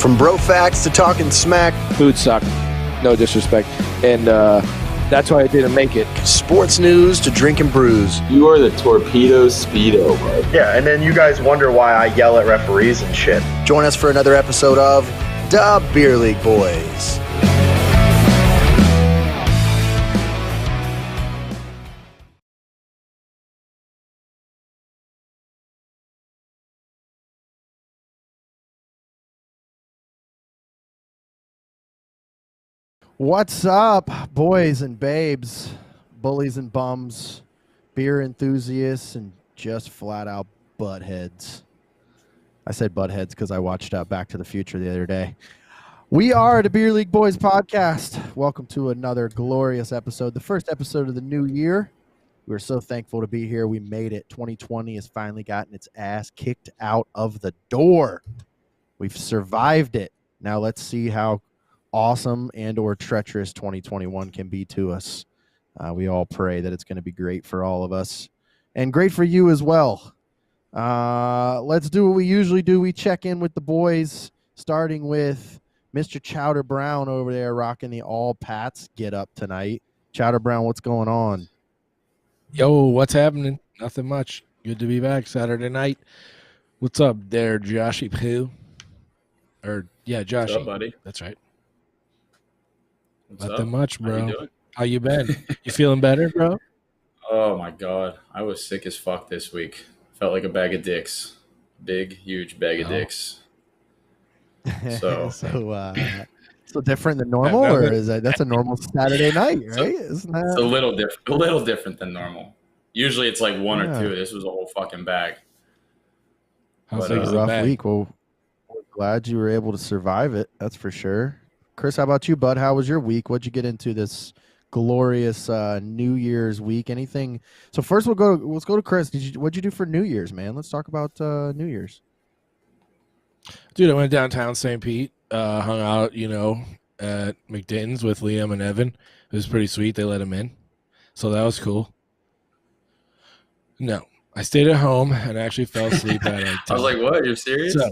From bro facts to talking smack. Food sucked. No disrespect. And that's why I didn't make it. Sports news to drinking brews. You are the torpedo speedo, bud. Yeah, and then you guys wonder why I yell at referees and shit. Join us for another episode of Da Beer League Boys. What's up, boys and babes, bullies and bums, beer enthusiasts, and just flat-out buttheads? I said buttheads because I watched Back to the Future the other day. We are the Beer League Boys podcast. Welcome to another glorious episode, the first episode of the new year. We're so thankful to be here. We made it. 2020 has finally gotten its ass kicked out of the door. We've survived it. Now let's see how awesome and or treacherous 2021 can be to us. We all pray that it's going to be great for all of us and great for you as well. Let's do what we usually do. We check in with the boys, starting with Mr. Chowder Brown over there rocking the all Pats get up tonight. Chowder Brown, what's going on? Yo, what's happening? Nothing much. Good to be back Saturday night. What's up there, Joshy Poo? Yeah, Joshy. What's up, buddy? That's right. What's Nothing up? much, bro. How you doing? How you been? You feeling better, bro? Oh my god, I was sick as fuck this week. Felt like a bag of dicks, big, huge bag of dicks. So, so different than normal, or is that's a normal Saturday night, right? Isn't that it's a little different than normal. Usually it's like one or two. This was a whole fucking bag. How's a rough week? Well, we're glad you were able to survive it. That's for sure. Chris, how about you, bud? How was your week? What'd you get into this glorious New Year's week? Anything? So first, let's go to Chris. What'd you do for New Year's, man? Let's talk about New Year's. Dude, I went downtown St. Pete, hung out, at McDayton's with Liam and Evan. It was pretty sweet. They let him in. So that was cool. No, I stayed at home and actually fell asleep at like 10. I was like, what? You're serious? So,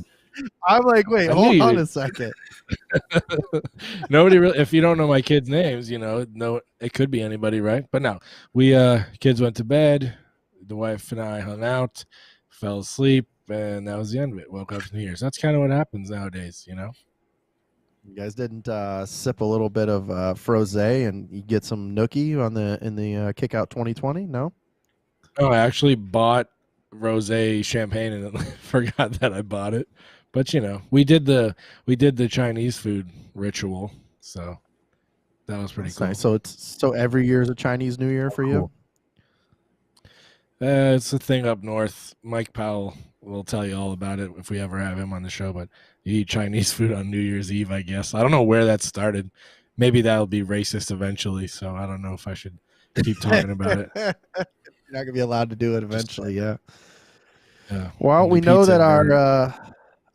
I'm like, wait, hold on a second. Nobody really, if you don't know my kids' names, no, it could be anybody, right? But no, we kids went to bed. The wife and I hung out, fell asleep, and that was the end of it. Woke up to New Year's. That's kind of what happens nowadays, You guys didn't sip a little bit of frosé and you get some nookie in the kick out 2020? No. Oh, I actually bought rosé champagne and forgot that I bought it. But we did the Chinese food ritual, so that was pretty cool. Nice. So every year is a Chinese New Year for you? It's a thing up north. Mike Powell will tell you all about it if we ever have him on the show. But you eat Chinese food on New Year's Eve, I guess. I don't know where that started. Maybe that'll be racist eventually. So I don't know if I should keep talking about it. You're not gonna be allowed to do it eventually, yeah. Well, we know that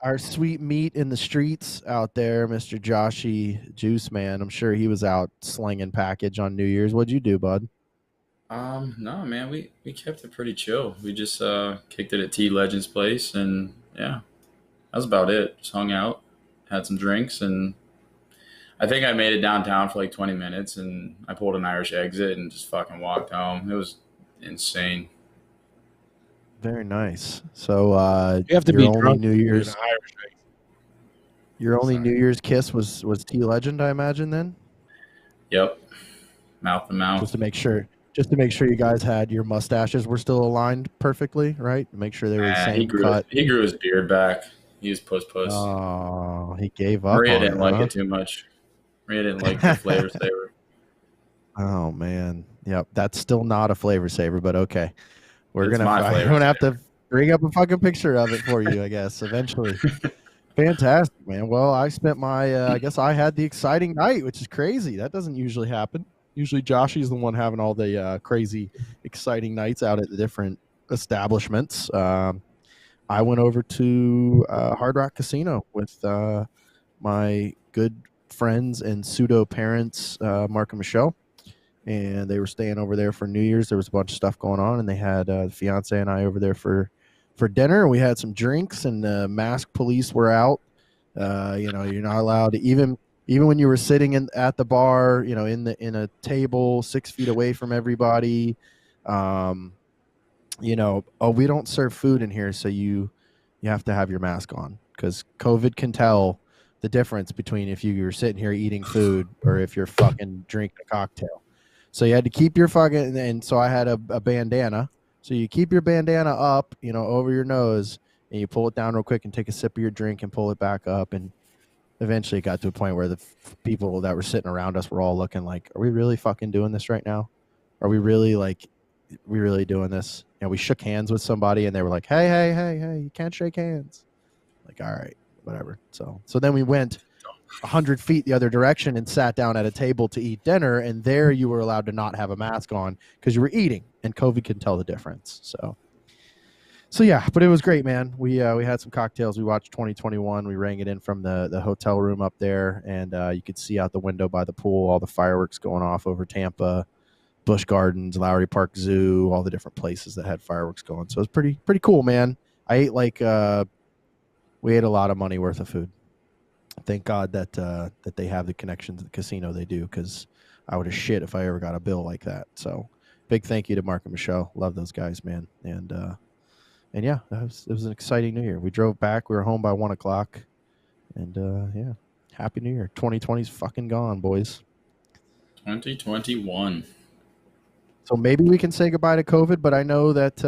our sweet meat in the streets out there, Mr. Joshy Juice Man, I'm sure he was out slinging package on New Year's. What'd you do, bud? No, man, we kept it pretty chill. We just kicked it at T Legend's place, and yeah, that was about it. Just hung out, had some drinks, and I think I made it downtown for like 20 minutes, and I pulled an Irish exit and just fucking walked home. It was insane. Very nice. So you have to be drunk. New Year's. Your only New Year's kiss was T Legend, I imagine. Then. Yep, mouth to mouth. Just to make sure you guys had your mustaches were still aligned perfectly, right? Make sure they were the same cut. He grew his beard back. He was puss. Oh, he gave up. Maria didn't like it too much. Maria didn't like the flavor saver. Oh man, yep. That's still not a flavor saver, but okay. I'm gonna have to bring up a fucking picture of it for you, I guess, eventually. Fantastic, man. Well, I spent I guess I had the exciting night, which is crazy. That doesn't usually happen. Usually Joshy's the one having all the crazy, exciting nights out at the different establishments. I went over to Hard Rock Casino with my good friends and pseudo parents, Mark and Michelle. And they were staying over there for New Year's. There was a bunch of stuff going on, and they had the fiance and I over there for dinner. We had some drinks, and the masked police were out You're not allowed to even when you were sitting at the bar, in a table 6 feet away from everybody. We don't serve food in here, so you have to have your mask on because COVID can tell the difference between if you're sitting here eating food or if you're fucking drinking a cocktail. So you had to keep your fucking, and so I had a bandana. So you keep your bandana up, over your nose, and you pull it down real quick and take a sip of your drink and pull it back up. And eventually it got to a point where the people that were sitting around us were all looking like, are we really fucking doing this right now? Are we really doing this? We shook hands with somebody and they were like, hey, you can't shake hands. Like, all right, whatever. So then we went 100 feet the other direction and sat down at a table to eat dinner, and there you were allowed to not have a mask on because you were eating, and COVID can tell the difference. So yeah, but it was great, man. We had some cocktails. We watched 2021. We rang it in from the hotel room up there, and you could see out the window by the pool all the fireworks going off over Tampa, Busch Gardens, Lowry Park Zoo, all the different places that had fireworks going. So it was pretty cool, man. I ate we ate a lot of money worth of food. Thank God that they have the connections at the casino they do, because I would have shit if I ever got a bill like that. So big thank you to Mark and Michelle. Love those guys, man. And yeah, it was an exciting New Year. We drove back. We were home by 1 o'clock. And yeah, Happy New Year. 2020's fucking gone, boys. 2021. So maybe we can say goodbye to COVID, but I know that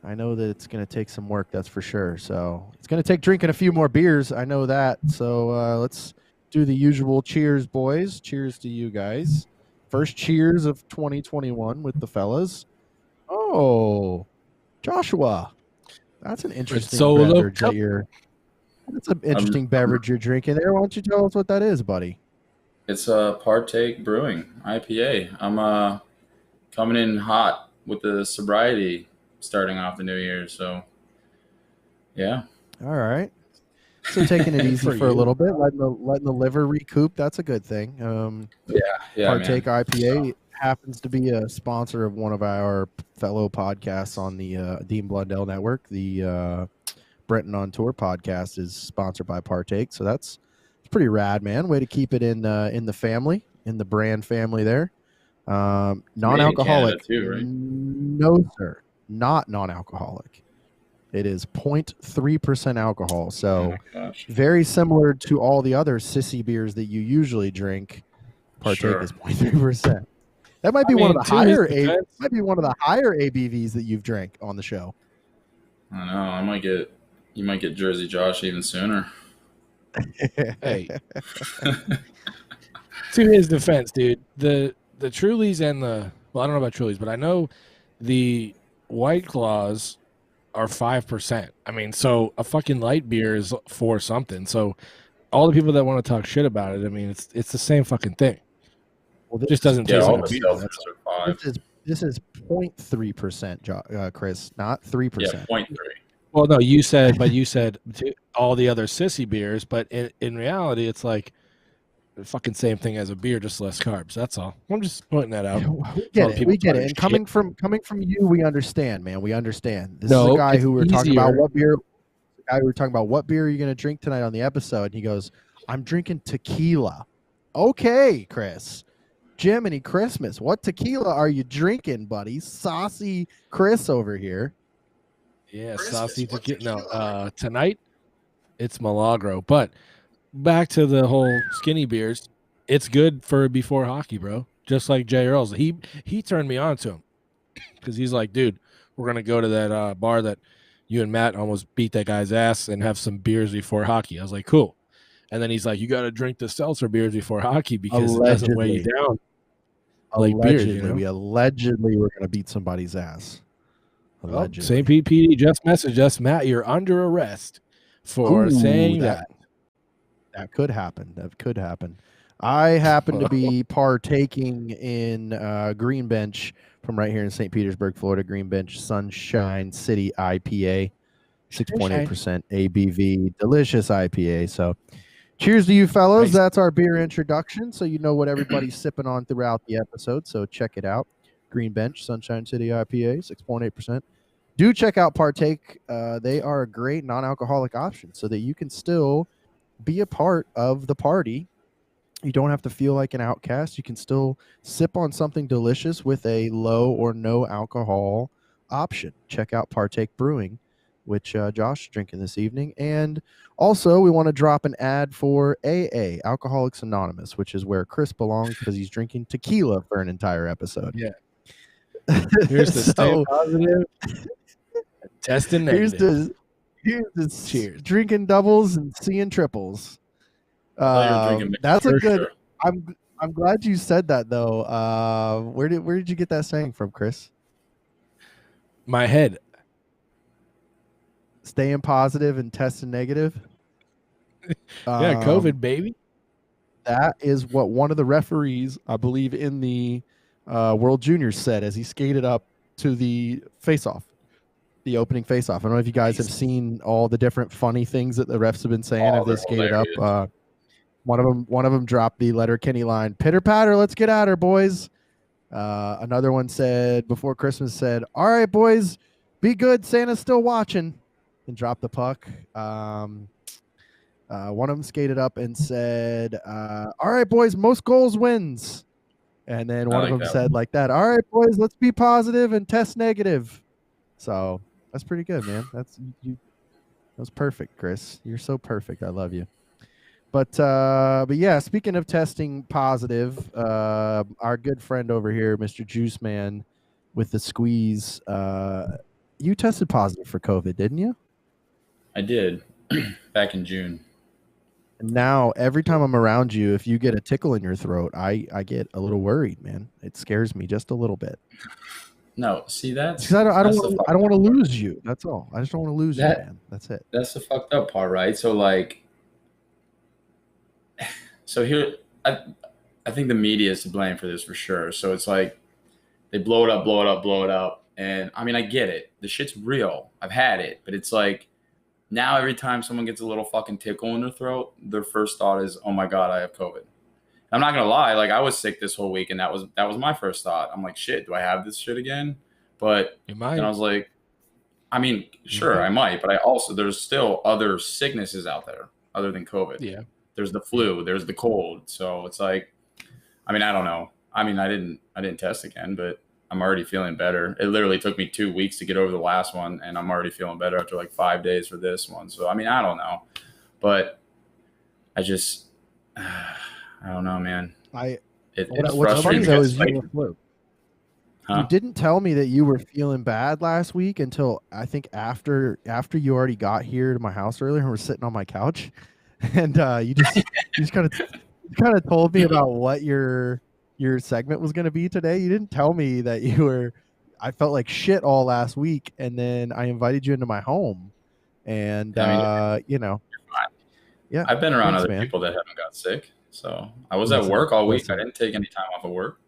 it's going to take some work, that's for sure. So it's going to take drinking a few more beers. I know that. So let's do the usual cheers, boys. Cheers to you guys. First cheers of 2021 with the fellas. Oh, Joshua, that's an interesting beverage that's an interesting beverage you're drinking there. Why don't you tell us what that is, buddy? It's a Partake Brewing IPA. I'm coming in hot with the sobriety starting off the new year, so yeah. All right. So taking it easy for a little bit, letting the liver recoup. That's a good thing. Yeah. Partake man. IPA happens to be a sponsor of one of our fellow podcasts on the Dean Blundell Network. The Brenton on Tour podcast is sponsored by Partake, so it's pretty rad, man. Way to keep it in the family, in the brand family there. Non-alcoholic too, right? No, sir, not non-alcoholic. It is 0.3% alcohol, so very similar to all the other sissy beers that you usually drink. Partake is 0.3%. That might be one of the higher ABVs that you've drank on the show. I know. You might get Jersey Josh even sooner. Hey, to his defense, dude, the Trulies and I don't know about Trulies, but I know the White Claws are 5%. I mean, so a fucking light beer is 4 something. So all the people that want to talk shit about it, I mean, it's the same fucking thing. Well, it just doesn't taste like a beer. This is 0.3%, Chris, not 3%. Yeah, 0.3. Well, no, you said all the other sissy beers, but in reality, it's like the fucking same thing as a beer, just less carbs. That's all. I'm just pointing that out. We get it. And coming from you, we understand, man. We understand. This is a guy who we're talking about what beer. We were talking about what beer are you going to drink tonight on the episode. And he goes, "I'm drinking tequila." Okay, Chris. Jiminy Christmas. What tequila are you drinking, buddy? Saucy Chris over here. Yeah, saucy tequila. No, tonight it's Milagro. But back to the whole skinny beers. It's good for before hockey, bro. Just like Jay Earls. He turned me on to him because he's like, dude, we're gonna go to that bar that you and Matt almost beat that guy's ass and have some beers before hockey. I was like, cool. And then he's like, you got to drink the seltzer beers before hockey because it doesn't weigh you down. Like beers, you know? We allegedly were going to beat somebody's ass. Allegedly. St. Pete PD just messaged us, Matt, you're under arrest for saying that. That could happen. That could happen. I happen to be partaking in Green Bench from right here in St. Petersburg, Florida. Green Bench Sunshine City IPA, 6.8% ABV, delicious IPA. So cheers to you fellows. Nice. That's our beer introduction, so you know what everybody's sipping on throughout the episode. So check it out. Green Bench Sunshine City IPA, 6.8%. Do check out Partake. They are a great non-alcoholic option so that you can still be a part of the party. You don't have to feel like an outcast. You can still sip on something delicious with a low or no alcohol option. Check out Partake Brewing, which Josh is drinking this evening. And also, we want to drop an ad for AA, Alcoholics Anonymous, which is where Chris belongs because he's drinking tequila for an entire episode. Yeah. Here's the stay positive, testing negative. Here's the Cheers. Drinking doubles and seeing triples. That's a good. Sure. I'm glad you said that though. Where did you get that saying from, Chris? My head. Staying positive and testing negative. Yeah, COVID, baby. That is what one of the referees, I believe, in the World Juniors said as he skated up to the face-off, the opening face-off. I don't know if you guys have seen all the different funny things that the refs have been saying as they skated up. One of them dropped the Letterkenny line, pitter patter, let's get at her, boys. Another one said before Christmas said, all right, boys, be good. Santa's still watching, and dropped the puck. One of them skated up and said, all right, boys, most goals wins. And then one of them said like that, all right, boys, let's be positive and test negative. So that's pretty good, man. That was perfect, Chris. You're so perfect. I love you. But yeah, speaking of testing positive, our good friend over here, Mr. Juice Man, with the squeeze, you tested positive for COVID, didn't you? I did back in June. And now every time I'm around you, if you get a tickle in your throat, I get a little worried, man. It scares me just a little bit. No, see that's because I don't want to lose you. That's all. I just don't want to lose you, man. That's it. That's the fucked up part, right? So like. So here, I think the media is to blame for this for sure. So it's like they blow it up. And I mean, I get it. The shit's real. I've had it. But it's like now every time someone gets a little fucking tickle in their throat, their first thought is, oh my God, I have COVID. I'm not going to lie. Like I was sick this whole week and that was my first thought. I'm like, shit, do I have this shit again? But you might. And I was like, I mean, sure, I might. But there's still other sicknesses out there other than COVID. Yeah. There's the flu, there's the cold. So it's like, I mean, I don't know. I mean, I didn't test again, but I'm already feeling better. It literally took me 2 weeks to get over the last one, and I'm already feeling better after like 5 days for this one. So, I mean, I don't know. But I just, I don't know, man. What's funny, though, is you were flu. Huh? You didn't tell me that you were feeling bad last week until I think after you already got here to my house earlier and were sitting on my couch. And you just kind of told me about what your segment was going to be today. You didn't tell me that I felt like shit all last week, and then I invited you into my home, and you know, yeah, I've been around other people that haven't got sick, so I was at work all week. I didn't take any time off of work.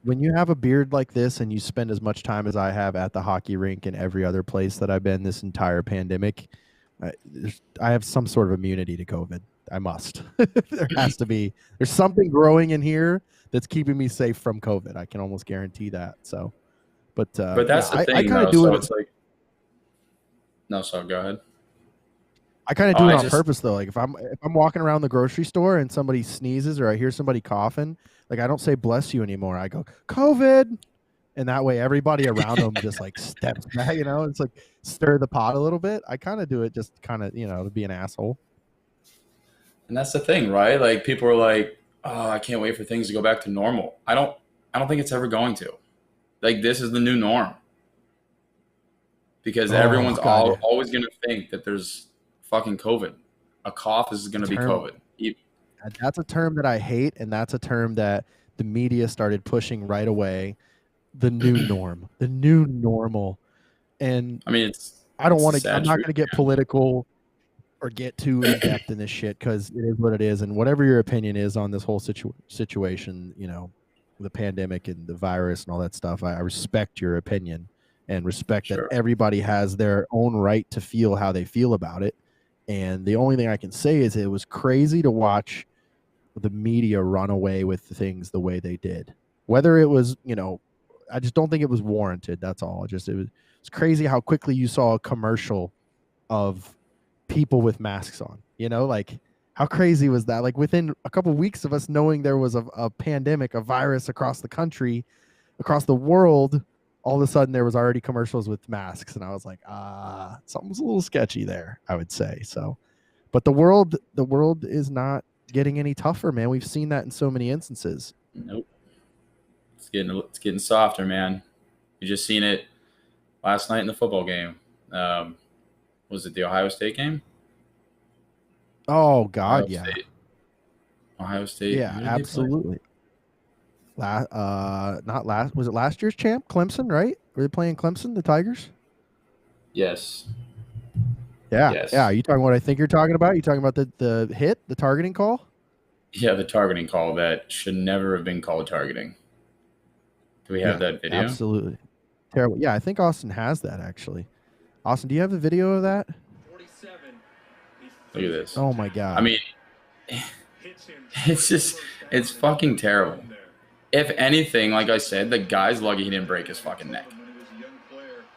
When you have a beard like this and you spend as much time as I have at the hockey rink and every other place that I've been this entire pandemic, I have some sort of immunity to COVID. I must. There has to be. There's something growing in here that's keeping me safe from COVID. I can almost guarantee that. So, but that's the thing. I kind of do it. It's like, no, so go ahead. I kind of do it on purpose though. Like if I'm walking around the grocery store and somebody sneezes or I hear somebody coughing, like I don't say bless you anymore. I go COVID. And that way everybody around them just like steps back, you know, it's like stir the pot a little bit. I kind of do it just kind of, you know, to be an asshole. And that's the thing, right? Like people are like, oh, I can't wait for things to go back to normal. I don't think it's ever going to. Like this is the new norm. Because everyone's always going to think that there's fucking COVID. A cough is going to be COVID. That's a term that I hate. And that's a term that the media started pushing right away. The new norm, the new normal. And I mean, I'm not going to get political or get too in depth in this shit because it is what it is. And whatever your opinion is on this whole situation, you know, the pandemic and the virus and all that stuff, I respect your opinion and respect that everybody has their own right to feel how they feel about it. And the only thing I can say is it was crazy to watch the media run away with things the way they did. Whether it was, you know, I just don't think it was warranted. That's all. It's crazy how quickly you saw a commercial of people with masks on. You know, like How crazy was that? Like within a couple weeks of us knowing there was a pandemic, a virus across the country, across the world, all of a sudden there was already commercials with masks, and I was like, something's a little sketchy there, I would say. So, but the world is not getting any tougher, man. We've seen that in so many instances. Nope. It's getting softer, man. You just seen it last night in the football game. Was it the Ohio State game? Oh God, yeah. Ohio State. Yeah, absolutely. Was it last year's champ, Clemson, right? Were they playing Clemson, the Tigers? Yes. Yeah. Yes. Yeah. Are you talking what I think you're talking about? You talking about the hit, the targeting call? Yeah, the targeting call that should never have been called targeting. Do we have that video? Absolutely. Terrible. Yeah, I think Austin has that actually. Austin, do you have the video of that? Look at this. Oh my God. I mean, it's fucking terrible. If anything, like I said, the guy's lucky he didn't break his fucking neck.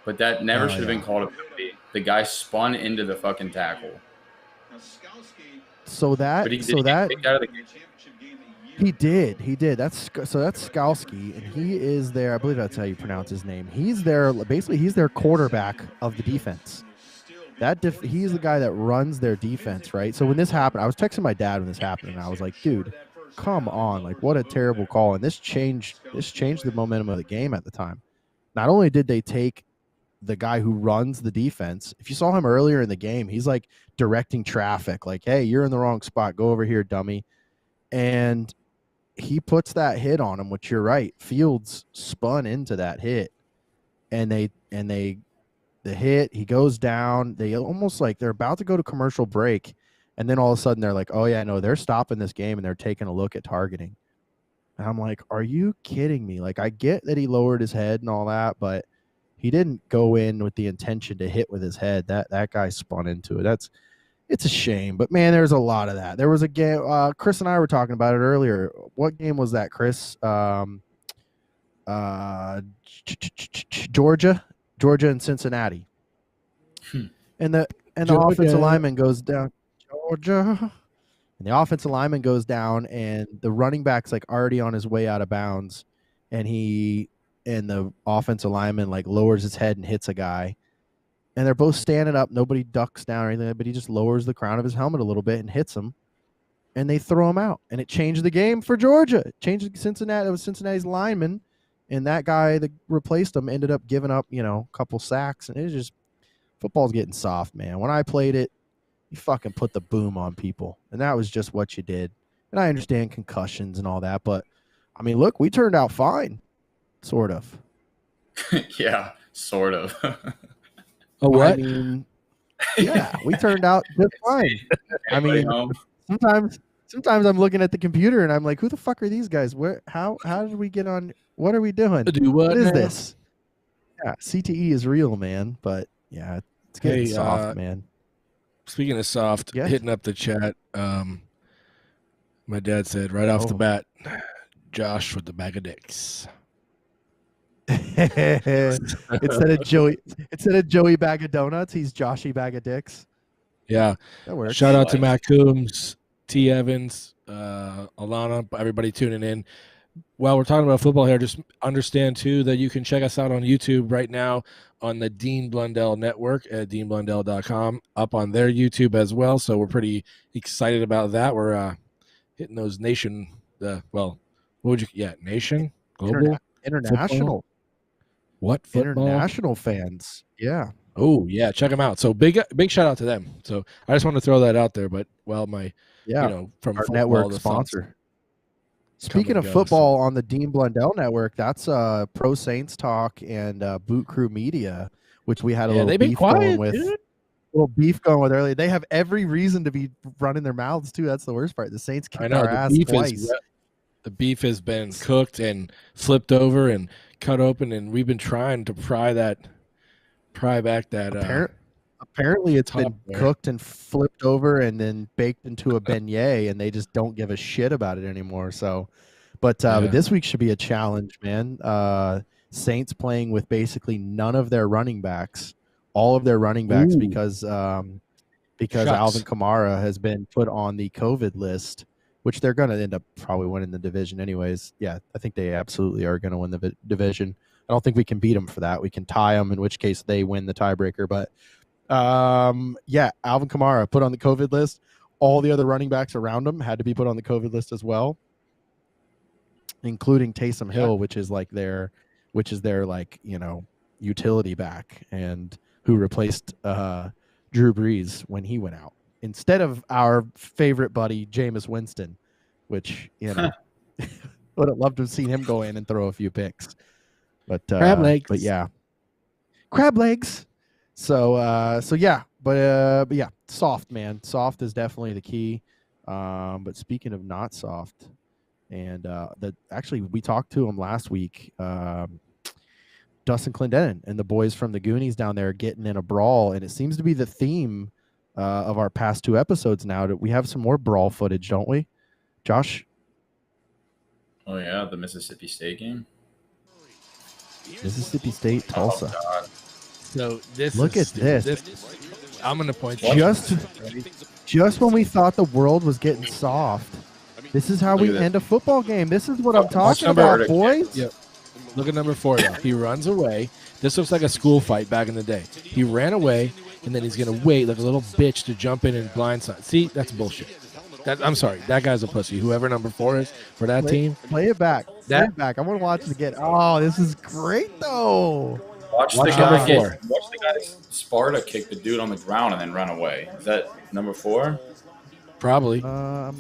But that never should have been called a penalty. The guy spun into the fucking tackle. So that He did. That's Skalski, and he is their, I believe that's how you pronounce his name. He's their quarterback of the defense. He's the guy that runs their defense, right? So when this happened, I was texting my dad when this happened, and I was like, dude, come on, like what a terrible call. And this changed the momentum of the game at the time. Not only did they take the guy who runs the defense, if you saw him earlier in the game, he's like directing traffic, like, hey, you're in the wrong spot, go over here, dummy. And he puts that hit on him, which you're right. Fields spun into that hit, and the hit, he goes down. They almost like they're about to go to commercial break, and then all of a sudden they're like, oh yeah, no, they're stopping this game and they're taking a look at targeting. And I'm like, are you kidding me? Like, I get that he lowered his head and all that, but he didn't go in with the intention to hit with his head. That guy spun into it. It's a shame, but man, there's a lot of that. There was a game. Chris and I were talking about it earlier. What game was that, Chris? Georgia and Cincinnati. And the offensive lineman goes down. Georgia. And the offensive lineman goes down, and the running back's like already on his way out of bounds, and the offensive lineman like lowers his head and hits a guy. And they're both standing up. Nobody ducks down or anything, but he just lowers the crown of his helmet a little bit and hits him. And they throw him out. And it changed the game for Georgia. It changed Cincinnati. It was Cincinnati's lineman. And that guy that replaced him ended up giving up, a couple sacks. And it was just, football's getting soft, man. When I played it, you fucking put the boom on people. And that was just what you did. And I understand concussions and all that. But, I mean, look, we turned out fine. Sort of. Yeah, sort of. Oh, what? I mean, yeah, we turned out just fine. I mean, sometimes I'm looking at the computer and I'm like, who the fuck are these guys? How did we get on? What are we doing? What is this? Yeah, CTE is real, man. But yeah, it's getting soft, man. Speaking of soft, hitting up the chat. My dad said right off the bat, Josh with the bag of dicks. instead of Joey bag of donuts, he's Joshy bag of dicks. Yeah, that works. Shout out to Matt Coombs, T. Evans, Alana, everybody tuning in. While we're talking about football here, just understand too that you can check us out on YouTube right now on the Dean Blundell Network at deanblundell.com, up on their YouTube as well. So we're pretty excited about that. We're hitting those nation global international. Football? What football? International fans. Yeah. Oh yeah, check them out. So big shout out to them. So I just want to throw that out there. But from our network sponsor. Speaking of football on the Dean Blundell Network, that's Pro Saints Talk and Boot Crew Media, which we had a little beef going with. Earlier. They have every reason to be running their mouths too. That's the worst part. The Saints kicked our ass twice. The beef has been cooked and flipped over and cut open, and we've been trying to pry back that. Apparently, it's been cooked and flipped over and then baked into a beignet, and they just don't give a shit about it anymore. So, but this week should be a challenge, man. Saints playing with basically none of their running backs, all of their running backs, because because Shucks. Alvin Kamara has been put on the COVID list, which they're going to end up probably winning the division anyways. Yeah, I think they absolutely are going to win the division. I don't think we can beat them for that. We can tie them, in which case they win the tiebreaker. But yeah, Alvin Kamara put on the COVID list. All the other running backs around him had to be put on the COVID list as well, including Taysom Hill, which is their like, you know, utility back, and who replaced Drew Brees when he went out instead of our favorite buddy Jameis Winston, which, you know, would have loved to have seen him go in and throw a few picks. But Crab legs. But yeah, crab legs. So yeah, but yeah, soft, man. Soft is definitely the key. But speaking of not soft, and that actually we talked to him last week. Dustin Clendenin and the boys from the Goonies down there getting in a brawl, and it seems to be the theme of our past 2 episodes now. That we have some more brawl footage, don't we, Josh? Oh yeah, the Mississippi State game. Mississippi State, Tulsa. Oh, God. So this Look is at this. I'm going to point Just when we thought the world was getting soft, this is how Look at we this. end a football game. This is what I'm Watch talking number- about, boys. Yep. Look at number 4, though. He runs away. This looks like a school fight back in the day. He ran away, and then he's going to wait like a little bitch to jump in and blindside. See, that's bullshit. I'm sorry. That guy's a pussy. Whoever number 4 is for that team. Play it back. Play it back. I want to watch it again. Oh, this is great, though. Watch Watch the guy number 4. watch the guy Sparta kick the dude on the ground and then run away. Is that number 4? Probably.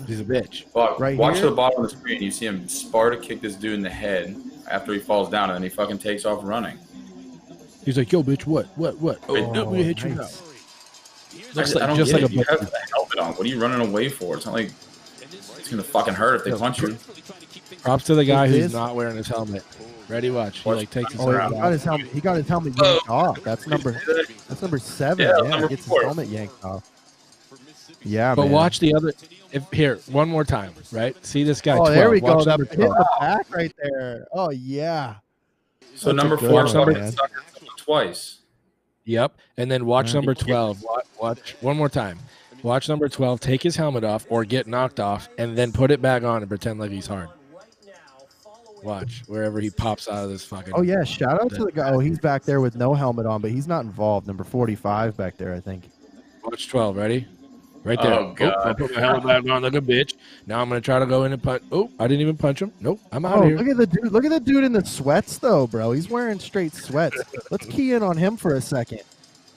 He's a bitch. Well, Right watch here? the bottom of the screen. You see him Sparta kick this dude in the head after he falls down, and then he fucking takes off running. He's like, yo, bitch, what? Oh, no, we hit you now. Looks like, just like a you have the helmet on. What are you running away for? It's not like it's gonna fucking hurt if they punch you. Props to the guy It who's is. not wearing his helmet. Ready, watch. He like takes his Oh, he helmet got his helmet. He got his helmet yanked off. That's number 7. Yeah, Yeah, number he gets 4. his helmet yanked off. Yeah, But man. watch the other. Here, one more time, right? See this guy. Oh, 12. there we go. Watch That number hit in 12. the back right there. Oh yeah. So That's a number good 4 one, fucking man. sucker twice. Yep. And then watch Yeah. number 12. Watch one more time. Watch number 12 take his helmet off or get knocked off, and then put it back on and pretend like he's hard. Watch wherever he pops out of this fucking. Oh yeah. Shout out to the guy. Oh, he's back there with no helmet on, but he's not involved. Number 45 back there, I think. Watch 12. Ready? Right there. Oh, God. I put my helmet back on like a bitch. Now I'm gonna try to go in and punch. Oh, I didn't even punch him. Nope. I'm out Oh, of here. look at the dude! Look at the dude in the sweats, though, bro. He's wearing straight sweats. Let's key in on him for a second.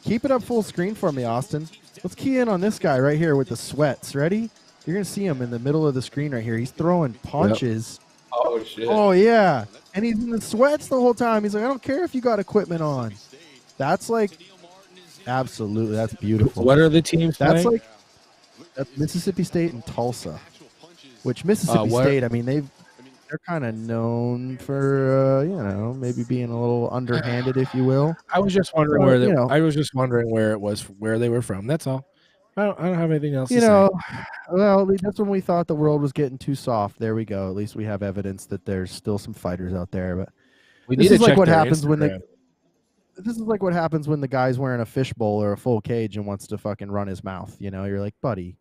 Keep it up full screen for me, Austin. Let's key in on this guy right here with the sweats. Ready? You're gonna see him in the middle of the screen right here. He's throwing punches. Oh shit. Oh yeah, and he's in the sweats the whole time. He's like, I don't care if you got equipment on. That's like, absolutely, that's beautiful. What are the teams That's playing? like that's Mississippi State and Tulsa, which Mississippi what- State, I mean, they're kind of known for you know, maybe being a little underhanded, if you will. I was just wondering Well, where they, you know. I was just wondering where it was, where they were from. That's all. I don't have anything else. You to know, say. well, that's when we thought the world was getting too soft. There we go. At least we have evidence that there's still some fighters out there. But we this need is to like check what their happens when Instagram. this is like what happens when the guy's wearing a fishbowl or a full cage and wants to fucking run his mouth. You know, you're like, buddy,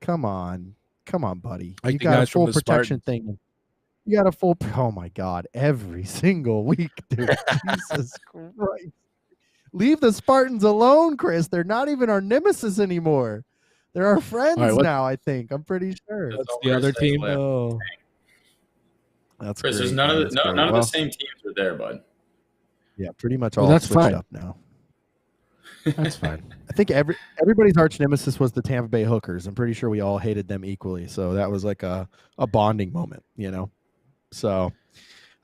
come on, buddy. Like You the got a guys from full the protection thing. You got a full. Oh my god, every single week, dude. Jesus Christ. Leave the Spartans alone, Chris. They're not even our nemesis anymore. They're our friends All right, what- now, I think. I'm pretty sure. What's all the other Chris has team? left. Oh. That's Chris, great, there's none man. of That's the, great. none of Well, the same teams are there, bud. yeah, pretty much Well, all that's switched fine. up now. That's fine. I think everybody's arch nemesis was the Tampa Bay Hookers. I'm pretty sure we all hated them equally. So that was like a bonding moment, you know? So,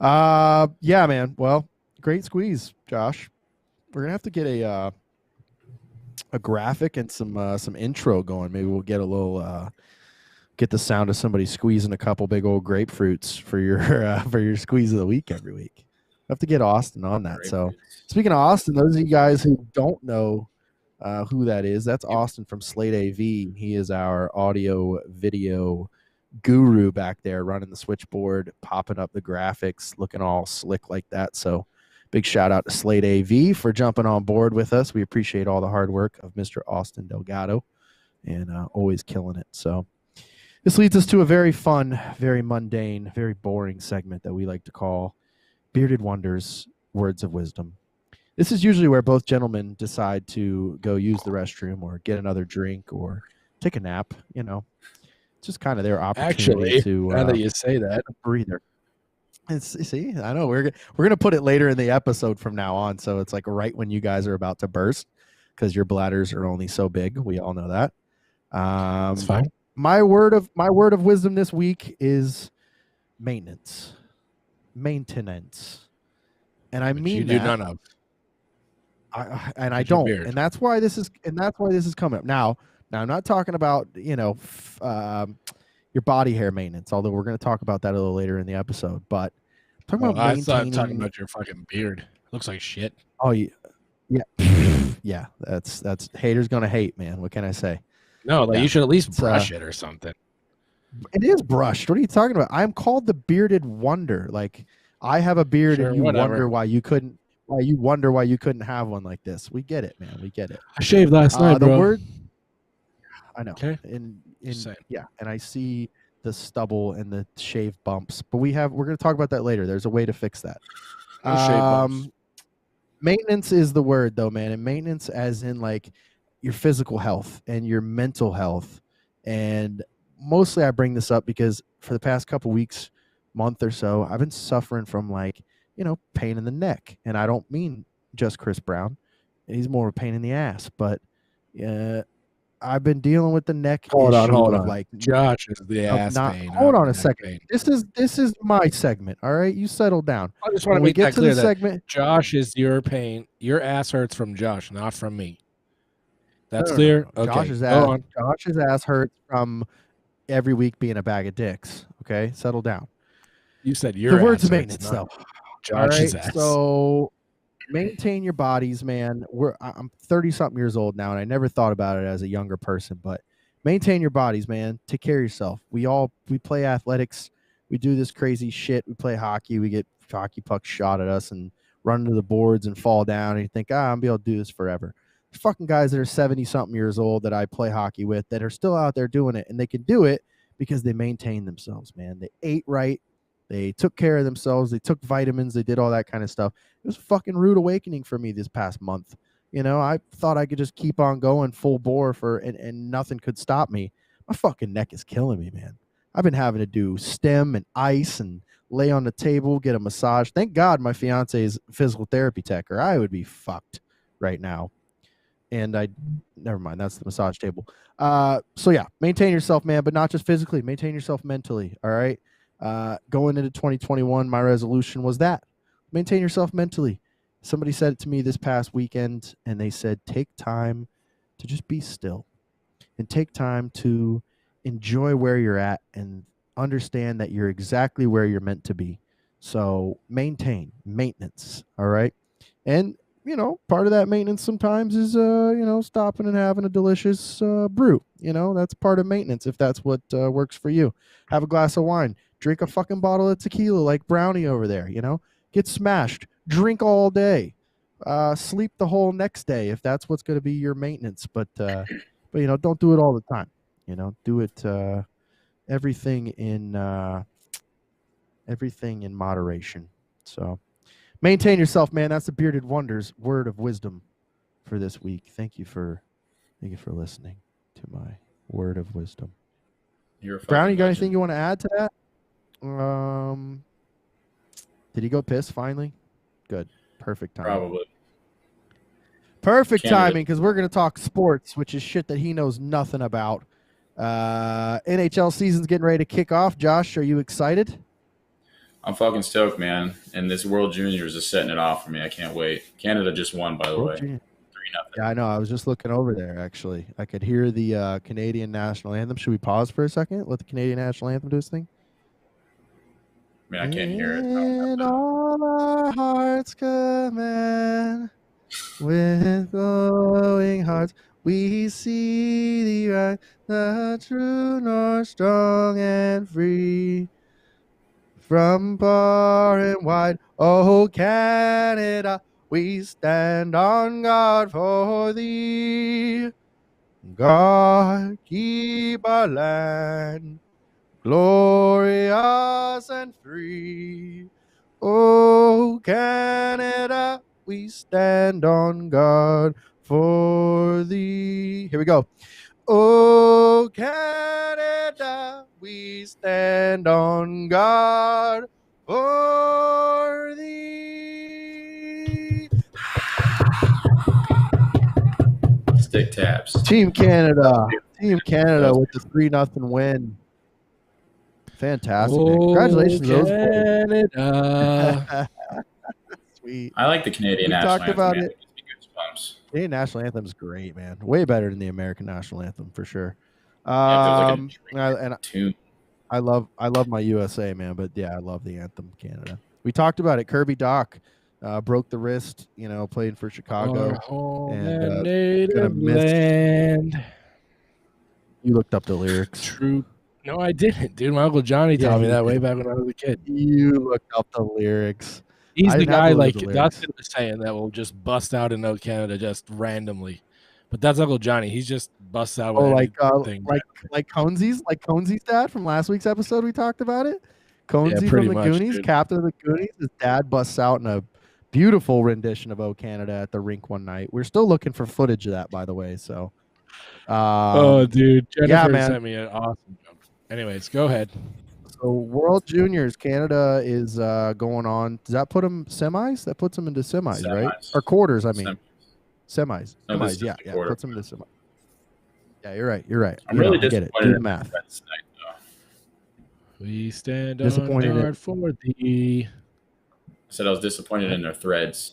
yeah, man. Well, great squeeze, Josh. We're going to have to get a graphic and some intro going. Maybe we'll get a little, get the sound of somebody squeezing a couple big old grapefruits for your squeeze of the week every week. I have to get Austin on that. So speaking of Austin, those of you guys who don't know who that is, that's Austin from Slate AV. He is our audio video guru back there, running the switchboard, popping up the graphics, looking all slick like that. So big shout out to Slate AV for jumping on board with us. We appreciate all the hard work of Mr. Austin Delgado. and always killing it. So this leads us to a very fun, very mundane, very boring segment that we like to call Bearded Wonders, Words of Wisdom. This is usually where both gentlemen decide to go use the restroom or get another drink or take a nap. It's just kind of their opportunity to now that you say that, breather. See, I know we're gonna put it later in the episode from now on, so it's like right when you guys are about to burst, because your bladders are only so big. We all know that. it's fine. My word of wisdom this week is maintenance, and I mean you that. do none of. I don't, and that's why this is coming up now. Now I'm not talking about your body hair maintenance, although we're going to talk about that a little later in the episode. But I'm talking about maintaining. I'm talking about your fucking beard. Looks like shit. Oh yeah, yeah. That's haters gonna hate, man. What can I say? No, like Yeah. you should at least brush it or something. It is brushed. What are you talking about? I'm called the bearded wonder. Like I have a beard, Sure, and you whatever. wonder why you couldn't. Why you wonder why you couldn't have one like this? We get it, man. We get it. I shaved last night, The bro. word. I know. Okay. Yeah, and I see the stubble and the shave bumps, but we're going to talk about that later. There's a way to fix that. No shave bumps. Maintenance is the word, though, man, and maintenance as in like your physical health and your mental health. And mostly I bring this up because for the past couple weeks, month or so, I've been suffering from pain in the neck, and I don't mean just Chris Brown. He's more of a pain in the ass, but I've been dealing with the neck Hold issue on. of like Josh is the ass pain. Hold not on a neck second. pain. This is my segment. All right, you settle down. I just want to When we make get that to clear. the That segment. Josh is your pain. Your ass hurts from Josh, not from me. That's No. clear. Okay, Josh's ass hurts from every week being a bag of dicks. Okay, settle down. You said your The words ass of hurts, maintenance, not though. Josh's All right, ass. so maintain your bodies, man. I'm 30-something years old now, and I never thought about it as a younger person, but maintain your bodies, man. Take care of yourself. We play athletics. We do this crazy shit. We play hockey. We get hockey pucks shot at us and run into the boards and fall down, and you think, I'm going to be able to do this forever. There's fucking guys that are 70-something years old that I play hockey with that are still out there doing it, and they can do it because they maintain themselves, man. They ate right. They took care of themselves. They took vitamins. They did all that kind of stuff. It was a fucking rude awakening for me this past month. I thought I could just keep on going full bore and nothing could stop me. My fucking neck is killing me, man. I've been having to do stem and ice and lay on the table, get a massage. Thank God my fiance is a physical therapy tech, or I would be fucked right now. And never mind. That's the massage table. So yeah, maintain yourself, man, but not just physically. Maintain yourself mentally. All right. Going into 2021, my resolution was that maintain yourself mentally. Somebody said it to me this past weekend, and they said, take time to just be still and take time to enjoy where you're at and understand that you're exactly where you're meant to be. So maintenance. All right. And, part of that maintenance sometimes is, stopping and having a delicious brew. That's part of maintenance if that's what works for you. Have a glass of wine. Drink a fucking bottle of tequila like Brownie over there, Get smashed. Drink all day. Sleep the whole next day if that's what's going to be your maintenance. But don't do it all the time. Do it everything in moderation. So maintain yourself, man. That's the Bearded Wonders word of wisdom for this week. Thank you for listening to my word of wisdom. Brownie, you got anything you want to add to that? Did he go piss finally? Good. Perfect timing. Probably. Perfect Candidate. timing, because we're going to talk sports, which is shit that he knows nothing about. NHL season's getting ready to kick off. Josh, are you excited? I'm fucking stoked, man. And this World Juniors is setting it off for me. I can't wait. Canada just won, by the way. 3-0. Yeah, I know. I was just looking over there, actually. I could hear the Canadian national anthem. Should we pause for a second? Let the Canadian national anthem do its thing? I mean, I can't hear it. In all our hearts command, with glowing hearts, we see thee rise, the true north, strong and free. From far and wide, oh Canada, we stand on guard for thee. God, keep our land glorious and free. Oh, Canada, we stand on guard for thee. Here we go. Oh, Canada, we stand on guard for thee. Stick taps. Team Canada with the 3-0 win. Fantastic, man. Congratulations to those boys. Canada. Sweet. I like the Canadian We national talked anthem. about Man. it. It gives me goosebumps. Canadian national anthem is great, man. Way better than the American national anthem for sure. Yeah, it feels like And a tune. I love my USA, man. But yeah, I love the anthem, Canada. We talked about it. Kirby Doc broke the wrist, playing for Chicago. Our home and, and gonna native miss- land. You looked up the lyrics. True. No, I didn't, dude. My Uncle Johnny taught me you that way did. back when I was a kid. You looked up the lyrics. He's I the never guy looked like at the lyrics. Dustin was saying that will just bust out in No Canada just randomly. But that's Uncle Johnny. He just busts out with anything. like Conzi's dad from last week's episode. We talked about it. Conzi pretty from the much, Goonies, dude. captain of the Goonies. His dad busts out in a beautiful rendition of "O Canada" at the rink one night. We're still looking for footage of that, by the way. So, Oh, dude. Jennifer man. sent me an awesome joke. Anyways, go ahead. So World Juniors, Canada is going on. Does that put them semis? That puts them into semis, right? Semis. Or quarters? I mean, semis. No, this is Yeah, the quarter. puts them into semis. Yeah, you're right. You're right. I'm really I get it. disappointed Do the in math. Friends tonight, though. We stand on Disappointed in- guard for thee. I said I was disappointed in their threads.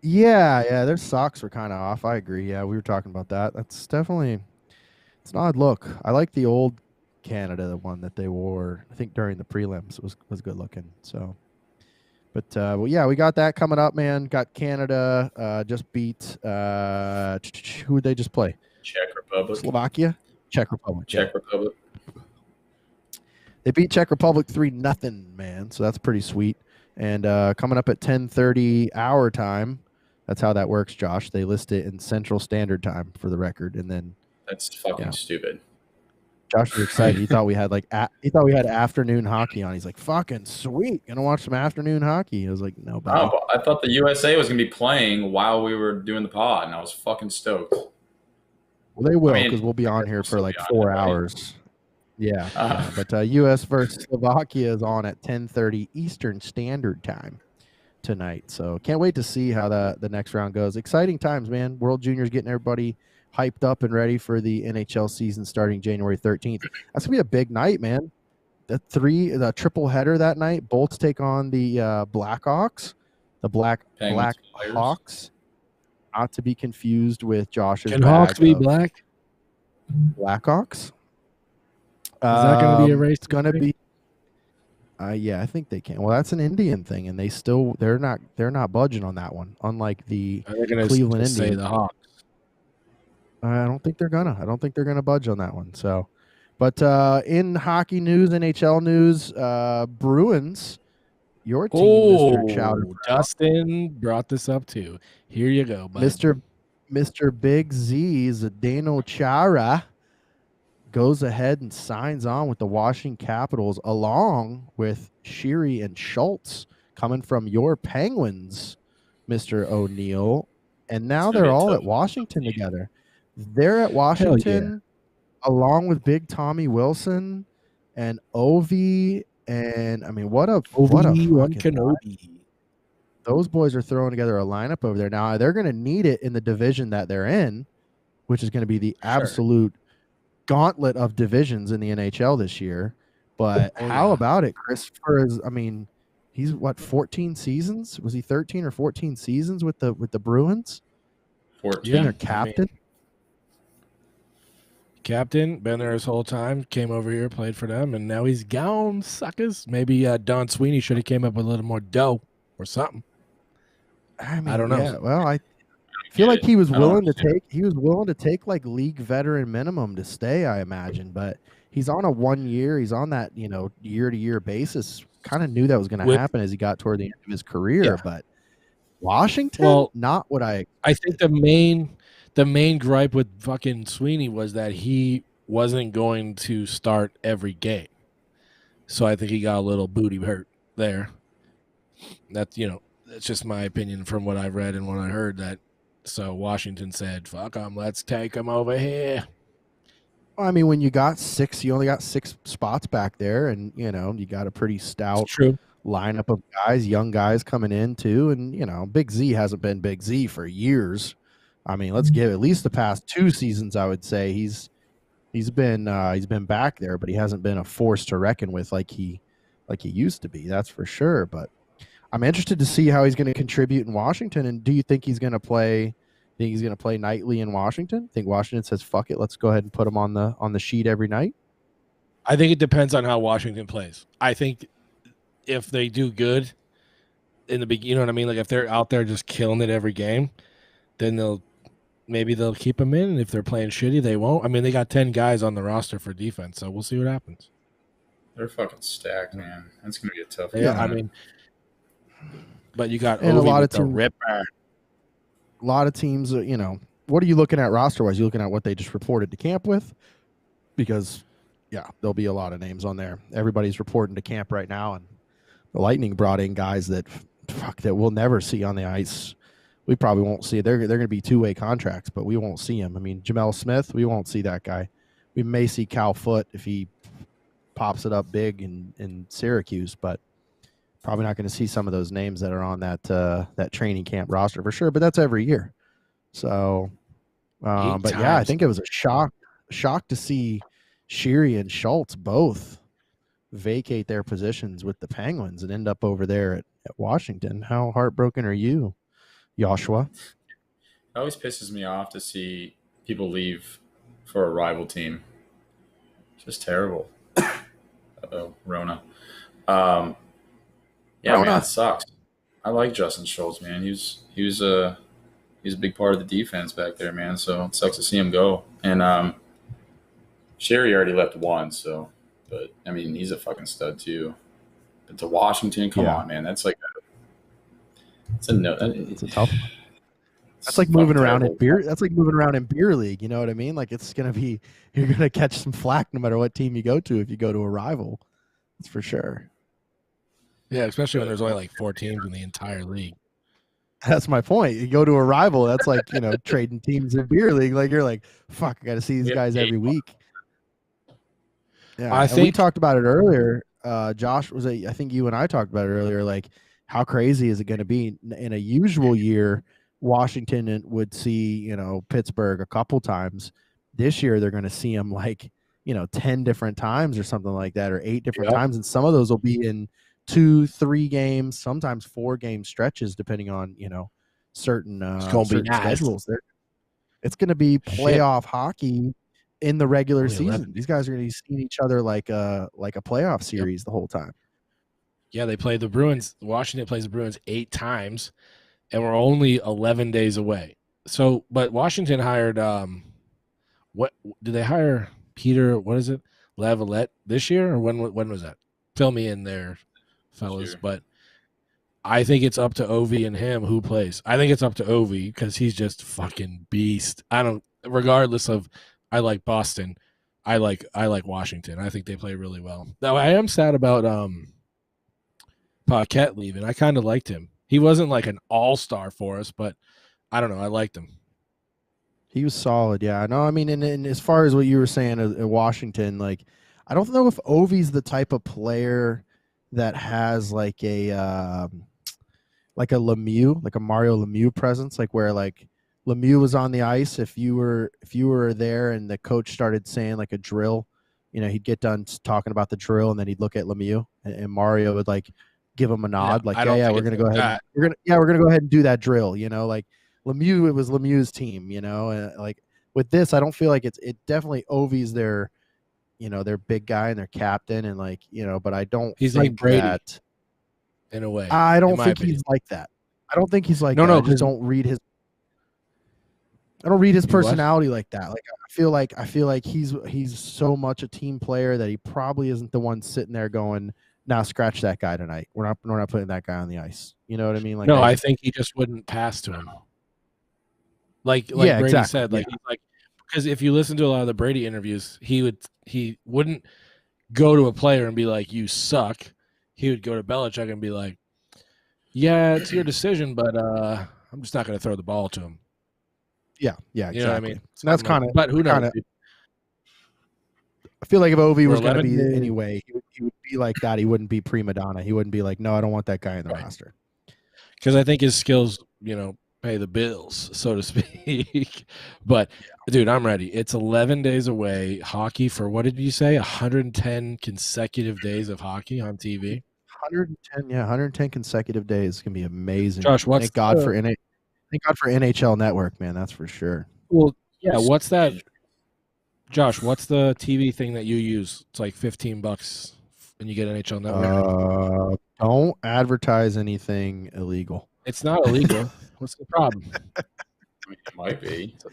Yeah, their socks were kind of off. I agree. Yeah, we were talking about that. That's definitely it's an odd look. I like the old Canada, the one that they wore. I think during the prelims was good looking. So, but well, yeah, we got that coming up, man. Got Canada just beat who would they just play? Czech Republic. Slovakia, Czech Republic. Czech Republic. They beat Czech Republic 3-0, man. So that's pretty sweet. And coming up at 10:30 our time. That's how that works, Josh. They list it in Central Standard Time for the record, and then That's fucking stupid. Josh was excited. He thought we had he thought we had afternoon hockey on. He's like, "Fucking sweet, gonna watch some afternoon hockey." I was like, "No, buddy." Oh, I thought the USA was gonna be playing while we were doing the pod, and I was fucking stoked. Well, they will I mean, because we'll be on here we'll for still like be on 4 it, right? hours. Yeah, but U.S. versus Slovakia is on at 10:30 Eastern Standard Time tonight. So can't wait to see how the next round goes. Exciting times, man. World Juniors getting everybody hyped up and ready for the NHL season starting January 13th. That's gonna be a big night, man. The triple header that night. Bolts take on the Blackhawks, the Black Penguins, Flyers. Hawks, not to be confused with Josh's. Can Hawks bag be of black? Blackhawks. Is that going to be a race? It's gonna be. Yeah, I think they can. Well, that's an Indian thing, and they're not budging on that one. Unlike the Are they going Cleveland to say Indians. the Hawks? I don't think they're gonna budge on that one. So, but in hockey news, NHL news, Bruins, your team, Mr. Chowder, Dustin brought this up too. Here you go, bud. Mr. Big Z, Zdeno Chara, goes ahead and signs on with the Washington Capitals, along with Sheary and Schultz, coming from your Penguins, Mr. O'Neill. And now they're all at Washington together. They're at Washington along with Big Tommy Wilson and Ovi. And I mean, what a Obi-Wan fucking Kenobi. those boys are throwing together a lineup over there. Now they're going to need it in the division that they're in, which is going to be the absolute gauntlet of divisions in the NHL this year. But how about it? Christopher is, he's what, 14 seasons? Was he 13 or 14 seasons with the Bruins? 14. Being their captain. Captain, been there his whole time, came over here, played for them, and now he's gone, suckers. Maybe Don Sweeney should have came up with a little more dough or something. I don't know. Yeah, well, I feel like he was willing to take like league veteran minimum to stay, I imagine, but he's on a 1 year, he's on that, year to year basis. Kind of knew that was going to happen as he got toward the end of his career, but Washington, not what I think the the main gripe with fucking Sweeney was that he wasn't going to start every game. So I think he got a little booty hurt there. That's, that's just my opinion from what I've read and what I heard. That so Washington said, "Fuck him, let's take him over here." Well, I mean, when you got 6, you only got 6 spots back there, and you got a pretty stout True. lineup of guys, young guys coming in too, and Big Z hasn't been Big Z for years. I mean, let's give at least the past 2 seasons. I would say he's been back there, but he hasn't been a force to reckon with like he used to be. That's for sure. But I'm interested to see how he's going to contribute in Washington. And do you think he's going to play? Think he's going to play nightly in Washington? Think Washington says, "Fuck it, let's go ahead and put him on the sheet every night"? I think it depends on how Washington plays. I think if they do good in the beginning, you know what I mean? Like if they're out there just killing it every game, then maybe they'll keep him in. And if they're playing shitty, they won't. I mean, they got 10 guys on the roster for defense, so we'll see what happens. They're fucking stacked, man. That's gonna be a tough. Yeah, I mean, but you got and Ovi a lot of with the teams. ripper. A lot of teams, what are you looking at roster wise? You looking at what they just reported to camp with? Because there'll be a lot of names on there. Everybody's reporting to camp right now, and the Lightning brought in guys that we'll never see on the ice. We probably won't see it. They're going to be 2-way contracts, but we won't see him. I mean, Jamel Smith, we won't see that guy. We may see Cal Foote if he pops it up big in Syracuse, but probably not going to see some of those names that are on that training camp roster for sure. But that's every year. So, but yeah, I think it was a shock to see Sheary and Schultz both vacate their positions with the Penguins and end up over there at Washington. How heartbroken are you, Joshua? It always pisses me off to see people leave for a rival team. Just terrible. Rona. Yeah, Rona. man, it sucks. I like Justin Schultz, man. He was a big part of the defense back there, man. So it sucks to see him go. And Sherry already left once, but I mean, he's a fucking stud too. But to Washington, come on, man. That's like it's a tough one. That's like moving around in beer. That's like moving around in beer league. You know what I mean? Like you're gonna catch some flack no matter what team you go to if you go to a rival. That's for sure. Yeah, especially when there's only like 4 teams in the entire league. That's my point. You go to a rival, that's like trading teams in beer league. Like you're like, fuck, I got to see these guys every week. Yeah, I think we talked about it earlier. Josh I think you and I talked about it earlier. Like, how crazy is it going to be in a usual year? Washington would see, Pittsburgh a couple times. This year, they're going to see them 10 different times or something like that, or 8 different times. And some of those will be in 2-3 games, sometimes 4-game stretches, depending on, certain schedules. It's going to be playoff hockey in the regular season. These guys are going to be seeing each other like a playoff series the whole time. Yeah, they play the Bruins. Washington plays the Bruins 8 times. And we're only 11 days away. So, but Washington hired, what did they hire? Peter, what is it? Lavalette this year? Or when was that? Fill me in there, fellas. But I think it's up to Ovi and him who plays. I think it's up to Ovi because he's just fucking beast. Regardless of, I like Boston. I like Washington. I think they play really well. Now, I am sad about Paquette leaving. I kind of liked him. He wasn't like an all-star for us, but I don't know. I liked him. He was solid, yeah. No, I mean, and as far as what you were saying at Washington, like, I don't know if Ovi's the type of player that has like a Lemieux, like a Mario Lemieux presence, like where like Lemieux was on the ice. If you were there and the coach started saying like a drill, he'd get done talking about the drill and then he'd look at Lemieux and Mario would like give him a nod, we're gonna go ahead. We're gonna go ahead and do that drill. Like Lemieux, it was Lemieux's team. And like with this, I don't feel like it definitely Ovi's their, their big guy and their captain, and like but I don't. He's think like Brady that, in a way. I don't think he's like that. I don't think he's like that. I just don't read his. I don't read his personality like that. Like I feel like he's so much a team player that he probably isn't the one sitting there going, "Now scratch that guy tonight. We're not putting that guy on the ice." You know what I mean? Like, no, I think he just wouldn't pass to him. Like Yeah, Brady exactly, said, like yeah. he's like, because if you listen to a lot of the Brady interviews, he wouldn't go to a player and be like, "You suck." He would go to Belichick and be like, "Yeah, it's your decision, but I'm just not going to throw the ball to him." Yeah, You know what I exactly. mean? And that's kind of. But who knows? Dude? I feel like if Ovi For was going to 11 be days. anyway, he would be like that. He wouldn't be prima donna. He wouldn't be like, no, I don't want that guy in the Right. roster. Because I think his skills, pay the bills, so to speak. But, dude, I'm ready. It's 11 days away. Hockey for, what did you say, 110 consecutive days of hockey on TV? 110 consecutive days can be amazing. Josh, what's Thank God for NHL Network, man. That's for sure. Well, yeah, what's that? Josh, what's the TV thing that you use? It's like $15 and you get NHL Network. Don't advertise anything illegal. It's not illegal. What's the problem? I mean, it might be. It's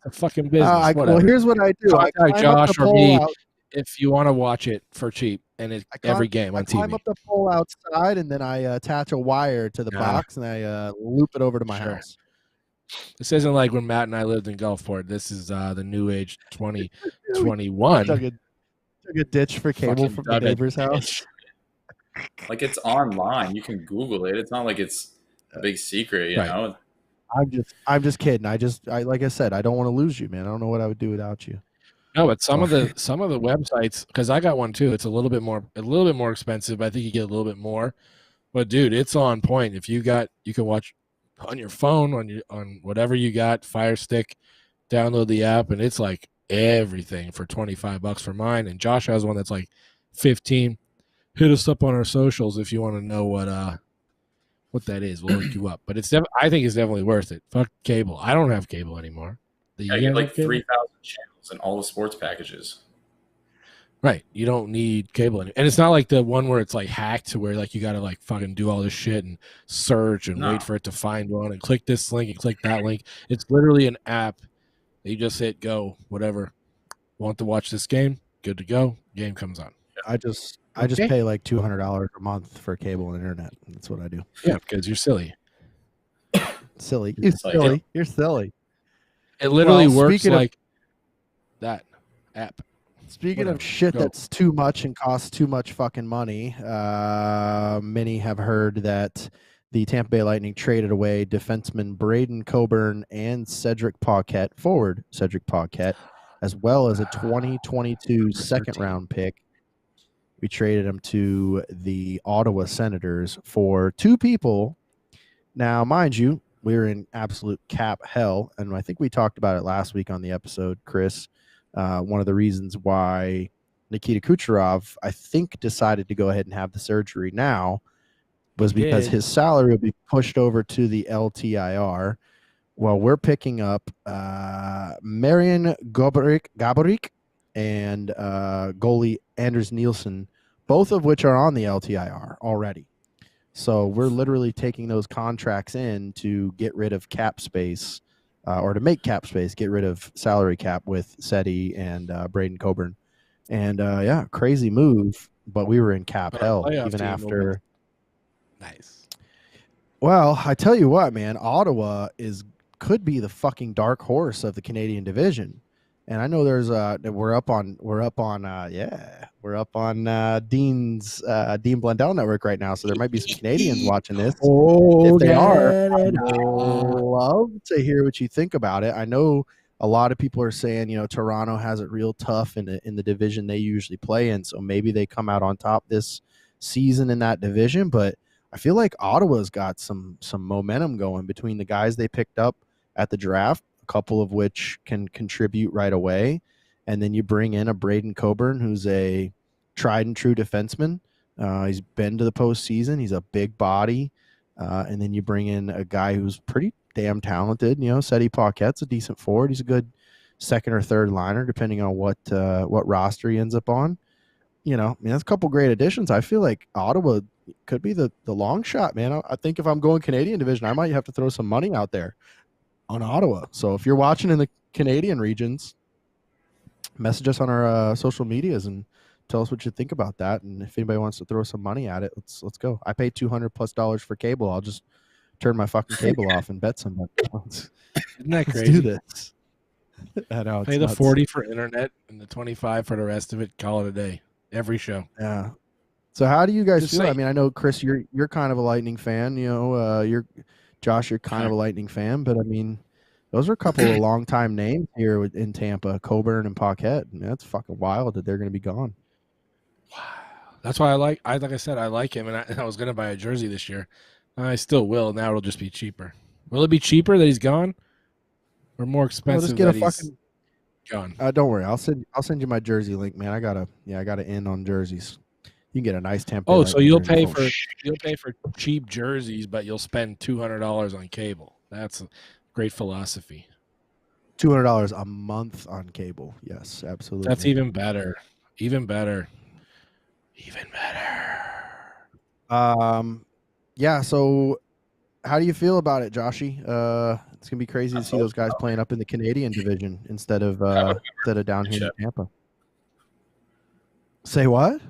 a fucking business. Well, here's what I do. Contact Josh or me if you want to watch it for cheap and every game on TV. I climb up the pole outside and then I attach a wire to the box and I loop it over to my house. This isn't like when Matt and I lived in Gulfport. This is the new age 2021. Took a ditch for cable from the neighbor's house. Like, it's online. You can Google it. It's not like it's a big secret, you know. I'm just kidding. I like I said, I don't want to lose you, man. I don't know what I would do without you. No, but some of the websites, because I got one too. It's a little bit more expensive. But I think you get a little bit more. But dude, it's on point. If you can watch on your phone, on whatever you got, Fire Stick, download the app, and it's like everything for $25 for mine. And Josh has one that's like $15. Hit us up on our socials if you want to know what that is. We'll look you up. But I think it's definitely worth it. Fuck cable. I don't have cable anymore. I get like 3,000 channels and all the sports packages. Right. You don't need cable anymore. And it's not like the one where it's like hacked to where like you got to like fucking do all this shit and search and wait for it to find one and click this link and click that link. It's literally an app that you just hit go, whatever. Want to watch this game? Good to go. Game comes on. I just pay like $200 a month for cable and internet. That's what I do. Yeah, because you're silly. Silly. You're silly. You're silly. It literally works like that app. Speaking of shit that's too much and costs too much fucking money, many have heard that the Tampa Bay Lightning traded away defenseman Braden Coburn and forward Cedric Paquette, as well as a 2022 second-round pick. We traded him to the Ottawa Senators for two people. Now, mind you, we're in absolute cap hell, and I think we talked about it last week on the episode, Chris. One of the reasons why Nikita Kucherov, I think, decided to go ahead and have the surgery now was because his salary will be pushed over to the LTIR. Well, we're picking up Marian Gaborik and goalie Anders Nielsen, both of which are on the LTIR already. So we're literally taking those contracts in to get rid of cap space, or to make cap space, get rid of salary cap with Seti and Braden Coburn. And yeah, crazy move, but we were in cap hell even after. Nice. Well, I tell you what, man, Ottawa could be the fucking dark horse of the Canadian division. And I know there's we're up on Dean's Dean Blundell network right now, so there might be some Canadians watching this. If they are, I'd love to hear what you think about it. I know a lot of people are saying, Toronto has it real tough in the division they usually play in, so maybe they come out on top this season in that division. But I feel like Ottawa's got some momentum going between the guys they picked up at the draft, a couple of which can contribute right away. And then you bring in a Braden Coburn, who's a tried and true defenseman. He's been to the postseason. He's a big body. And then you bring in a guy who's pretty damn talented. Seti Paquette's a decent forward. He's a good second or third liner, depending on what roster he ends up on. That's a couple great additions. I feel like Ottawa could be the long shot, man. I think if I'm going Canadian division, I might have to throw some money out there on Ottawa. So if you're watching in the Canadian regions, message us on our social medias and tell us what you think about that. And if anybody wants to throw some money at it, let's go. I paid $200+ for cable. I'll just turn my fucking cable off and bet somebody. Let's Isn't that crazy? do this. I know, Pay it's the nuts. 40 for internet and the 25 for the rest of it. Call it a day. Every show. Yeah. So how do you guys Just feel? I say- mean, I know Chris, you're kind of a Lightning fan. You know, Josh, you're kind of a Lightning fan, but I mean, those are a couple of long time names here in Tampa, Coburn and Paquette. I mean, that's fucking wild that they're going to be gone. Wow. That's why like I said, I like him, and I was going to buy a jersey this year. I still will. Now it'll just be cheaper. Will it be cheaper that he's gone, or more expensive just get that a he's fucking. gone? Don't worry, I'll send you my jersey link, man. I gotta end on jerseys. You can get a nice Tampa. Oh, so you'll pay jersey. for cheap jerseys, but you'll spend $200 on cable. That's a great philosophy. $200 a month on cable. Yes, absolutely. That's even better. Even better. Even better. Yeah. So, how do you feel about it, Joshy? It's gonna be crazy to see those guys playing up in the Canadian division instead of down here in Tampa. Say what?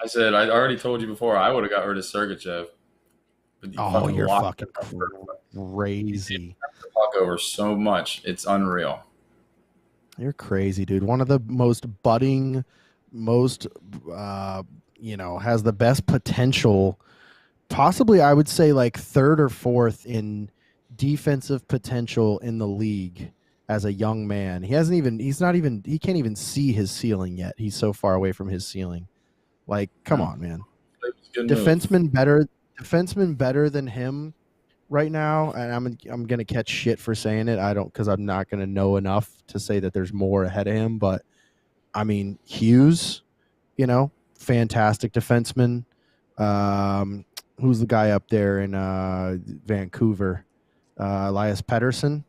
I said I already told you before. I would have got rid of Sergachev. But You're locked fucking him up. crazy. The puck over so much. It's unreal. You're crazy, dude. One of the most budding, most has the best potential. Possibly, I would say like third or fourth in defensive potential in the league as a young man. He can't even see his ceiling yet. He's so far away from his ceiling. Like, come on, man. Defenseman better than him right now, and I'm gonna catch shit for saying it. Because I'm not gonna know enough to say that there's more ahead of him. But I mean, Hughes, fantastic defenseman. Who's the guy up there in Vancouver? Elias Pettersson.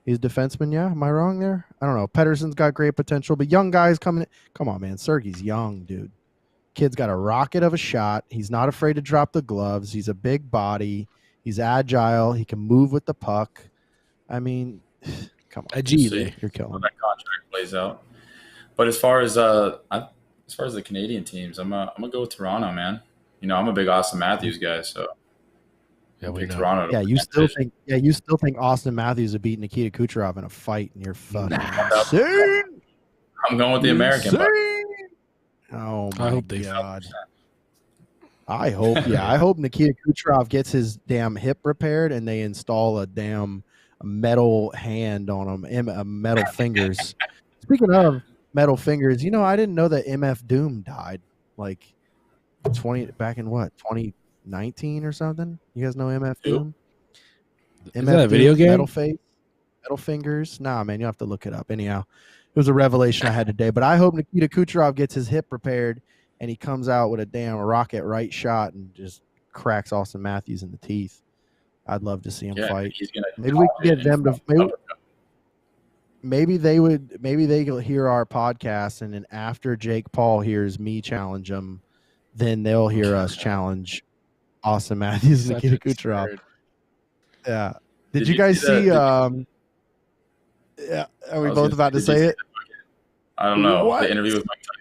He's a defenseman, yeah? Am I wrong there? I don't know. Pettersson's got great potential, but young guys coming in. Come on, man. Sergey's young, dude. Kid's got a rocket of a shot. He's not afraid to drop the gloves. He's a big body. He's agile. He can move with the puck. I mean, come on. You're killing how that contract plays out. But as far as the Canadian teams, I'm gonna go with Toronto, man. I'm a big Austin Matthews guy, so yeah, we know. Toronto. Yeah, you still think Austin Matthews would beat Nikita Kucherov in a fight, and you're fucking insane. I'm going with the American. Oh I my hope they God. I hope Nikita Kucherov gets his damn hip repaired and they install a damn metal hand on him, metal fingers. Speaking of metal fingers, I didn't know that MF Doom died like back in what, 2019 or something? You guys know MF Doom? Is that a video game? Metal face, metal fingers. Nah, man, you have to look it up. Anyhow, it was a revelation I had today. But I hope Nikita Kucherov gets his hip repaired and he comes out with a damn rocket right shot and just cracks Austin Matthews in the teeth. I'd love to see him fight. Maybe we can get them to. Maybe they hear our podcast, and then after Jake Paul hears me challenge him, then they'll hear us challenge Austin Matthews and Nikita Kucherov. Yeah. Did you guys see? Yeah. Are we both about to say it? I don't know. What? The interview with Mike Tyson.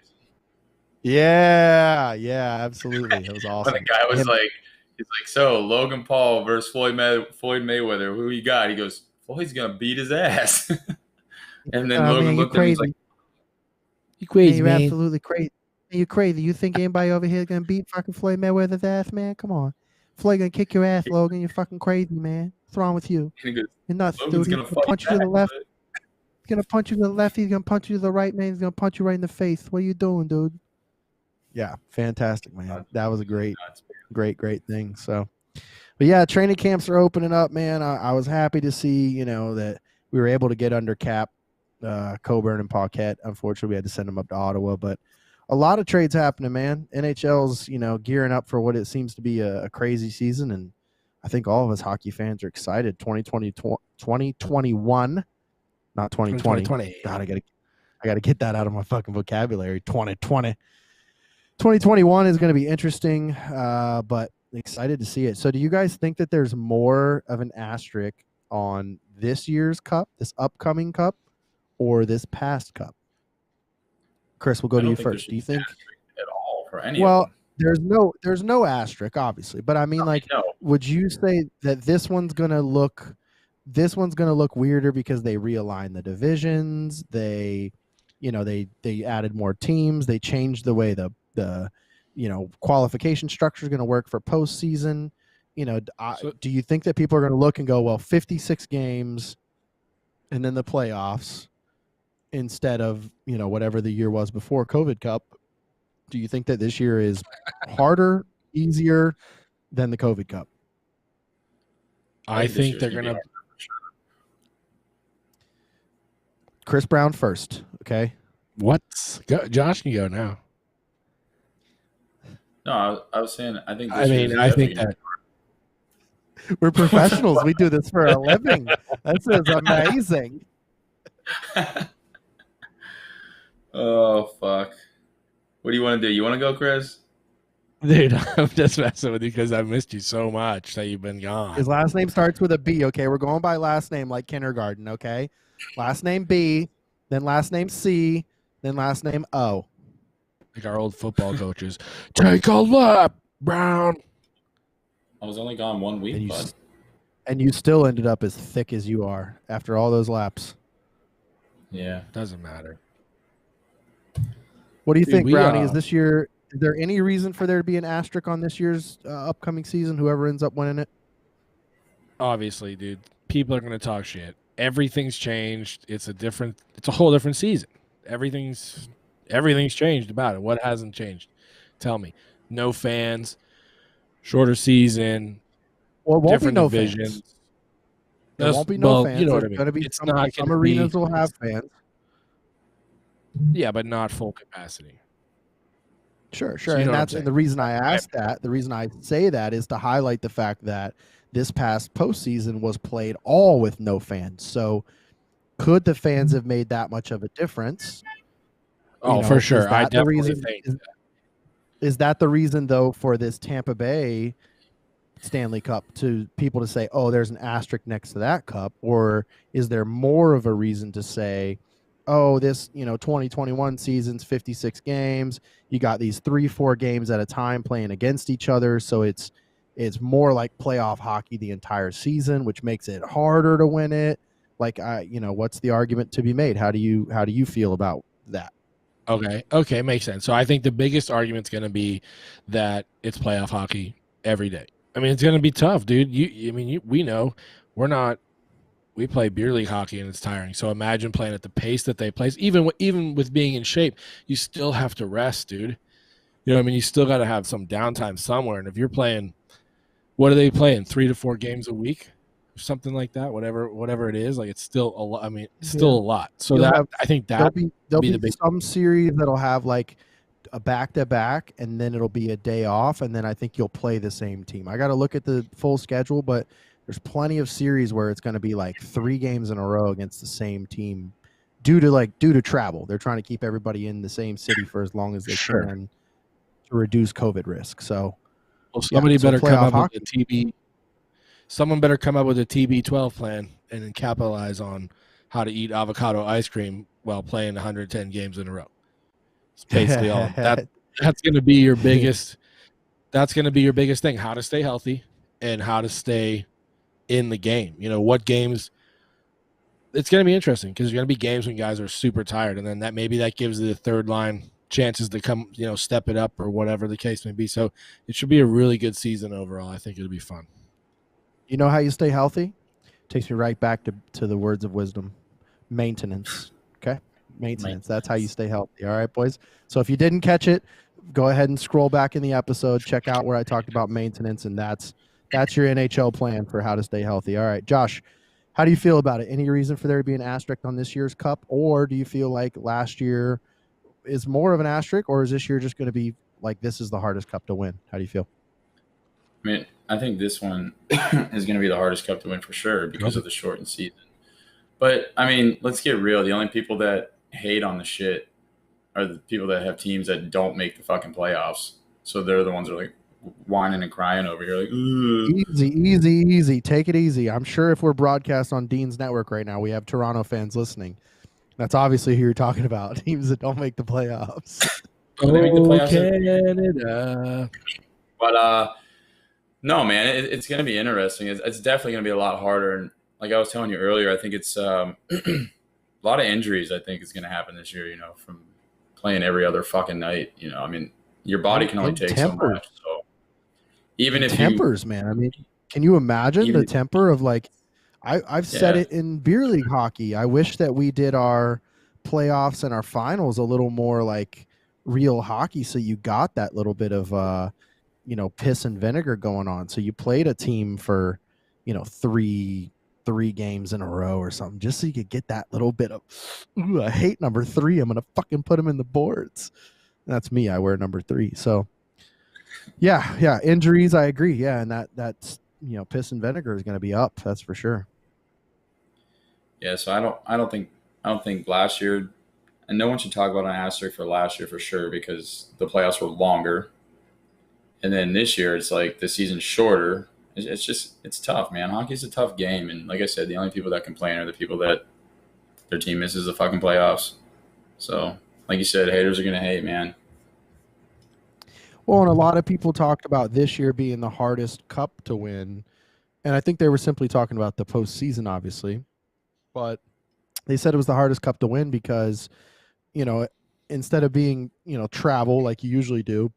Yeah, absolutely. It was awesome. When the guy was he's like, so Logan Paul versus Floyd Mayweather, who you got? He goes, Floyd's gonna beat his ass. And then Logan looked at him, he's like, you crazy, man. You're absolutely crazy. You crazy. You think anybody over here is gonna beat fucking Floyd Mayweather's ass, man? Come on. Floyd gonna kick your ass, Logan. You're fucking crazy, man. What's wrong with you? Goes, you're nuts, dude. Logan's He's gonna punch you to the left. He's gonna punch you to the left. He's gonna punch you to the right, man. He's gonna punch you right in the face. What are you doing, dude? Yeah, fantastic, man. That was a great thing. So, but yeah, training camps are opening up, man. I was happy to see, that we were able to get under cap Coburn and Paquette. Unfortunately, we had to send them up to Ottawa, but a lot of trades happening, man. NHL's, gearing up for what it seems to be a crazy season, and I think all of us hockey fans are excited. 2021, not 2020. God, I gotta get that out of my fucking vocabulary. 2021 is going to be interesting, but excited to see it. So do you guys think that there's more of an asterisk on this year's cup, this upcoming cup, or this past cup? Chris, we'll go to you first. Do you think at all for any of them? there's no asterisk, obviously, but I mean, like, No. would you say that this one's gonna look weirder because they realigned the divisions, they added more teams, they changed the way the qualification structure is going to work for postseason? Do you think that people are going to look and go, well, 56 games and then the playoffs instead of whatever the year was before COVID Cup? Do you think that this year is harder, easier than the COVID Cup? I think they're going to. Chris Brown first, okay? What? Josh can go now. No, I was saying I think. I think that we're professionals. We do this for a living. This is amazing. Oh fuck! What do you want to do? You want to go, Chris? Dude, I'm just messing with you because I missed you so much that you've been gone. His last name starts with a B, okay? We're going by last name like kindergarten, okay? Last name B, then last name C, then last name O. Like our old football coaches. Take a lap, Brown. I was only gone 1 week, bud. And you still ended up as thick as you are after all those laps. Yeah. Doesn't matter. What do you think, Brownie? Is there any reason for there to be an asterisk on this year's upcoming season, whoever ends up winning it? Obviously, dude. People are going to talk shit. Everything's changed. It's a whole different season. Everything's changed about it. What hasn't changed? Tell me. No fans, shorter season, well, it won't different be no divisions. Fans. There won't be no fans. You know what I There's mean. going to be Some arenas will have fans. Yeah, but not full capacity. Sure. So and the reason I asked that, the reason I say that is to highlight the fact that this past postseason was played all with no fans. So could the fans have made that much of a difference? Oh, for sure. I definitely think. Is that the reason, though, for this Tampa Bay Stanley Cup to people to say, oh, there's an asterisk next to that cup? Or is there more of a reason to say, oh, this 2021 season's 56 games. You got these 3-4 games at a time playing against each other. So it's more like playoff hockey the entire season, which makes it harder to win it. Like, what's the argument to be made? How do you feel about that? Okay, makes sense. So I think the biggest argument's going to be that it's playoff hockey every day. I mean, it's going to be tough, dude. We know we play beer league hockey and it's tiring. So imagine playing at the pace that they play. Even with being in shape, you still have to rest, dude. You know what I mean? You still got to have some downtime somewhere. And if you're playing, what are they playing? 3 to 4 games a week? Something like that, whatever it is, like it's still a lot. I mean, it's still a lot. So I think there'll be the big some series that'll have like a back-to-back, and then it'll be a day off, and then I think you'll play the same team. I got to look at the full schedule, but there's plenty of series where it's going to be like 3 games in a row against the same team due to travel. They're trying to keep everybody in the same city for as long as they can to reduce COVID risk. So, somebody better come up with a TB. Someone better come up with a TB12 plan and then capitalize on how to eat avocado ice cream while playing 110 games in a row. It's basically all that's going to be your biggest. That's going to be your biggest thing: how to stay healthy and how to stay in the game. What games. It's going to be interesting because there's going to be games when guys are super tired, and then that gives the third line chances to come, step it up or whatever the case may be. So it should be a really good season overall. I think it'll be fun. You know how you stay healthy? Takes me right back to the words of wisdom. Maintenance. Okay? Maintenance. That's how you stay healthy. All right, boys? So if you didn't catch it, go ahead and scroll back in the episode. Check out where I talked about maintenance, and that's your NHL plan for how to stay healthy. All right, Josh, how do you feel about it? Any reason for there to be an asterisk on this year's cup, or do you feel like last year is more of an asterisk, or is this year just going to be like this is the hardest cup to win? How do you feel? I mean, I think this one is going to be the hardest cup to win for sure because of the shortened season. But, I mean, let's get real. The only people that hate on the shit are the people that have teams that don't make the fucking playoffs. So they're the ones that are like whining and crying over here. Like, ugh. Easy. Take it easy. I'm sure if we're broadcast on Dean's Network right now, we have Toronto fans listening. That's obviously who you're talking about. Teams that don't make the playoffs. When they make the Oh, playoffs, Canada. but no, man, it's going to be interesting. It's definitely going to be a lot harder. And like I was telling you earlier, I think it's a lot of injuries. I think is going to happen this year. You know, from playing every other fucking night. You know, I mean, your body can only take so much. So even if tempers, man. I mean, can you imagine the temper of like? I've said it in beer league hockey. I wish that we did our playoffs and our finals a little more like real hockey, so you got that little bit of piss and vinegar going on. So you played a team for three games in a row or something, just so you could get that little bit of, ooh, I hate number 3. I'm gonna fucking put him in the boards. That's me. I wear number 3. So yeah, injuries. I agree. Yeah, and that's piss and vinegar is going to be up. That's for sure. Yeah, so I don't think last year, and no one should talk about an asterisk for last year for sure because the playoffs were longer, and then this year it's like the season's shorter. It's tough, man. Hockey's a tough game, and like I said, the only people that complain are the people that their team misses the fucking playoffs. So, like you said, haters are gonna hate, man. Well, and a lot of people talked about this year being the hardest cup to win, and I think they were simply talking about the postseason, obviously. But they said it was the hardest cup to win because, instead of being, travel like you usually do,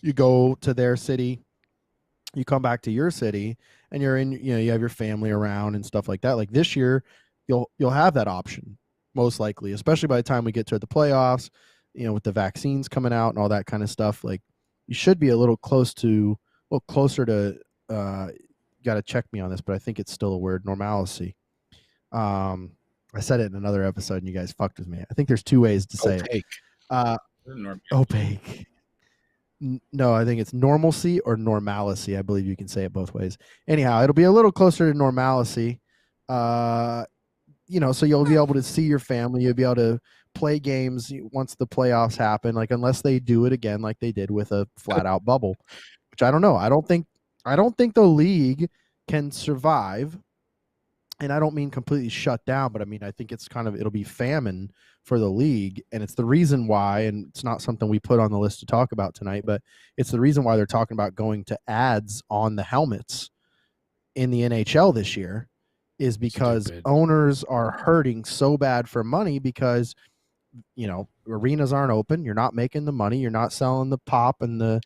you go to their city, you come back to your city, and you're in, you have your family around and stuff like that. Like this year, you'll have that option most likely, especially by the time we get to the playoffs, with the vaccines coming out and all that kind of stuff. Like you should be a little closer to, you got to check me on this, but I think it's still a word, normalcy. I said it in another episode and you guys fucked with me. I think there's 2 ways to say Opaque. it. Opaque. No, I think it's normalcy or normalcy. I believe you can say it both ways. Anyhow, it'll be a little closer to normalcy. So you'll be able to see your family. You'll be able to play games once the playoffs happen, like unless they do it again like they did with a flat out bubble, which I don't know. I don't think the league can survive. And I don't mean completely shut down, but I mean, I think it'll be famine for the league. And it's the reason why, and it's not something we put on the list to talk about tonight, but it's the reason why they're talking about going to ads on the helmets in the NHL this year is because owners are hurting so bad for money because, arenas aren't open. You're not making the money. You're not selling the pop and the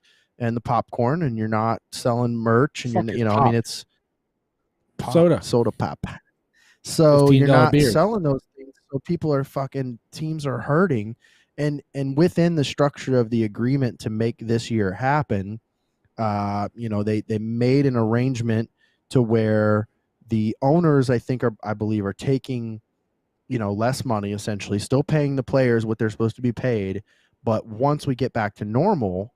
popcorn, and you're not selling merch. And I mean, it's pop, soda pop. So you're not beers. Selling those things. So teams are hurting. And within the structure of the agreement to make this year happen, they made an arrangement to where the owners, I believe are taking, less money, essentially, still paying the players what they're supposed to be paid. But once we get back to normal,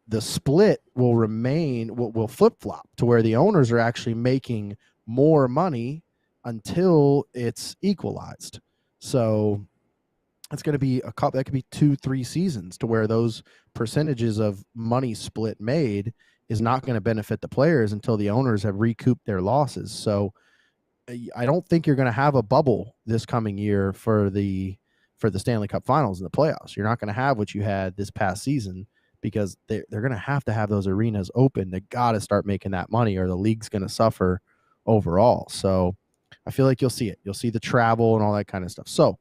the split will will flip-flop to where the owners are actually making more money until it's equalized. So it's going to be that could be 2-3 seasons to where those percentages of money split made is not going to benefit the players until the owners have recouped their losses. So I don't think you're going to have a bubble this coming year for the Stanley Cup Finals and the playoffs. You're not going to have what you had this past season because they're going to have those arenas open. They got to start making that money or the league's going to suffer overall. So I feel like you'll see it. You'll see the travel and all that kind of stuff. So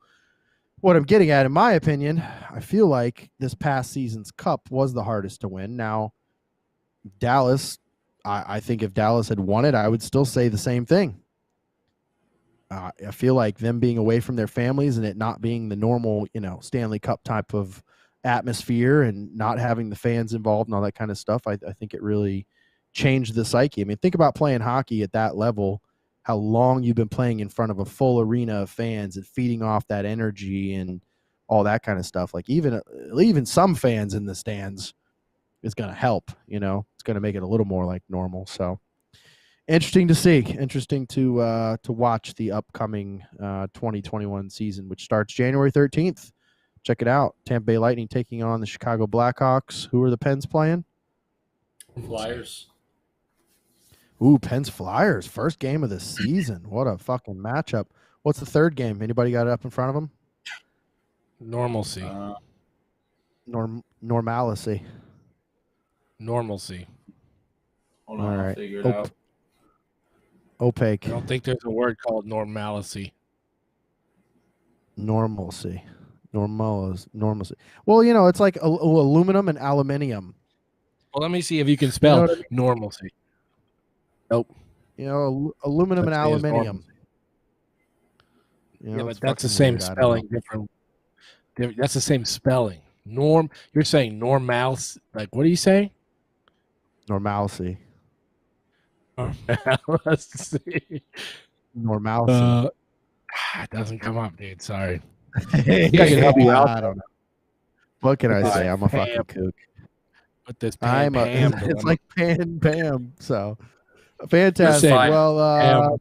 what I'm getting at, in my opinion, I feel like this past season's cup was the hardest to win. Now, Dallas, I think if Dallas had won it, I would still say the same thing. I feel like them being away from their families and it not being the normal, Stanley Cup type of atmosphere and not having the fans involved and all that kind of stuff, I think it really changed the psyche. I mean, think about playing hockey at that level, how long you've been playing in front of a full arena of fans and feeding off that energy and all that kind of stuff. Like even some fans in the stands is going to help, it's going to make it a little more like normal. So interesting to see, interesting to watch the upcoming 2021 season, which starts January 13th. Check it out. Tampa Bay Lightning taking on the Chicago Blackhawks. Who are the Pens playing? Flyers. Ooh, Pens Flyers. First game of the season. What a fucking matchup. What's the third game? Anybody got it up in front of them? Normalcy. Normalcy. Normalcy. Hold on, All I'll right. figure it out. Opaque. I don't think there's a word called normalcy. Normalcy. Normalcy. Well, it's like aluminum and aluminium. Well, let me see if you can You know spell what I mean? normalcy. Nope. Aluminum and Let's say it's aluminium. Yeah, but it's that's the fucking same weird. I don't spelling. know. That's the same spelling. You're saying normal. Like, what are you saying? Normalcy. Normalcy. Normalcy. It doesn't come up, dude. Sorry. I I can help you out. I don't know. What can I With say? this I'm a fucking kook. With this Pam It's dilemma. like Pan Pam. So fantastic. Saying Well,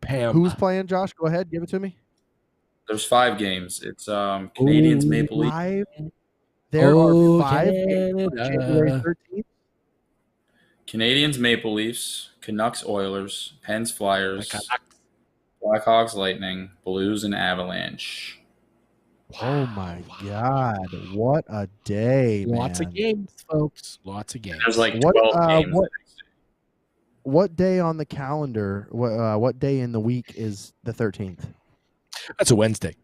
Pam. who's playing? Josh, go ahead. Give it to me. There's 5 games. It's Canadians Maple Leafs. There are 5 Canada. games on January 13th. Canadians Maple Leafs, Canucks Oilers, Pens Flyers, Blackhawks Lightning, Blues and Avalanche. Oh my God! What a day, Lots man. of games, folks. Lots of games. There's like 12 games. What day on the calendar? What day in the week is the 13th? That's a Wednesday.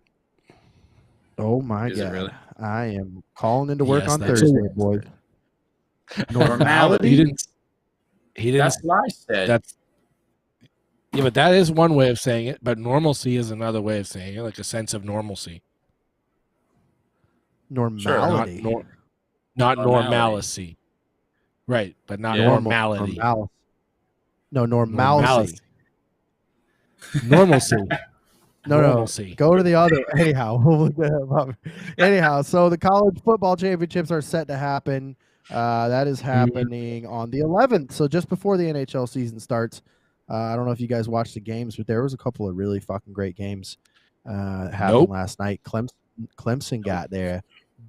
Oh my Is it God! really? I am calling into work Yes, on that's Thursday, boys. Normality? He didn't. That's what I said. Yeah, but that is one way of saying it. But normalcy is another way of saying it, like a sense of normalcy. Normality. Not Normality. normalcy. Right, but not Yeah. normality. Normalcy. Normalcy. No. Normalcy. Go to the other. Anyhow, so the college football championships are set to happen. That is happening on the 11th. So just before the NHL season starts. I don't know if you guys watched the games, but there was a couple of really fucking great games happened last night. Clemson got their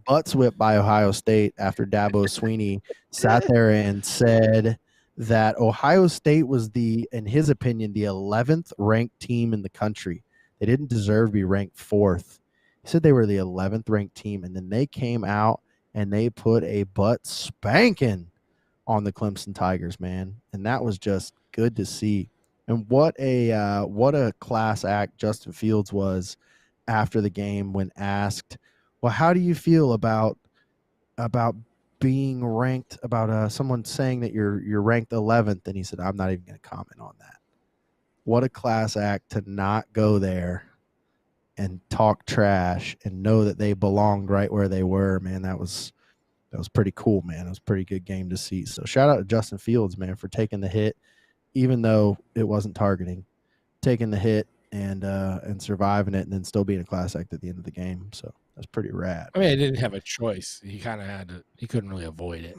butts whipped by Ohio State after Dabo Swinney sat there and said that Ohio State was in his opinion, the 11th ranked team in the country. They didn't deserve to be ranked 4th. He said they were the 11th ranked team, and then they came out and they put a butt spanking on the Clemson Tigers, man. And that was just good to see. And what a class act Justin Fields was after the game when asked, well, how do you feel about being ranked, about someone saying that you're ranked 11th? And he said, I'm not even going to comment on that. What a class act to not go there and talk trash and know that they belonged right where they were, man. That was pretty cool, man. It was a pretty good game to see. So shout out to Justin Fields, man, for taking the hit, even though it wasn't targeting, taking the hit and surviving it, and then still being a class act at the end of the game. So that's pretty rad. I mean, he didn't have a choice. He kind of had to. He couldn't really avoid it.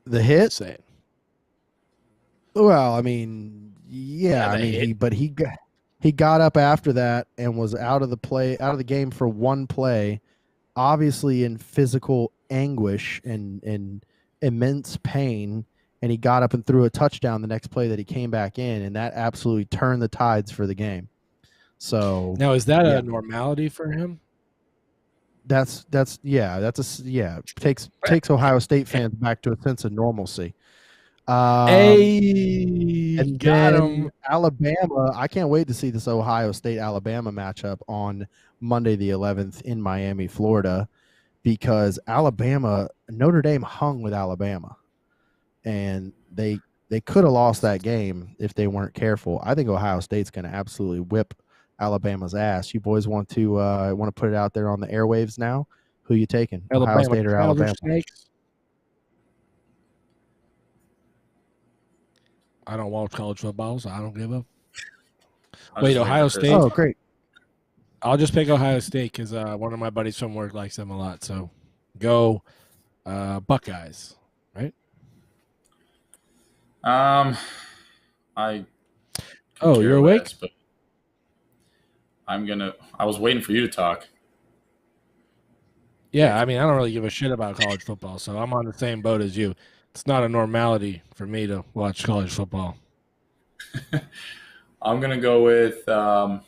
The hit? Say it. Well, I mean, yeah, I mean, he got up after that and was out of the game for one play, obviously in physical anguish and immense pain. And he got up and threw a touchdown the next play that he came back in, and that absolutely turned the tides for the game. So now, is that a normality for him? Takes Ohio State fans back to a sense of normalcy. And got then him. Alabama. I can't wait to see this Ohio State-Alabama matchup on Monday the 11th in Miami, Florida, because Notre Dame hung with Alabama, and they could have lost that game if they weren't careful. I think Ohio State's going to absolutely whip Alabama's ass. You boys want to put it out there on the airwaves now? Who you taking? Ohio State or Alabama? Snakes. I don't watch college football, so I don't give a. Wait, Ohio State? Oh, great. I'll just pick Ohio State because one of my buddies from work likes them a lot. So go Buckeyes, right? You're awake? But I was waiting for you to talk. Yeah, I mean, I don't really give a shit about college football, so I'm on the same boat as you. It's not a normality for me to watch college football. I'm going to go with God,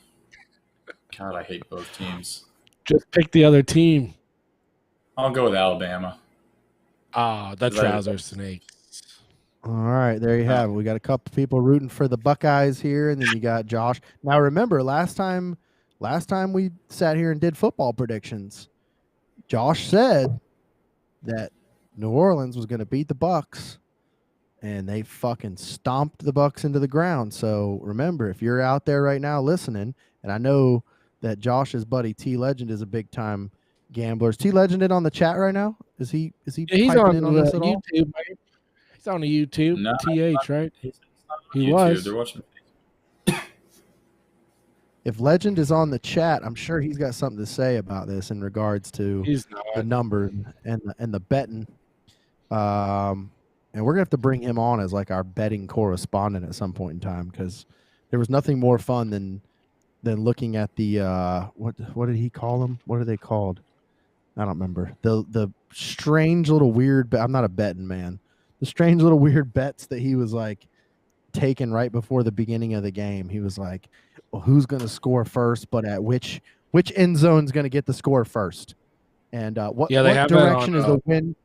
I hate both teams. Just pick the other team. I'll go with Alabama. Ah, the trouser snake. All right, there you have it. We got a couple people rooting for the Buckeyes here, and then you got Josh. Now remember, last time we sat here and did football predictions, Josh said that New Orleans was going to beat the Bucks, and they fucking stomped the Bucks into the ground. So remember, if you're out there right now listening, and I know that Josh's buddy T Legend is a big time gambler. Is T Legend in on the chat right now? Is he? Yeah, he's piping on into this at all? YouTube. He's on the YouTube. No, TH, right? He's not on He YouTube. was. They're watching. If Legend is on the chat, I'm sure he's got something to say about this in regards to He's not. the number and the betting. And we're gonna have to bring him on as like our betting correspondent at some point in time, because there was nothing more fun than looking at the what did he call them? What are they called? I don't remember. The strange little weird. I'm not a betting man. The strange little weird bets that he was like taking right before the beginning of the game. He was like, well, who's going to score first, but at which end zone is going to get the score first, and what direction is the wind?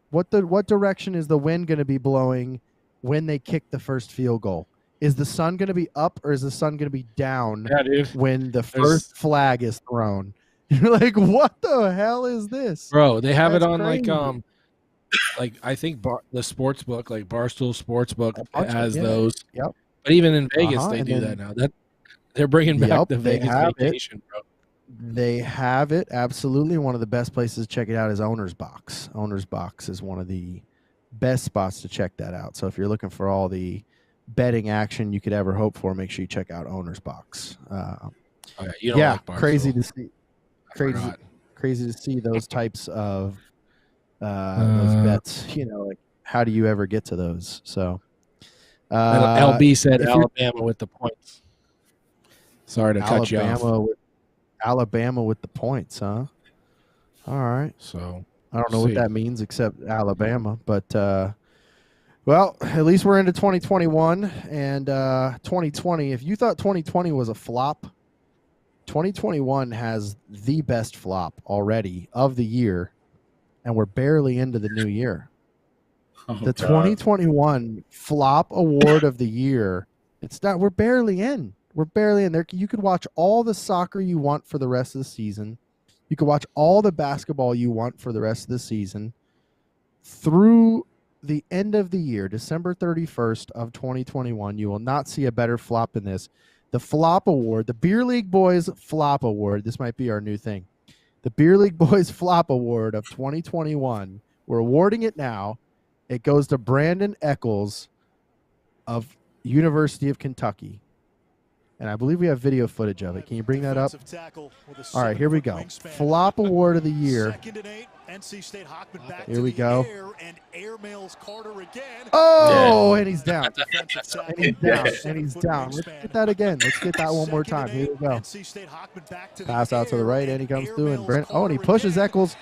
What direction is the wind going to be blowing when they kick the first field goal? Is the sun going to be up or is the sun going to be down when the first flag is thrown? You're like, what the hell is this, bro? They have it on crazy. like I think the sports book, like Barstool Sportsbook, has yeah. those. Yep. But even in Vegas, they do that now. That they're bringing back the Vegas vacation, bro. They have it, absolutely. One of the best places to check it out is Owner's Box. Owner's Box is one of the best spots to check that out. So if you're looking for all the betting action you could ever hope for, make sure you check out Owner's Box. Like crazy to see. Crazy to see those types of those bets. You know, like how do you ever get to those? So LB said Alabama with the points. Sorry to cut you off. Alabama with the points, huh? All right. So I don't know what that means except Alabama, but well, at least we're into 2021 and 2020. If you thought 2020 was a flop, 2021 has the best flop already of the year, and we're barely into the new year. The 2021 flop award of the year. We're barely in. We're barely in there. You could watch all the soccer you want for the rest of the season. You could watch all the basketball you want for the rest of the season. Through the end of the year, December 31st of 2021, you will not see a better flop than this. The Flop Award, the Beer League Boys Flop Award. This might be our new thing. The Beer League Boys Flop Award of 2021. We're awarding it now. It goes to Brandon Eccles of University of Kentucky. And I believe we have video footage of it. Can you bring that up? All right, here we go. Flop Award of the Year. Here we go. Oh, and he's down. And he's down. And he's down. Let's get that again. Let's get that one more time. Here we go. Pass out to the right, and he comes through. And he pushes Eccles.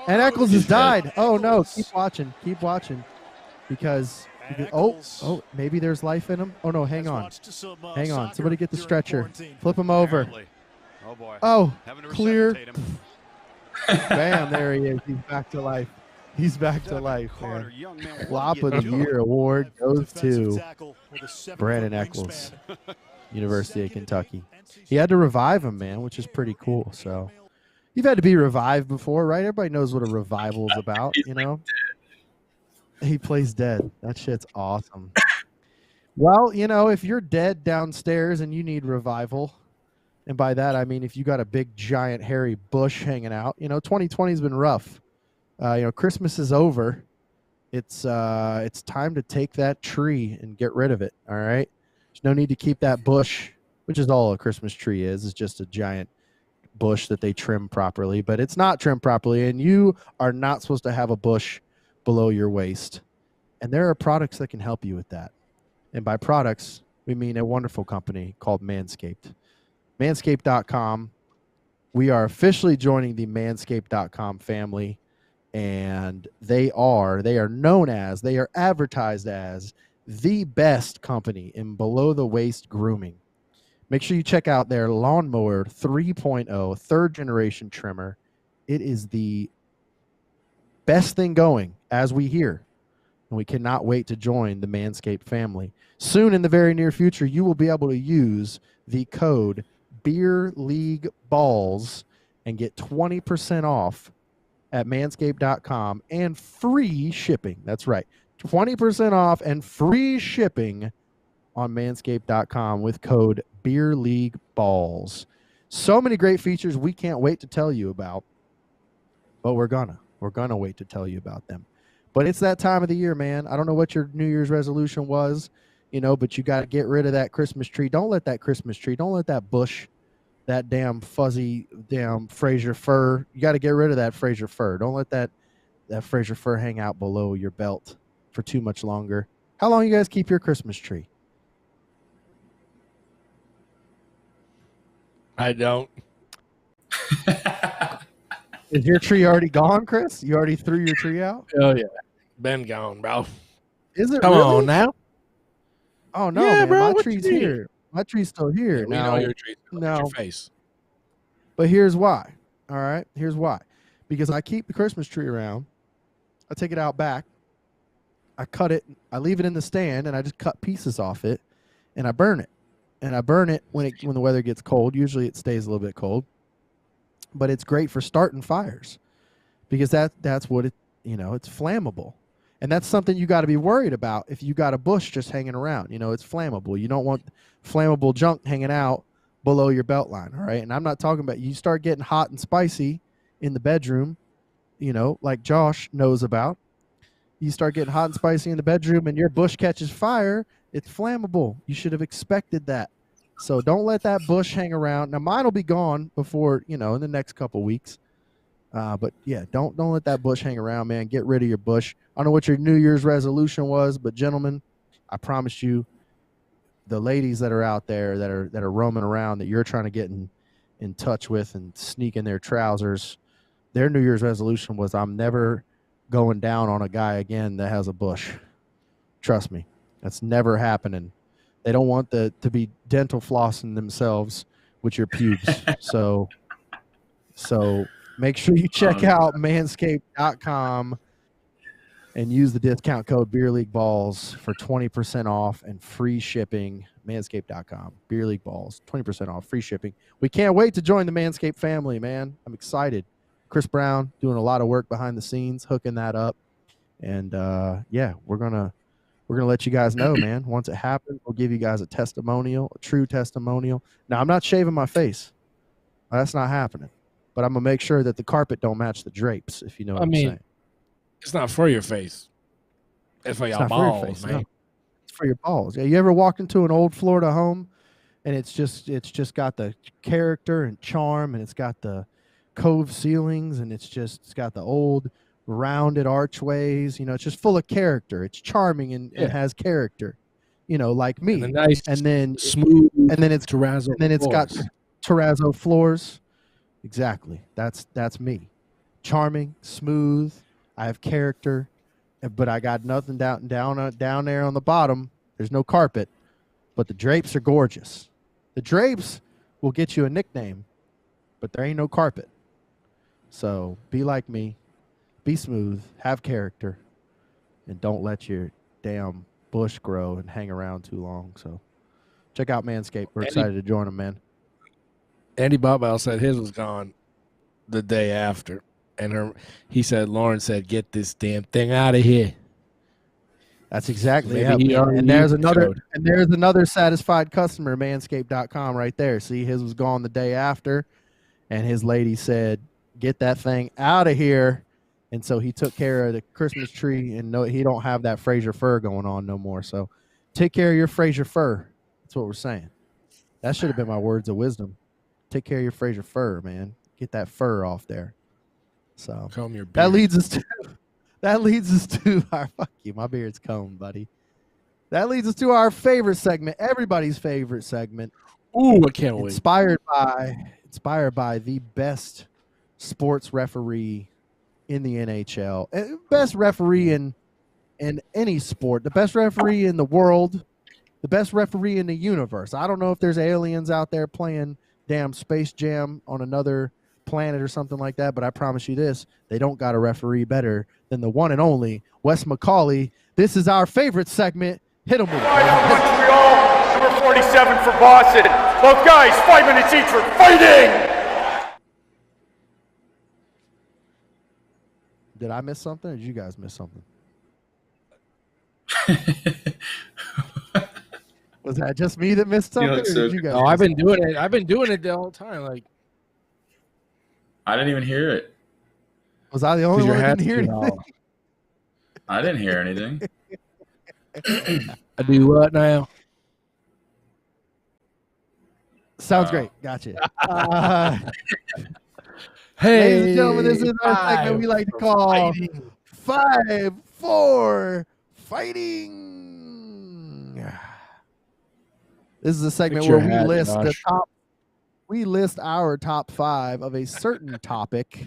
And Eccles has died. Oh, no. Keep watching. Keep watching. Because maybe there's life in him. Oh, no, hang on. Hang on. Somebody get the stretcher. Flip him over. Oh, clear. Bam, there he is. He's back to life. He's back to life, man. Flop of the Year award goes to Brandon Eccles, University of Kentucky. He had to revive him, man, which is pretty cool. So you've had to be revived before, right? Everybody knows what a revival is about, you know? He plays dead. That shit's awesome. Well, you know, if you're dead downstairs and you need revival, and by that I mean if you got a big, giant, hairy bush hanging out, you know, 2020 has been rough. You know, Christmas is over. It's time to take that tree and get rid of it. All right. There's no need to keep that bush, which is all a Christmas tree is. It's just a giant bush that they trim properly, but it's not trimmed properly, and you are not supposed to have a bush below your waist. And there are products that can help you with that. And by products, we mean a wonderful company called Manscaped. Manscaped.com. We are officially joining the Manscaped.com family, and they are advertised as the best company in below the waist grooming. Make sure you check out their Lawnmower 3.0 third generation trimmer. It is the best thing going as we hear. And we cannot wait to join the Manscaped family. Soon in the very near future, you will be able to use the code BeerLeagueBalls and get 20% off at manscaped.com and free shipping. That's right. 20% off and free shipping on manscaped.com with code BeerLeagueBalls. So many great features we can't wait to tell you about, but we're gonna wait to tell you about them. But it's that time of the year, man. I don't know what your New Year's resolution was, but you got to get rid of that Christmas tree. Don't let that Christmas tree, don't let that bush, that damn fuzzy, damn Fraser fur. You got to get rid of that Fraser fur. Don't let that Fraser fur hang out below your belt for too much longer. How long you guys keep your Christmas tree? I don't. Is your tree already gone, Chris? You already threw your tree out? Oh, yeah. Been gone, bro. Is it Come really? on now. Oh, no, Yeah, man. bro, My what tree's you mean? here. My tree's still here. Yeah, we now, know your tree's no. your face. But here's why. All right? Here's why. Because I keep the Christmas tree around. I take it out back. I cut it. I leave it in the stand, and I just cut pieces off it, and I burn it. And I burn it when the weather gets cold. Usually it stays a little bit cold. But it's great for starting fires because that's what it's flammable. And that's something you got to be worried about if you got a bush just hanging around. It's flammable. You don't want flammable junk hanging out below your belt line, all right? And I'm not talking about you start getting hot and spicy in the bedroom, like Josh knows about. You start getting hot and spicy in the bedroom and your bush catches fire, it's flammable. You should have expected that. So don't let that bush hang around. Now mine will be gone before, in the next couple weeks. But yeah, don't let that bush hang around, man. Get rid of your bush. I don't know what your New Year's resolution was, but gentlemen, I promise you, the ladies that are out there that are roaming around that you're trying to get in touch with and sneak in their trousers, their New Year's resolution was, I'm never going down on a guy again that has a bush. Trust me, that's never happening. They don't want to be dental flossing themselves with your pubes. So make sure you check out manscaped.com and use the discount code BeerLeagueBalls for 20% off and free shipping. Manscaped.com, BeerLeagueBalls, 20% off, free shipping. We can't wait to join the Manscaped family, man. I'm excited. Chris Brown doing a lot of work behind the scenes, hooking that up. And yeah, we're gonna let you guys know, man. Once it happens, we'll give you guys a testimonial, a true testimonial. Now, I'm not shaving my face. That's not happening. But I'm gonna make sure that the carpet don't match the drapes, if you know what I'm saying. It's not for your face. It's for your not balls, for your face, man. no. It's for your balls. Yeah, you ever walked into an old Florida home and it's just got the character and charm, and it's got the cove ceilings, and it's got the old rounded archways, it's just full of character. It's charming and it has character, like me. And nice, and then smooth, and then it's terrazzo, and then it's got terrazzo floors. Exactly. That's me. Charming, smooth. I have character, but I got nothing down there on the bottom. There's no carpet, but the drapes are gorgeous. The drapes will get you a nickname, but there ain't no carpet. So be like me. Be smooth, have character, and don't let your damn bush grow and hang around too long. So check out Manscaped. We're excited to join them, man. Andy Bobbell said his was gone the day after. And he said, Lauren said, get this damn thing out of here. That's exactly it. And there's another satisfied customer, manscaped.com right there. See, his was gone the day after, and his lady said, get that thing out of here. And so he took care of the Christmas tree, and he don't have that Fraser fur going on no more. So take care of your Fraser fur. That's what we're saying. That should have been my words of wisdom. Take care of your Fraser fur, man. Get that fur off there. So comb your beard. That leads us to our fuck you. My beard's combed, buddy. That leads us to our favorite segment, everybody's favorite segment. Ooh, I can't wait. Inspired by the best sports referee in the NHL, best referee in any sport, the best referee in the world, the best referee in the universe. I don't know if there's aliens out there playing damn Space Jam on another planet or something like that, but I promise you this, they don't got a referee better than the one and only Wes McCauley. This is our favorite segment. Hit him with it. Montreal, number 47 for Boston. Both guys, 5 minutes each for fighting! Did I miss something, or did you guys miss something? Was that just me that missed something? Or did you guys? No, I've been doing it. I've been doing it the whole time. Like, I didn't even hear it. Was I the only one that didn't hear anything? I didn't hear anything. I do what now? Sounds great. Gotcha. Hey, ladies and gentlemen, this is our segment we like to call 5-4 Fighting. This is a segment where we list our top 5 of a certain topic,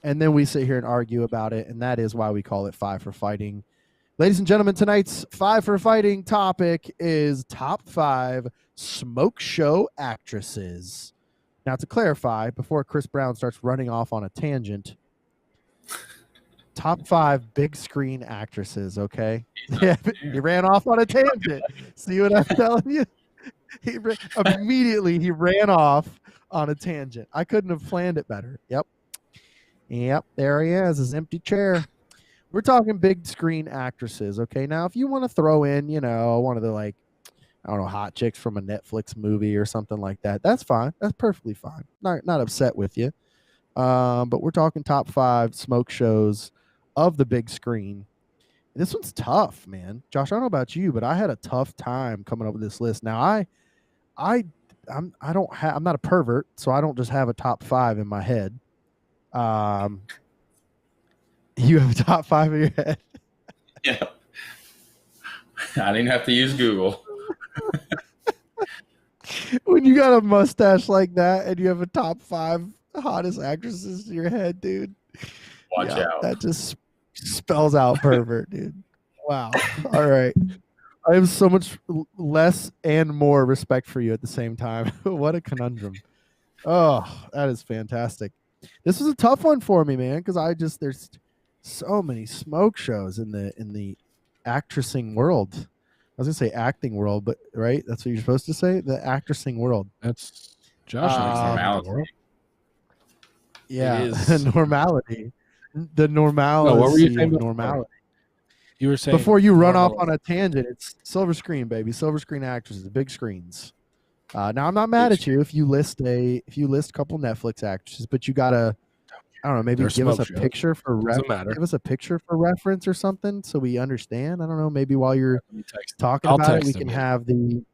and then we sit here and argue about it, and that is why we call it 5 for Fighting. Ladies and gentlemen, tonight's 5 for Fighting topic is top 5 smoke show actresses. Now, to clarify, before Chris Brown starts running off on a tangent, top 5 big screen actresses, okay? Yeah, he ran off on a tangent. See what I'm telling you? Immediately, he ran off on a tangent. I couldn't have planned it better. Yep, there he is, his empty chair. We're talking big screen actresses, okay? Now, if you want to throw in, one of the, like, I don't know, hot chicks from a Netflix movie or something like that, that's fine. That's perfectly fine. Not upset with you. But we're talking top 5 smoke shows of the big screen. This one's tough, man. Josh, I don't know about you, but I had a tough time coming up with this list. Now, I'm not a pervert, so I don't just have a top 5 in my head. You have a top 5 in your head? Yeah. I didn't have to use Google. When you got a mustache like that and you have a top 5 hottest actresses in your head, dude. Watch out. That just spells out pervert, dude. Wow. All right. I have so much less and more respect for you at the same time. What a conundrum. Oh, that is fantastic. This was a tough one for me, man, because there's so many smoke shows in the actressing world. I was gonna say acting world, but right? That's what you're supposed to say? The actressing world. That's Josh likes normality. Yeah, normality. The normality. No, what were you saying? Normality. You were saying before you run off on a tangent. It's silver screen, baby. Silver screen actresses, big screens. Now I'm not mad at you if you list a couple Netflix actresses, but you gotta, I don't know, maybe give us a picture for give us a picture for reference or something so we understand. I don't know, maybe while you're talking about it, we can have the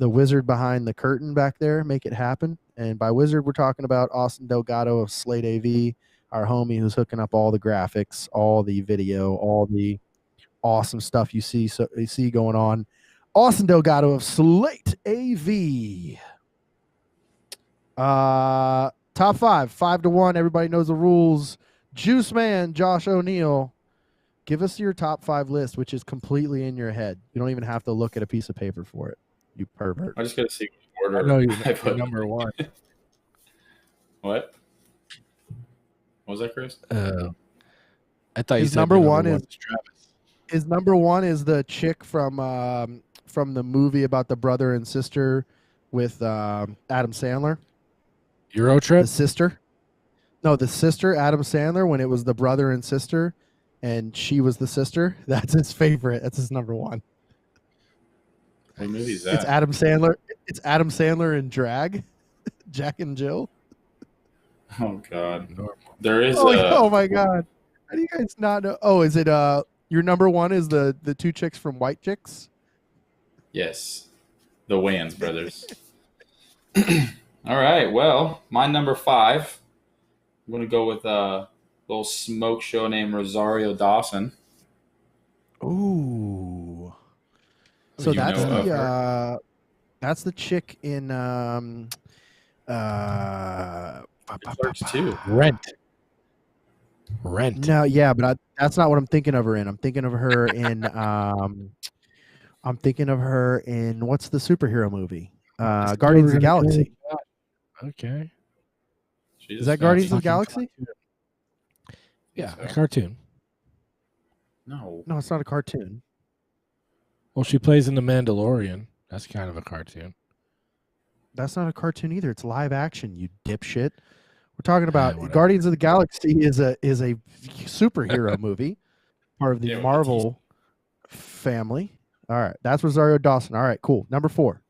wizard behind the curtain back there make it happen. And by wizard, we're talking about Austin Delgado of Slate AV, our homie who's hooking up all the graphics, all the video, all the awesome stuff you see going on. Austin Delgado of Slate AV. Top 5-1. Everybody knows the rules. Juice Man, Josh O'Neill, give us your top 5 list, which is completely in your head. You don't even have to look at a piece of paper for it. You pervert. I just got to see what order. I know you're number 1. What? What was that, Chris? I thought you said number one is Travis. His number 1 is the chick from the movie about the brother and sister with Adam Sandler. Eurotrip? The sister. No, the sister, Adam Sandler, when it was the brother and sister, and she was the sister. That's his favorite. That's his number 1. What movie is that? It's Adam Sandler. It's Adam Sandler in drag. Jack and Jill. Oh God. There is oh my God. How do you guys not know? Oh, is it your number 1 is the 2 chicks from White Chicks? Yes. The Wayans brothers. All right. Well, my number 5. I'm going to go with a little smoke show named Rosario Dawson. Ooh. So that's the chick in Clerks 2. Rent. No, yeah, but that's not what I'm thinking of her in. I'm thinking of her in what's the superhero movie? Guardians of the Galaxy. Okay. She's Is that Guardians of the fucking Galaxy? Yeah, a So. cartoon. No. No, it's not a cartoon. Well, she plays in The Mandalorian. That's kind of a cartoon. That's not a cartoon either. It's live action, you dipshit. We're talking about whatever. Guardians of the Galaxy is a superhero movie, part of the Yeah, Marvel family. All right, that's Rosario Dawson. All right, cool. Number 4.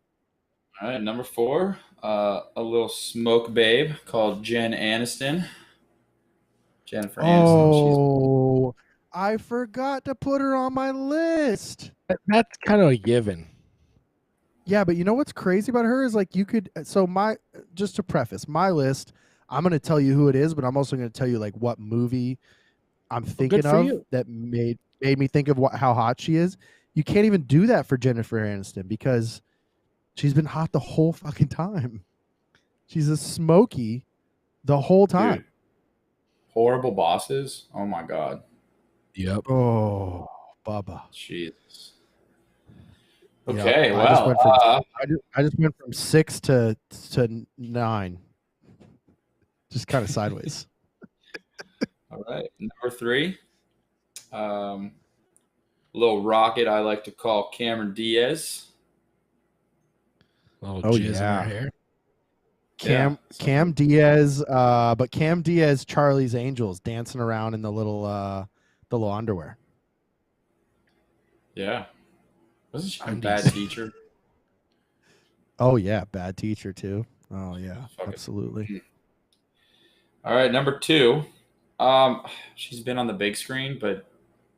All right, number 4, a little smoke babe called Jen Aniston. Jennifer Aniston. I forgot to put her on my list. That's kind of a given. Yeah, but you know what's crazy about her is like you could. So just to preface my list, I'm going to tell you who it is, but I'm also going to tell you like what movie I'm thinking for of you. that made me think of how hot she is. You can't even do that for Jennifer Aniston because she's been hot the whole fucking time. She's a smoky the whole time. Dude, Horrible Bosses. Oh my God. Yep. Oh, Bubba. Jesus. Yeah, Okay, I just went well, from I just went from 6 to 9, just kind of sideways. all right. Number 3, little rocket I like to call Cameron Diaz. Little Oh, jizz in yeah. her hair. Cam Diaz, but Cam Diaz, Charlie's Angels, dancing around in the little underwear. Yeah. Wasn't she a I'm bad decent. teacher? Oh yeah, Bad Teacher too. Oh yeah, Fuck it. absolutely. All right, number 2. She's been on the big screen, but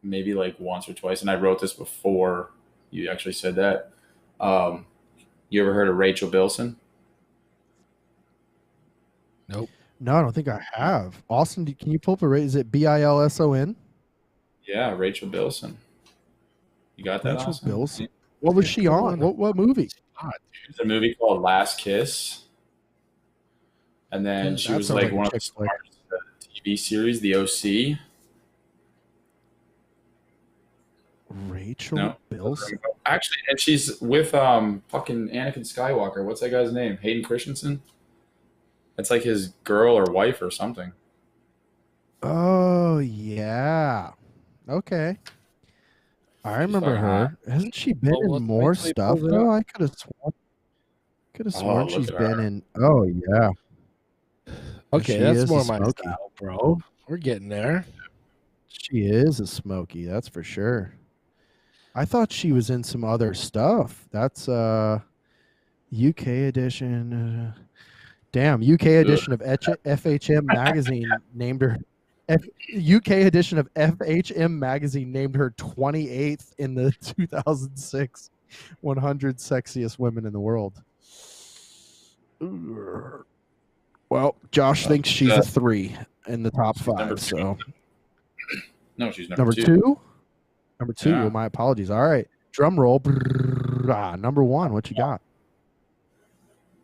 maybe like once or twice. And I wrote this before you actually said that. You ever heard of Rachel Bilson? Nope. No, I don't think I have. Austin, can you pull up is it Bilson? Yeah, Rachel Bilson. You got that? Rachel Austin? Bilson. What was she on? What movie? It's a movie called Last Kiss. And then That she was sounds like like a one of the chick flick. stars of the TV series, The OC. Rachel No. Bilson. Actually, and she's with fucking Anakin Skywalker. What's that guy's name? Hayden Christensen? That's like his girl or wife or something. Oh yeah. Okay. I remember fucking her. Hasn't she been Well, in more wait till he stuff pulls it though? up. I could have sworn look she's at been her. in. Oh yeah. Okay, She that's is more a my smoky. style, bro. We're getting there. She is a smoky, that's for sure. I thought she was in some other stuff. That's UK edition. Damn, UK edition of FHM magazine named her UK edition of FHM magazine named her 28th in the 2006 100 sexiest women in the world. Well, Josh thinks she's a 3 in the top 5. So No, she's number 2. 2. Number 2. Yeah. Well, my apologies. All right, drum roll. Number 1. What you got?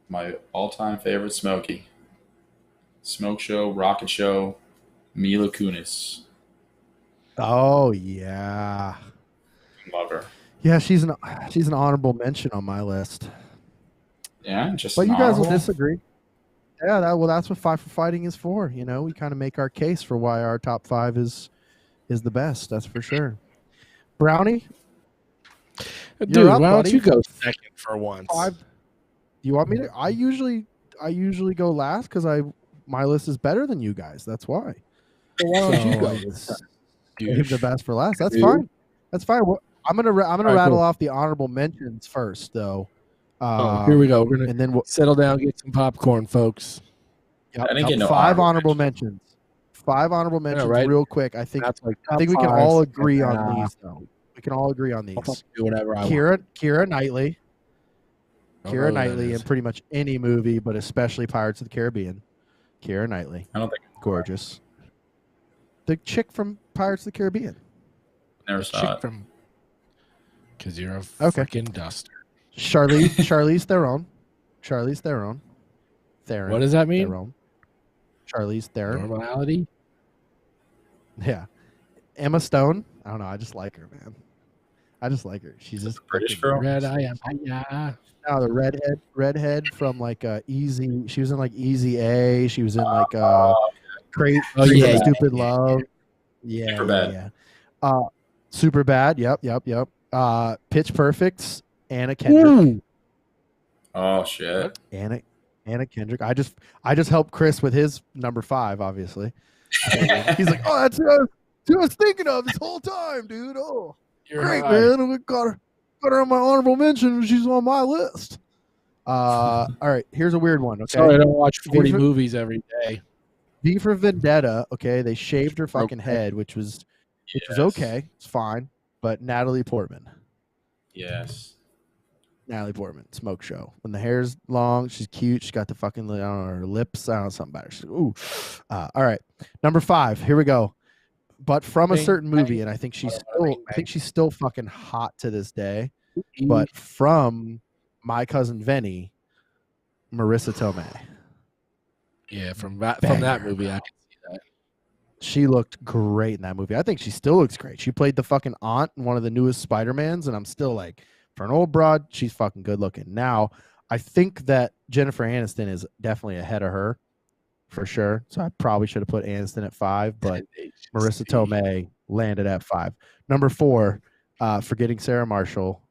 My all-time favorite Smokey. Smoke Show, Rocket Show, Mila Kunis. Oh yeah. Love her. Yeah, she's an honorable mention on my list. Yeah, just But you guys will honorable. disagree. Yeah, that's what Fight for Fighting is for. You know, we kind of make our case for why our top 5 is the best. That's for sure. Brownie, Dude, You're up, why buddy. don't you go second for once? 5. Do you want me to? I usually go last because my list is better than you guys. That's why. So why don't you go? Save the best for last. That's fine. That's fine. I'm gonna rattle off the honorable mentions first, though. Here we go. We're gonna and then we'll settle down, get some popcorn, folks. Yep, I didn't get no 5 honorable honorable mentions. 5 honorable mentions, right. real quick. I think That's like we can top all five. agree on these, though. We can all agree on these. I'll fucking do whatever I want. Keira Knightley. Don't know Keira who that Knightley in is. pretty much any movie, but especially Pirates of the Caribbean. Keira Knightley, I don't think gorgeous. The chick from Pirates of the Caribbean. I never Chick saw it. from, because you're a Okay. freaking duster. Charlize Theron. Charlize Theron. What does that mean? Theron. Charlize Theron. I just like her. She's just British freaking girl? Red eye. Yeah. No, the redhead from like Easy. She was in like Easy A. She was in like Crazy Stupid Love. Yeah, Superbad. yeah. Super Bad. Yep. Pitch Perfect. Anna Kendrick. Ooh. Oh shit. Anna Kendrick. I just helped Chris with his number 5. Obviously, he's like, oh, that's who I was thinking of this whole time, dude. Oh, You're great, high. man. We got her on my honorable mention. She's on my list. All right, here's a weird one. Okay, Sorry, I don't watch 40 Viva- movies every day. V for Vendetta. Okay, they shaved her fucking Okay. head, which was Yes. okay. It's fine, but Natalie Portman. Yes. Natalie Portman, Smoke Show. When the hair's long, she's cute. She's got the fucking, I don't know, her lips. I don't know, something about her. She's, ooh. All right, number 5. Here we go. But from a certain movie, and I think she's still fucking hot to this day. But from My Cousin Vinny, Marissa Tomei. Yeah, from that movie, I can see that. She looked great in that movie. I think she still looks great. She played the fucking aunt in one of the newest Spider-Mans, and I'm still like, for an old broad, she's fucking good looking. Now, I think that Jennifer Aniston is definitely ahead of her, for sure. So I probably should have put Aniston at 5, but Marissa Tomei landed at 5. Number 4, forgetting Sarah Marshall,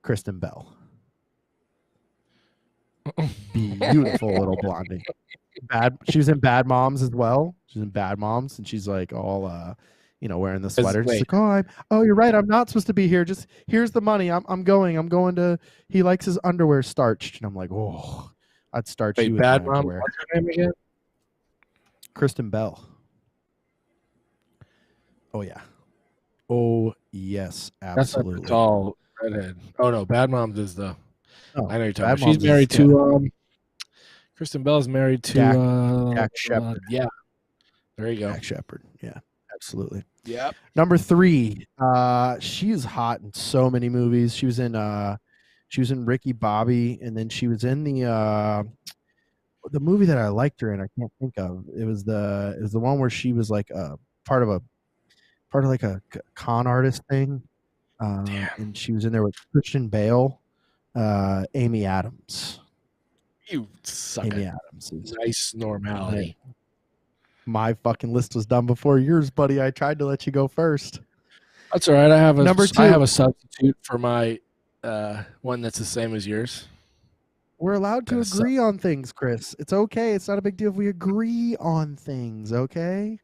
Kristen Bell. Beautiful little blondie. She was in Bad Moms as well. She's in Bad Moms, and she's like all wearing the sweater. She's like, you're right. I'm not supposed to be here. Just here's the money. I'm going to. He likes his underwear starched, and I'm like, oh, I'd starch you with Bad my Mom. underwear. What's her name again? Kristen Bell. Oh yeah. Oh yes, absolutely. That's all redhead. Oh no, Bad Moms is the. Oh, I know you're talking Bad about. She's Moms married is- to Kristen Bell is married to Jack Shepherd. yeah. There you go. Jack Shepherd. Yeah, absolutely. Yep. Number 3, she is hot in so many movies. She was in Ricky Bobby, and then she was in the movie that I liked her in. I can't think of. It was the one where she was like part of like a con artist thing, and she was in there with Christian Bale, Amy Adams. You suck. Amy At Adams. Is- nice normality. My fucking list was done before yours, buddy. I tried to let you go first. That's all right. I have Number 2. I have a substitute for my one that's the same as yours. We're allowed to Gotta agree on things, Chris. It's okay. It's not a big deal if we agree on things, okay?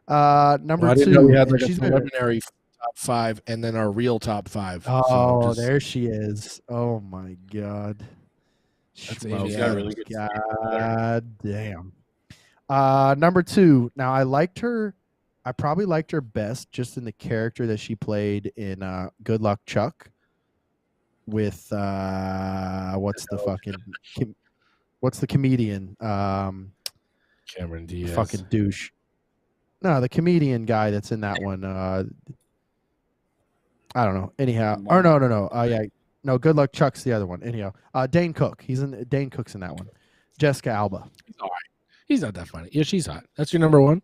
Number I 2. didn't know we had and like a she's been- preliminary top 5 and then our real top 5. Oh, there she is. Oh my God. That's Schmo. Amy got really good God damn. Number 2. Now I liked her. I probably liked her best just in the character that she played in Good Luck Chuck with what's the comedian? Cameron Diaz. Fucking douche. No, the comedian guy that's in that one. I don't know. Anyhow, or no. Yeah, no. Good Luck Chuck's the other one. Anyhow, Dane Cook. Dane Cook's in that one. Jessica Alba. He's all right. He's not that funny. Yeah, she's hot. That's your number 1.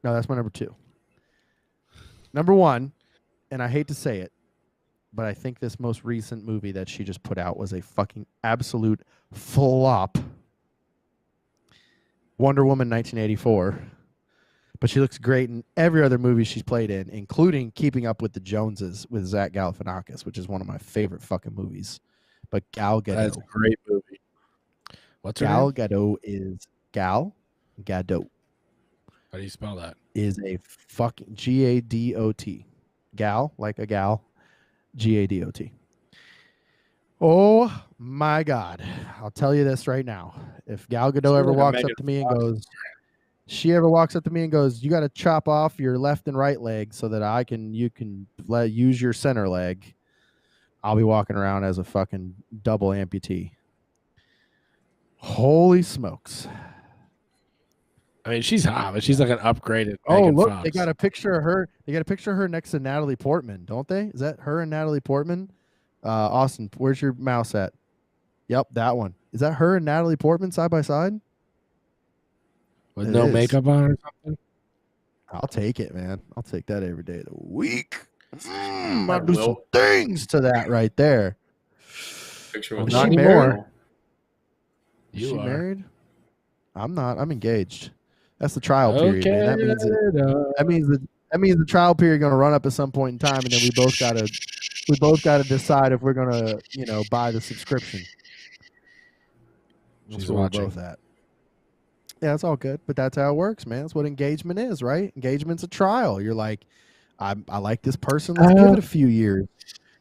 No, that's my number 2. Number 1, and I hate to say it, but I think this most recent movie that she just put out was a fucking absolute flop. Wonder Woman 1984. But she looks great in every other movie she's played in, including Keeping Up with the Joneses with Zach Galifianakis, which is one of my favorite fucking movies. But Gal Gadot. That's a great movie. What's her Gal name? Gadot is Gal Gadot. How do you spell that? Is a fucking Gadot. Gal, like a gal. Gadot. Oh my God. I'll tell you this right now. If Gal Gadot ever walks up to me and goes, you got to chop off your left and right leg so that you can use your center leg, I'll be walking around as a fucking double amputee. Holy smokes. I mean, she's hot, but she's like an upgraded. Oh, Megan look, Fox. they got a picture of her. They got a picture of her next to Natalie Portman, don't they? Is that her and Natalie Portman? Austin, where's your mouse at? Yep, that one. Is that her and Natalie Portman side by side? with It no is. makeup on or something. I'll take it, man. I'll take that every day of the week. I'll do some things to that right there. Picture Well, with not she anymore. married? Is You she are. married? I'm not. I'm engaged. That's the trial period, man. That means the trial period going to run up at some point in time, and then we both got to decide if we're going to buy the subscription. That's She's where watching. we're both at. Yeah, it's all good, but that's how it works, man. That's what engagement is, right? Engagement's a trial. You're like, I like this person. Let's give it a few years.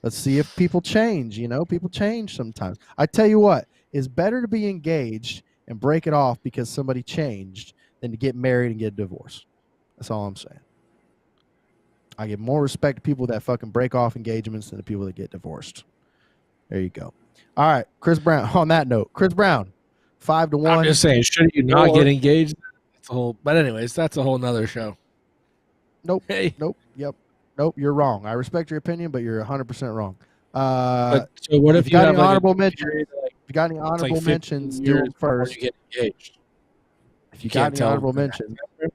Let's see if people change. People change sometimes. I tell you what, it's better to be engaged and break it off because somebody changed than to get married and get divorced. That's all I'm saying. I give more respect to people that fucking break off engagements than the people that get divorced. There you go. All right, Chris Brown. On that note, Chris Brown, 5-1. I'm just saying, should you not get engaged? It's a whole. But anyways, that's a whole nother show. Nope. Hey. Nope. Yep. Nope. You're wrong. I respect your opinion, but you're 100% wrong. So what if you got have any honorable mentions? mentions? If you got any honorable mentions, do them first. You get engaged. If you got any honorable mentions, do them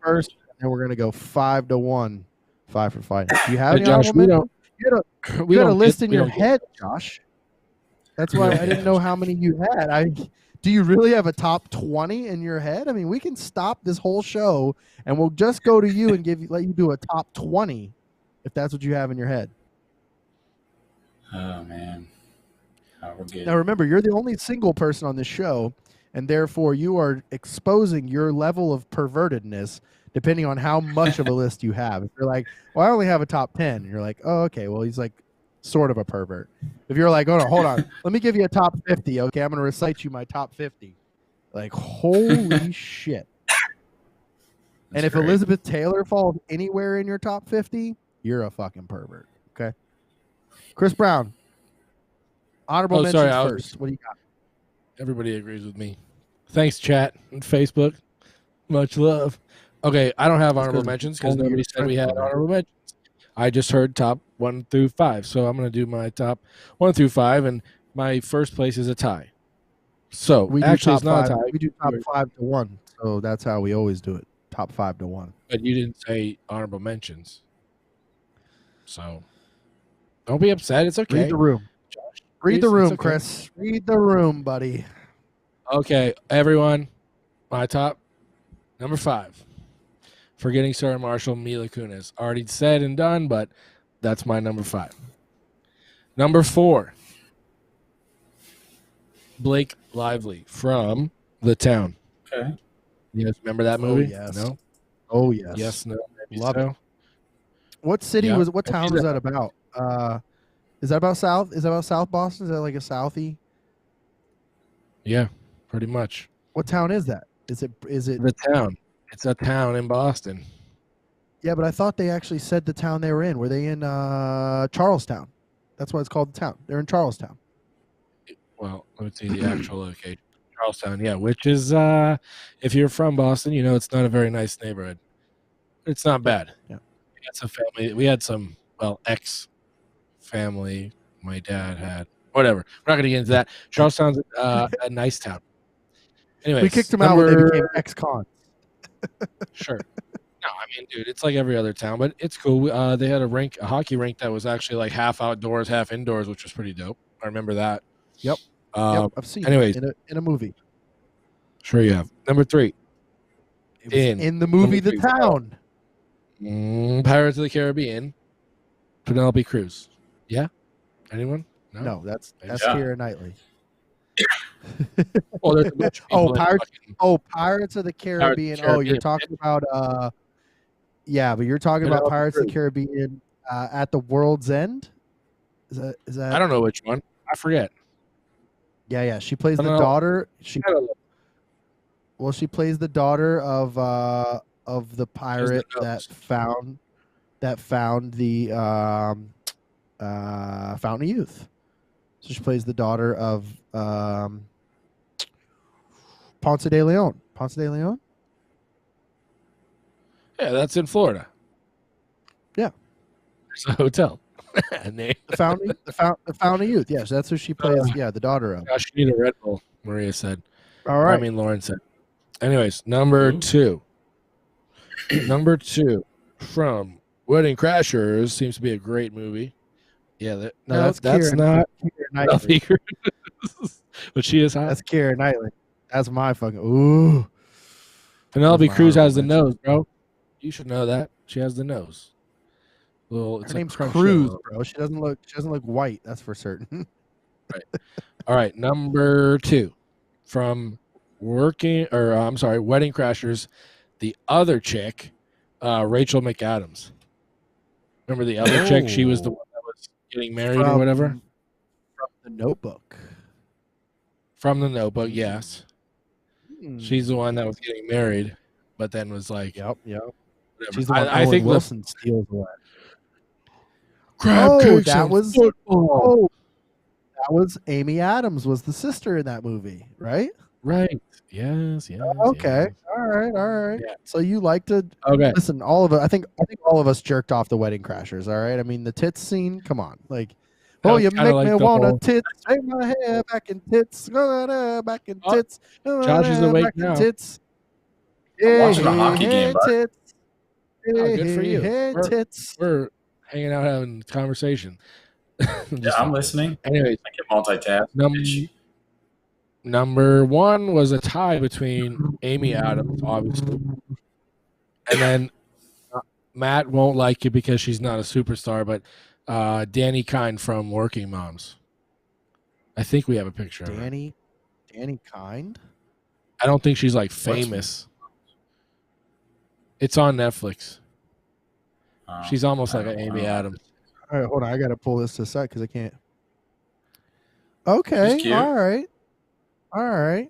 first. And then we're gonna go 5-1, 5 for fighting. Do you have any Josh, honorable mentions? You had a list in your head, Josh. That's why I didn't know how many you had. Do you really have a top 20 in your head? I mean, we can stop this whole show and we'll just go to you and let you do a top 20 if that's what you have in your head. Oh man. We're good. Now remember, you're the only single person on this show, and therefore you are exposing your level of pervertedness depending on how much of a list you have. If you're like, well, I only have a top 10, and you're like, oh, okay, well, he's like sort of a pervert. If you're like, oh, no, hold on, let me give you a top 50, okay? I'm going to recite you my top 50. Like, holy shit. And if Elizabeth Taylor falls anywhere in your top 50, you're a fucking pervert, okay? Chris Brown, honorable mentions first. What do you got? Everybody agrees with me. Thanks, chat and Facebook. Much love. Okay, I don't have honorable mentions because nobody said we had honorable mentions. I just heard top 1 through 5, so I'm going to do my top 1 through 5, and my first place is a tie. So we actually, it's not a tie. We do top 5-1, so that's how we always do it. Top 5-1. But you didn't say honorable mentions, so don't be upset. It's okay. Read the room. Josh, Read the room, okay. Chris. Read the room, buddy. Okay, everyone. My top number 5. Forgetting Sarah Marshall, Mila Kunis. Already said and done, but that's my number 5. Number 4. Blake Lively from The Town. Okay. You guys remember that movie? Yes. No? Oh, yes. Yes, no. Maybe Love so. it. What city what town was that about? Is that about South Boston? Is that like a Southie? Yeah, pretty much. What town is that? Is it The Town. It's a town in Boston. Yeah, but I thought they actually said the town they were in. Were they in Charlestown? That's why it's called The Town. They're in Charlestown. Well, let me see the actual location. Charlestown, yeah, which is, if you're from Boston, you know it's not a very nice neighborhood. It's not bad. Yeah. It's a family. We had some, ex-family my dad had. Whatever. We're not going to get into that. Charlestown's a nice town. Anyways, we kicked them out when they became ex-cons. Sure. No, I mean, dude, it's like every other town, but it's cool. They had a hockey rink that was actually like half outdoors, half indoors, which was pretty dope. I remember that. Yep. I've seen anyways, it in a movie. Sure you have. Number 3. In the movie The Town. Pirates of the Caribbean. Penelope Cruz. Yeah? Anyone? No, that's Keira Knightley. Well, there's a bunch of people Pirates of the Caribbean. You're talking about but you're talking about Pirates of the Caribbean at the World's End? Is that I don't know which one. I forget. Yeah. She plays the daughter. She plays the daughter of the pirate that found the Fountain of Youth. So she plays the daughter of Ponce de Leon. Ponce de Leon? Yeah, that's in Florida. Yeah. There's a hotel. The Fountain of Youth. Yes, that's who she plays. The daughter of. Gosh, you need a Red Bull, Maria said. All right. Lauren said. Anyways, number 2. Number 2. from Wedding Crashers. Seems to be a great movie. Yeah, that's Keira not Knightley. but she is hot. That's Keira Knightley. That's my fucking ooh. Penelope my Cruz has the honorable nose, bro. You should know that. She has the nose. Well, it's Her name's crunch Cruz, yellow. bro. She doesn't look white. That's for certain. All right, number 2 from Wedding Crashers. The other chick, Rachel McAdams. Remember the other chick? She was the one that was getting married or whatever. From The Notebook. From The Notebook, yes. She's the one that was getting married, but then was like, Yep. whatever. She's the one I think Wilson steals away. Crab cakes that and was football. that was Amy Adams was the sister in that movie, right? Right. Yes. Okay. Yes. All right. Yeah. So you liked it. Okay. Listen, all of it. I think all of us jerked off the Wedding Crashers. All right. I mean, the tits scene. Come on, like, oh, you make like me the wanna whole- tits, shake my hair back in tits, back in Oh, tits. Josh is awake back in now. tits. I'm watching a hockey game, bud. Tits. Oh, good for you. Hey, We're- tits. We're hanging out having a conversation. Yeah, I'm listening. Anyways, I can multitask. bitch. number 1 was a tie between Amy Adams, obviously, and then Matt won't like it because she's not a superstar, but Danny Kind from Working Moms. I think we have a picture of her. Danny Kind. I don't think she's like famous. It's on Netflix. She's almost like an Amy Adams. All right, hold on. I gotta pull this to the side because I can't. Okay. She's cute. All right.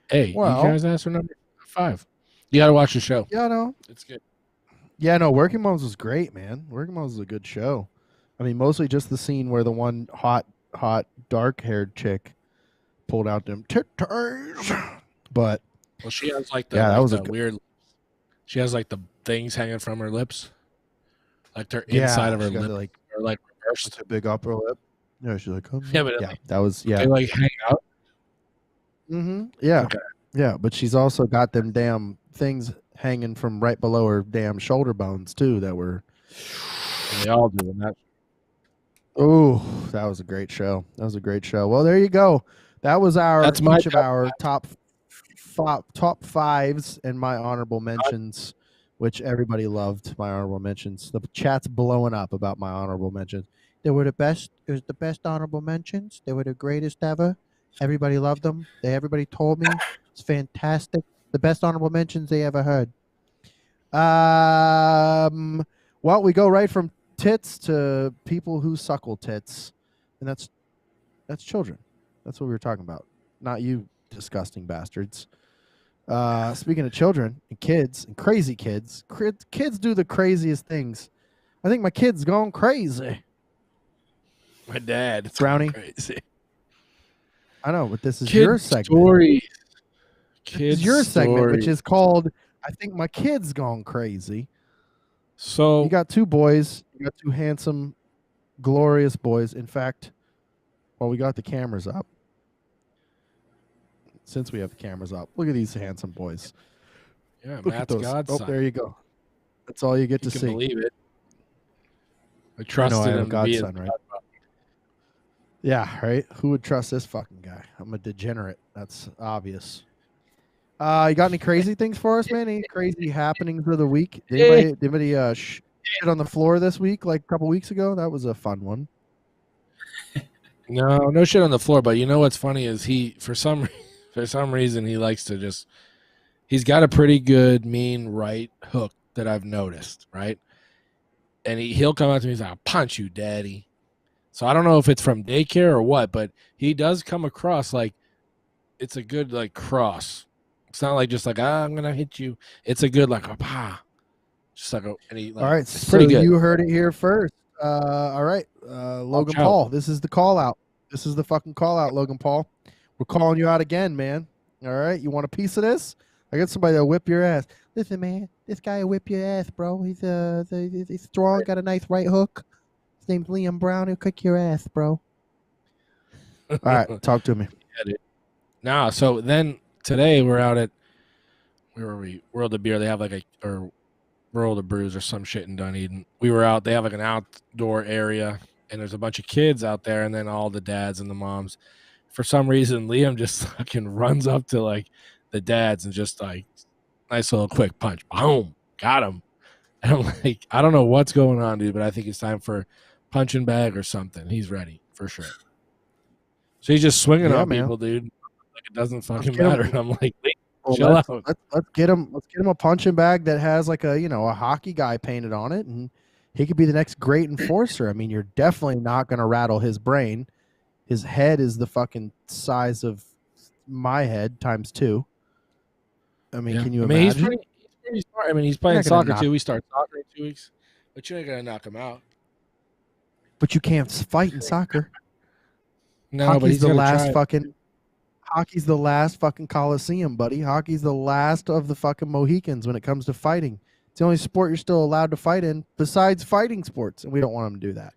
Hey, Well- you guys asked for number 5. You got to watch the show. Yeah, no. It's good. Yeah, no. Working Moms was great, man. Working Moms was a good show. I mean, mostly just the scene where the one hot, dark-haired chick pulled out them titties. But Well, she has like the, Yeah, that like was a the good- weird. She has like the things hanging from her lips, like they're yeah, inside of her she got lip, the, like or like reversed. a big upper lip. Yeah, she's like, Yeah, but yeah, that was yeah. They like hang out. Yeah. Okay. Yeah, but she's also got them damn things hanging from right below her damn shoulder bones too that were They all do, and that. oh, that was a great show. Well, there you go. That was That's my each of top our top fives and my honorable mentions, which everybody loved. My honorable mentions. The chat's blowing up about my honorable mentions. They were the best. It was the best honorable mentions. They were the greatest ever. Everybody loved them. Everybody told me it's fantastic. The best honorable mentions they ever heard. Well, we go right from tits to people who suckle tits, and that's children. That's what we were talking about. Not you, disgusting bastards. Speaking of children and kids and crazy kids, kids do the craziest things. I think my kid's gone crazy. My dad, it's Brownie. crazy. I know, but this is Kid your segment. story. This Kid is your segment, which story. is called I think my kid's gone crazy. So You got two boys. You got two handsome, glorious boys. In fact, well, we got the cameras up. Since we have the cameras up, look at these handsome boys. yeah, Look at Matt's those. godson. Oh, there you go. That's all you get You to can see. believe it. I I trusted know I have a him to be his godson, right? Yeah, right. Who would trust this fucking guy? I'm a degenerate. That's obvious. You got any crazy things for us, man? Any crazy happenings of the week? Did anybody shit on the floor this week, like a couple weeks ago? That was a fun one. No shit on the floor. But you know what's funny is he, for some reason, he likes to just. He's got a pretty good mean right hook that I've noticed, right? And he'll come out to me and say, "I'll punch you, daddy." So I don't know if it's from daycare or what, but he does come across like it's a good like cross. It's not like just like I'm gonna hit you. It's a good like a pa, just like a. And he, like, All right, it's so pretty good. you heard it here first. All right, Logan out. Paul. This is the call out. This is the fucking call out, Logan Paul. We're calling you out again, man. All right, you want a piece of this? I got somebody that'll whip your ass. Listen, man, this guy will whip your ass, bro. He's strong, got a nice right hook. His name's Liam Brown. He'll kick your ass, bro. All right, talk to me. Nah, so then today we're out at where were we? World of Beer. They have like Roll the Brews or some shit in Dunedin. We were out. They have like an outdoor area, and there's a bunch of kids out there, and then all the dads and the moms. For some reason, Liam just fucking runs up to like the dads and just like nice little quick punch. Boom, got him. And I'm like, I don't know what's going on, dude, but I think it's time for punching bag or something. He's ready for sure. So he's just swinging on people, dude. Like it doesn't fucking matter. And I'm like, chill out. Let's get him a punching bag that has like a hockey guy painted on it, and he could be the next great enforcer. I mean, you're definitely not going to rattle his brain. His head is the fucking size of my head times 2. I mean, can you imagine? He's pretty smart. I mean, he's playing soccer too. We start soccer in 2 weeks, but you ain't gonna knock him out. But you can't fight in soccer. No, hockey's but he's the last fucking. Hockey's the last fucking Coliseum, buddy. Hockey's the last of the fucking Mohicans when it comes to fighting. It's the only sport you're still allowed to fight in besides fighting sports, and we don't want him to do that.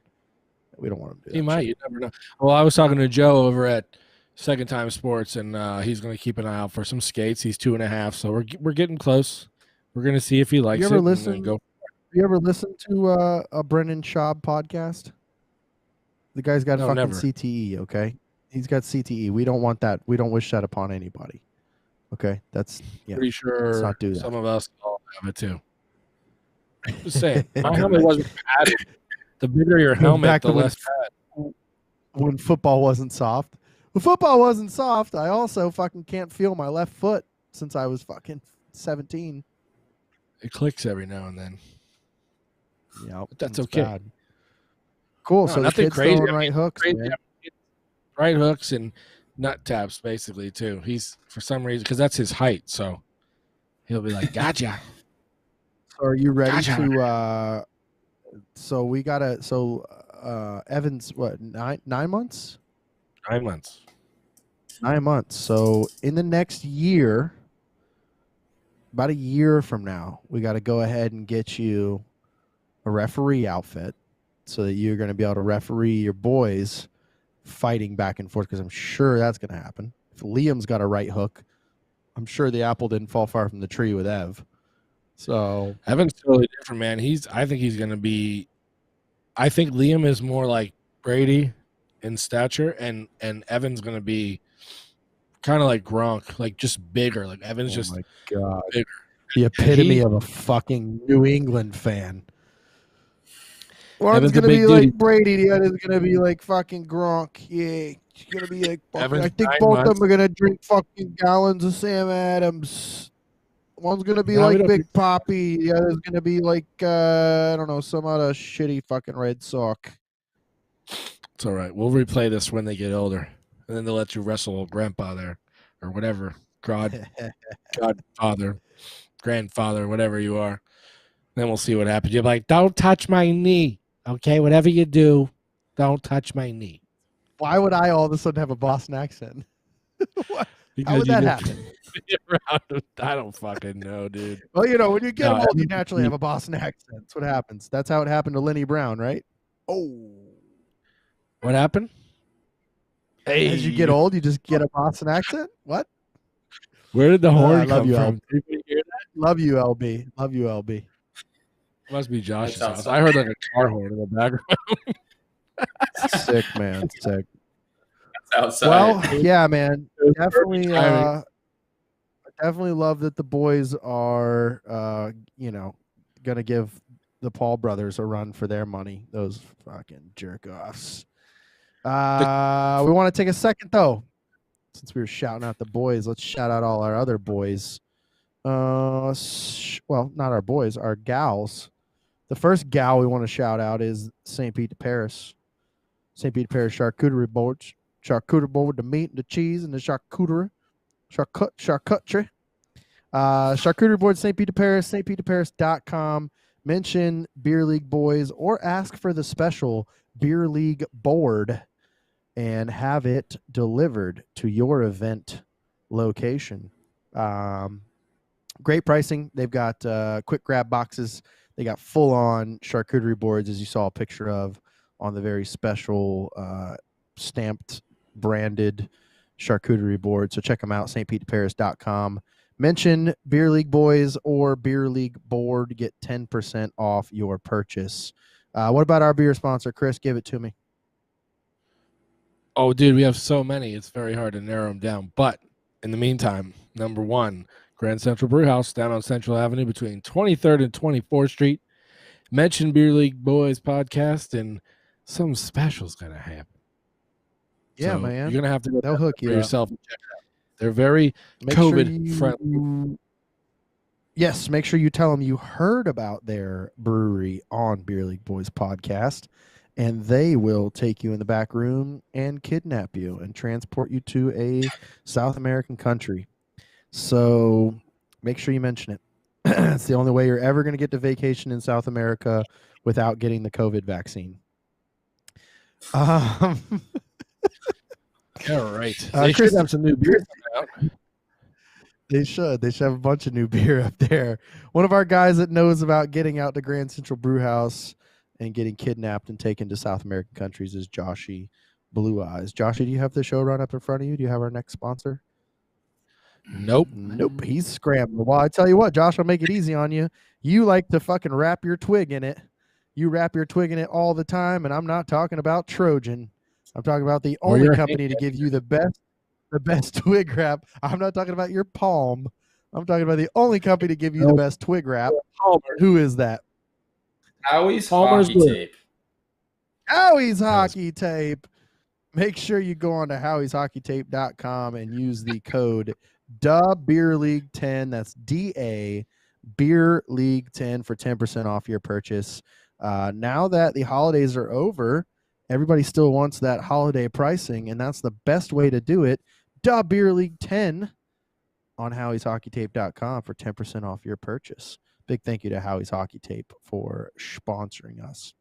We don't want him to do that. He might. You never know. Well, I was talking to Joe over at Second Time Sports, and he's going to keep an eye out for some skates. He's 2.5, so we're getting close. We're going to see if he likes it. You ever listen to a Brendan Schaub podcast? The guy's got fucking never. CTE, okay? He's got CTE. We don't want that. We don't wish that upon anybody. Okay? That's pretty sure let's not do that. Some of us all have it too. Just saying. My helmet wasn't padded. The bigger your helmet, the less pad. When football wasn't soft. When football wasn't soft, I also fucking can't feel my left foot since I was fucking 17. It clicks every now and then. Yeah, but that's okay. Bad. Cool. No, so nothing crazy. Right hooks. Right hooks and nut taps, basically, too. He's, for some reason, because that's his height, so he'll be like, gotcha. So are you ready to so we gotta Evan's what, 9 months? 9 months. 9 months. So in the next year, about a year from now, we got to go ahead and get you a referee outfit so that you're going to be able to referee your boys fighting back and forth, because I'm sure that's going to happen. If Liam's got a right hook, I'm sure the apple didn't fall far from the tree with Ev. So Evan's totally different, man. I think he's going to be. I think Liam is more like Brady in stature, and Evan's going to be kind of like Gronk, like just bigger. Like Evan's just my God. Bigger. The epitome of a fucking New England fan. One's going to be like Brady. The other's going to be like fucking Gronk. Yeah. It's going to be like fucking, I think both of them are going to drink fucking gallons of Sam Adams. One's going to be like Big Papi. The other's going to be like, I don't know, some other shitty fucking Red Sox. It's all right. We'll replay this when they get older. And then they'll let you wrestle old grandpa there or whatever. Godfather, grandfather, whatever you are. Then we'll see what happens. You're like, don't touch my knee. Okay, whatever you do, don't touch my knee. Why would I all of a sudden have a Boston accent? How would that happen? I don't fucking know, dude. Well, you know, when you get old, you naturally have a Boston accent. That's what happens. That's how it happened to Lenny Brown, right? Oh. What happened? Hey. As you get old, you just get a Boston accent? What? Where did the horn come from? Love you, LB. Love you, LB. It must be Josh's house. I heard like a car horn in the background. Sick, man. Sick. Outside. Well, yeah, man. Definitely love that the boys are gonna give the Paul brothers a run for their money. Those fucking jerk offs. We want to take a second though. Since we were shouting out the boys, let's shout out all our other boys. Well, not our boys, our gals. The first gal we want to shout out is St. Pete de Paris. St. Pete de Paris charcuterie boards. Charcuterie board with the meat and the cheese and the charcuterie. Charcuterie. Charcuterie board, St. Pete de Paris, stpeteparis.com. Mention Beer League Boys or ask for the special Beer League board and have it delivered to your event location. Great pricing. They've got quick grab boxes. They got full-on charcuterie boards, as you saw a picture of on the very special stamped, branded charcuterie board. So check them out, stpeteparis.com. Mention Beer League Boys or Beer League Board to get 10% off your purchase. What about our beer sponsor, Chris? Give it to me. Oh, dude, we have so many. It's very hard to narrow them down. But in the meantime, number one, Grand Central Brewhouse down on Central Avenue between 23rd and 24th Street. Mention Beer League Boys podcast, and some special's going to happen. Yeah, So man. You're going to have to go They'll hook you for up. yourself. They're very COVID friendly. Yes, make sure you tell them you heard about their brewery on Beer League Boys podcast, and they will take you in the back room and kidnap you and transport you to a South American country. So make sure you mention it. It's the only way you're ever going to get to vacation in South America without getting the COVID vaccine. All right. They Chris, should have some new beer coming out. They should. They should have a bunch of new beer up there. One of our guys that knows about getting out to Grand Central Brewhouse and getting kidnapped and taken to South American countries is Joshy Blue Eyes. Joshy, do you have the show run up in front of you? Do you have our next sponsor? Nope. He's scrambling. Well, I tell you what, Josh, I'll make it easy on you. You like to fucking wrap your twig in it. You wrap your twig in it all the time, and I'm not talking about Trojan. I'm talking about the only company to give you the best twig wrap. I'm not talking about your palm. I'm talking about the only company to give you the best twig wrap. Who is that? Howie's Hockey Tape. Howie's Hockey Tape. Make sure you go on to howieshockeytape.com and use the code DABeerLeague10. That's DA Beer League 10 for 10% off your purchase. Now that the holidays are over, everybody still wants that holiday pricing, and that's the best way to do it. Beer League 10 on howieshockeytape.com for 10% off your purchase. Big thank you to Howie's Hockey Tape for sponsoring us.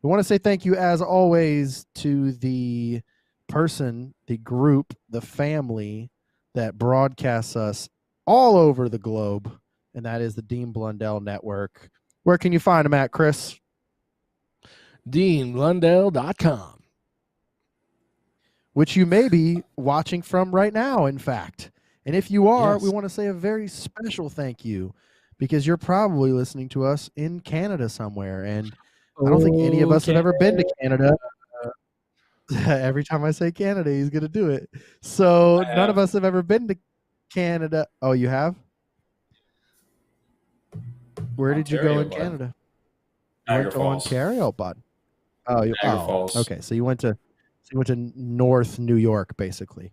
We want to say thank you, as always, to the person, the group, the family that broadcasts us all over the globe, and that is the Dean Blundell Network. Where can you find them at, Chris? DeanBlundell.com. Which you may be watching from right now, in fact. And if you are, Yes. we want to say a very special thank you, because you're probably listening to us in Canada somewhere. And I don't think any of us have ever been to Canada. Every time I say Canada, he's going to do it. So none of us have ever been to Canada. Oh, you have? Where did you go in Canada? You went to Ontario, bud. Oh, Falls. Okay. So you went to North New York, basically.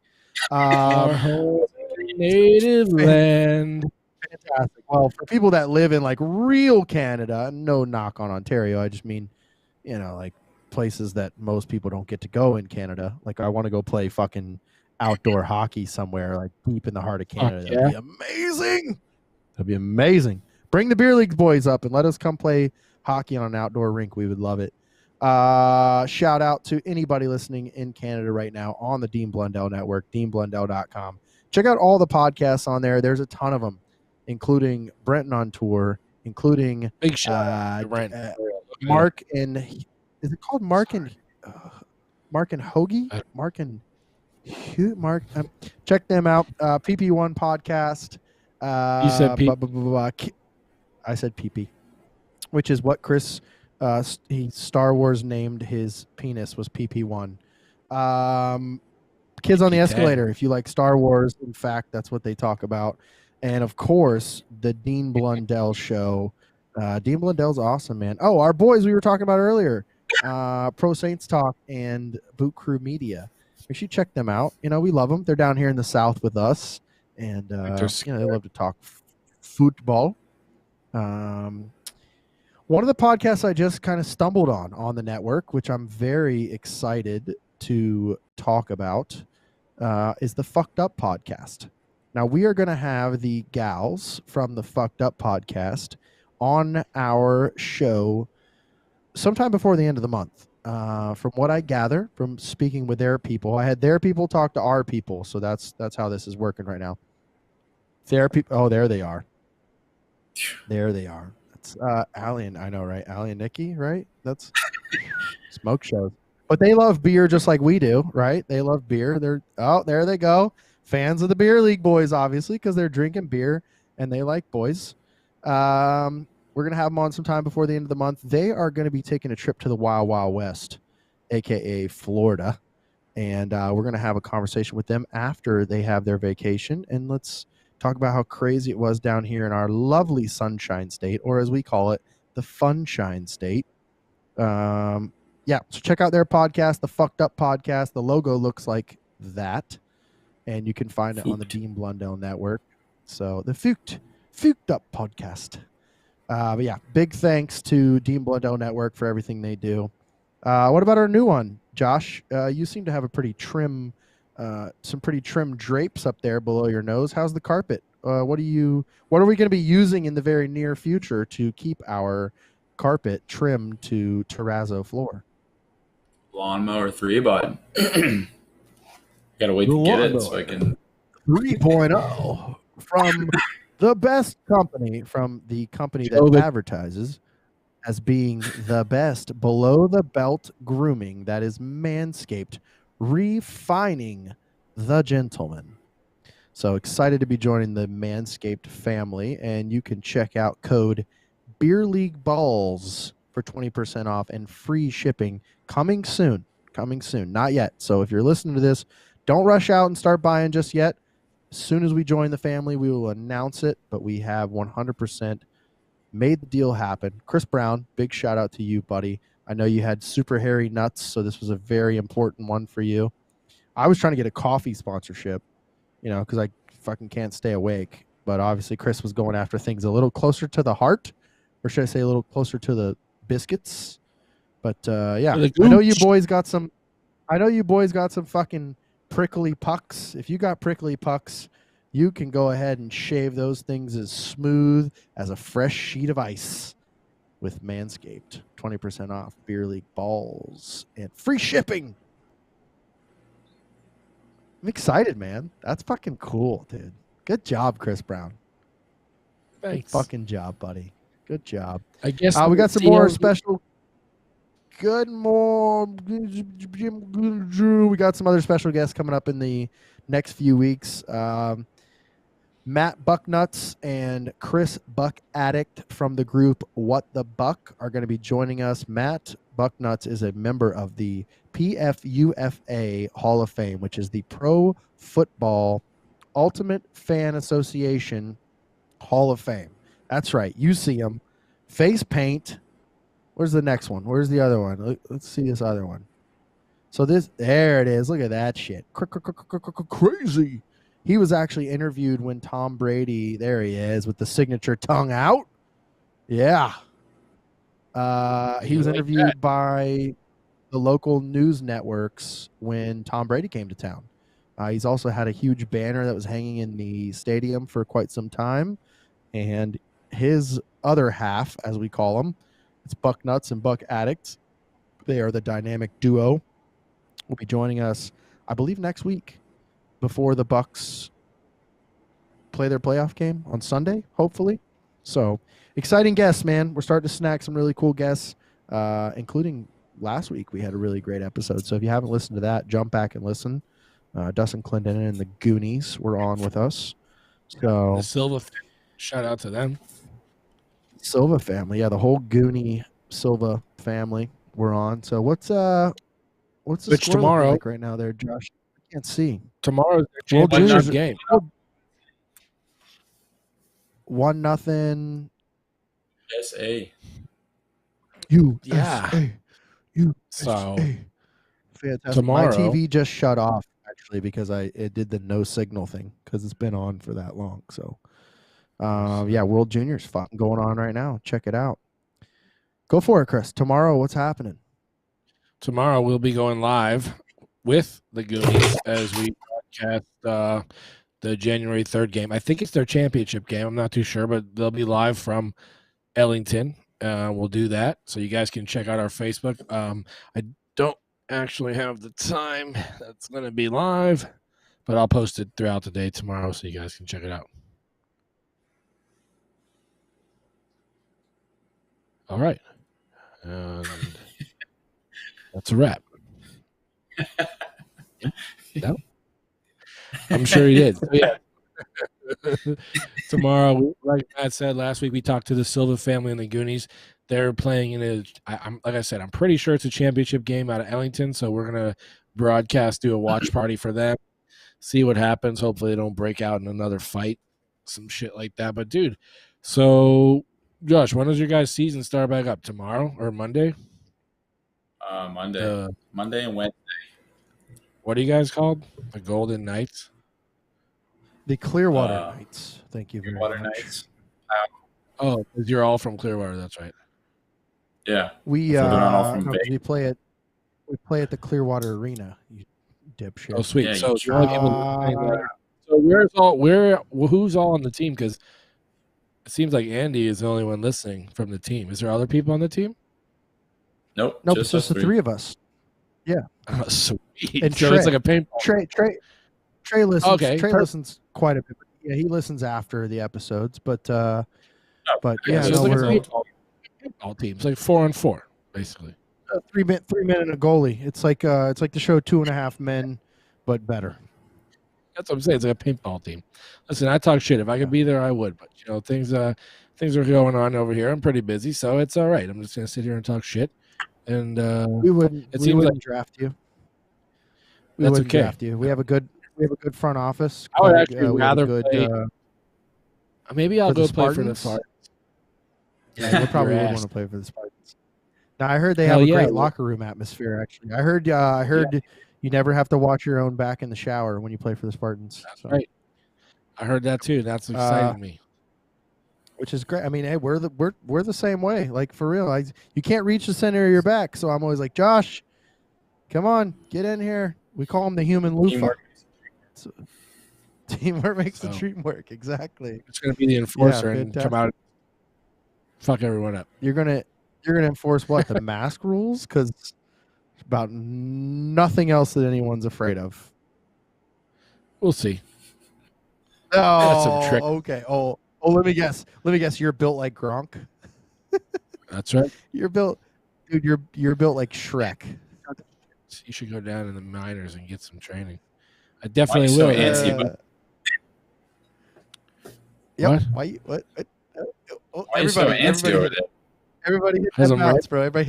Native land. Fantastic. Well, for people that live in like real Canada, no knock on Ontario. I just mean, like places that most people don't get to go in Canada. Like I want to go play fucking outdoor hockey somewhere, like deep in the heart of Canada. Yeah. That'd be amazing. That'd be amazing. Bring the Beer League boys up and let us come play hockey on an outdoor rink. We would love it. Shout out to anybody listening in Canada right now on the Dean Blundell Network, deanblundell.com. Check out all the podcasts on there. There's a ton of them, including Brenton on Tour, including Big shout out to Brenton. Mark and is it called Mark and Hoagie? Mark. Check them out. PP1 podcast. You said I said PP, which is what Chris. He Star Wars named his penis was PP1. Kids on the Escalator. If you like Star Wars, in fact, that's what they talk about. And of course, the Dean Blundell Show. Dean Blundell's awesome, man. Oh, our boys we were talking about earlier, Pro Saints Talk and Boot Crew Media. Make sure you check them out. We love them. They're down here in the South with us, and they love to talk football. One of the podcasts I just kind of stumbled on the network, which I'm very excited to talk about, is the Fucked Up podcast. Now, we are going to have the gals from the Fucked Up podcast on our show sometime before the end of the month. From what I gather from speaking with their people, I had their people talk to our people, so that's how this is working right now. Their people, oh, there they are. There they are. That's Allie and I know, right? Allie and Nikki, right? That's smoke shows. But they love beer just like we do, right? They love beer. There they go. fans of the Beer League boys, obviously, because they're drinking beer and they like boys. We're going to have them on sometime before the end of the month. They are going to be taking a trip to the Wild Wild West, a.k.a. Florida. And we're going to have a conversation with them after they have their vacation. And let's talk about how crazy it was down here in our lovely Sunshine State, or as we call it, the Funshine State. Yeah, so check out their podcast, the Fucked Up Podcast. The logo looks like that. And you can find it on the Dean Blundell Network. So the Fucked Up Podcast. But yeah, big thanks to Dean Blundell Network for everything they do. What about our new one, Josh? You seem to have a pretty trim, some pretty trim drapes up there below your nose. How's the carpet? What are we going to be using in the very near future to keep our carpet trimmed to terrazzo floor? Lawnmower 3, bud. Gotta wait to get it so I can 3.0 from the best company, from the company that advertises as being the best below the belt grooming, that is Manscaped, refining the gentleman. So excited to be joining the Manscaped family, and you can check out code BeerLeagueBalls for 20% off and free shipping coming soon. Not yet. So if you're listening to this, don't rush out and start buying just yet. As soon as we join the family, we will announce it, but we have 100% made the deal happen. Chris Brown, big shout out to you, buddy. I know you had super hairy nuts, so this was a very important one for you. I was trying to get a coffee sponsorship, because I fucking can't stay awake. But obviously Chris was going after things a little closer to the heart, or should I say a little closer to the biscuits. But yeah, I know you boys got some fucking prickly pucks. If you got prickly pucks, you can go ahead and shave those things as smooth as a fresh sheet of ice with Manscaped. 20% off Beer League Balls and free shipping. I'm excited, man. That's fucking cool, dude. Good job, Chris Brown. Thanks. Good fucking job, buddy. Good job. I guess we got some more special. Good morning, Drew. We got some other special guests coming up in the next few weeks. Matt Bucknuts and Chris Buck Addict from the group What the Buck are going to be joining us. Matt Bucknuts is a member of the PFUFA Hall of Fame, which is the Pro Football Ultimate Fan Association Hall of Fame. That's right. You see him. Face paint. Where's the next one? Where's the other one? Let's see this other one. So there it is. Look at that shit. Crazy. He was actually interviewed when Tom Brady, there he is, with the signature tongue out. Yeah. He was interviewed by the local news networks when Tom Brady came to town. He's also had a huge banner that was hanging in the stadium for quite some time. And his other half, as we call them, it's Buck Nuts and Buck Addict. They are the dynamic duo. Will be joining us, I believe, next week before the Bucks play their playoff game on Sunday, hopefully. So exciting guests, man. We're starting to snack some really cool guests, including last week. We had a really great episode. So if you haven't listened to that, jump back and listen. Dustin Clinton and the Goonies were on with us. So the Silva, shout out to them. Silva family, yeah, the whole Goonie Silva family were on. So what's the Which score tomorrow like right now there, Josh? I can't see. Tomorrow's their championship game. 1-0. SA. Yeah. So fantastic. tomorrow, my TV just shut off actually because it did the no signal thing because it's been on for that long. So yeah, World Juniors going on right now. Check it out. Go for it, Chris. Tomorrow, what's happening? Tomorrow we'll be going live with the Goonies as we broadcast the January 3rd game. I think it's their championship game. I'm not too sure, but they'll be live from Ellington. We'll do that, so you guys can check out our Facebook. I don't actually have the time that's going to be live, but I'll post it throughout the day tomorrow so you guys can check it out. All right. And that's a wrap. No? I'm sure he did. So, yeah. Tomorrow, like Matt said last week, we talked to the Silva family and the Goonies. They're playing in I'm like I said, I'm pretty sure it's a championship game out of Ellington. So we're gonna do a watch party for them. See what happens. Hopefully, they don't break out in another fight, some shit like that. But dude, so Josh, when does your guys' season start back up? Tomorrow or Monday? Monday. Monday and Wednesday. What are you guys called? The Golden Knights? The Clearwater Knights. Thank you very Clearwater much. Knights. Oh, because you're all from Clearwater. That's right. Yeah. We play at the Clearwater Arena. You dipshit. Oh, sweet. Yeah, So, who's all on the team? Because it seems like Andy is the only one listening from the team. Is there other people on the team? Nope. It's just the three of us. Yeah. Oh, sweet. And so Trey, it's like a paintball. Trey listens. Okay. Trey listens quite a bit. Yeah, he listens after the episodes, but so yeah, it's like we're a paintball team. It's like 4-on-4, basically. 3 men and a goalie. It's like the show 2.5 Men, but better. That's what I'm saying. It's like a paintball team. Listen, I talk shit. If I could be there, I would. But things are going on over here. I'm pretty busy, so it's all right. I'm just gonna sit here and talk shit. And we wouldn't draft you. We wouldn't draft you. We have a good front office. I would actually rather play. Maybe I'll go play for the Spartans. Yeah, we probably would want to play for the Spartans. Now I heard they have a great locker room atmosphere. Actually, I heard you never have to watch your own back in the shower when you play for the Spartans. That's right. I heard that too. That's exciting me. Which is great. I mean, hey, we're the same way. Like for real, you can't reach the center of your back, so I'm always like, Josh, come on, get in here. We call him the human loofah. Teamwork makes the dream work. Exactly. It's going to be the enforcer and come out and fuck everyone up. You're gonna enforce what, the mask rules? Because about nothing else that anyone's afraid of. We'll see. Oh, okay. Oh, let me guess. You're built like Gronk. That's right. You're built like Shrek. You should go down in the minors and get some training. I definitely will. Yep. What? What? Everybody hit that bounce, bro. Everybody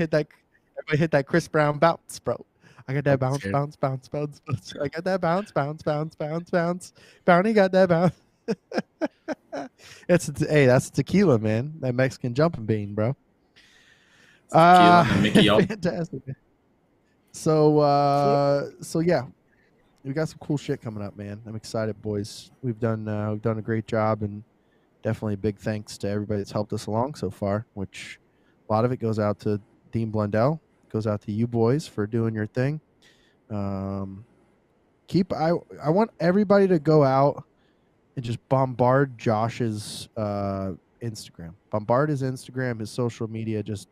hit that Chris Brown bounce, bro. I got that bounce. I got that bounce. Bounty got that bounce. That's tequila, man. That Mexican jumping bean, bro. Mickey fantastic. So yeah, we got some cool shit coming up, man. I'm excited, boys. We've done a great job, and definitely big thanks to everybody that's helped us along so far. Which a lot of it goes out to Dean Blundell, goes out to you boys for doing your thing. I want everybody to go out and just bombard Josh's Instagram. Bombard his Instagram, his social media. Just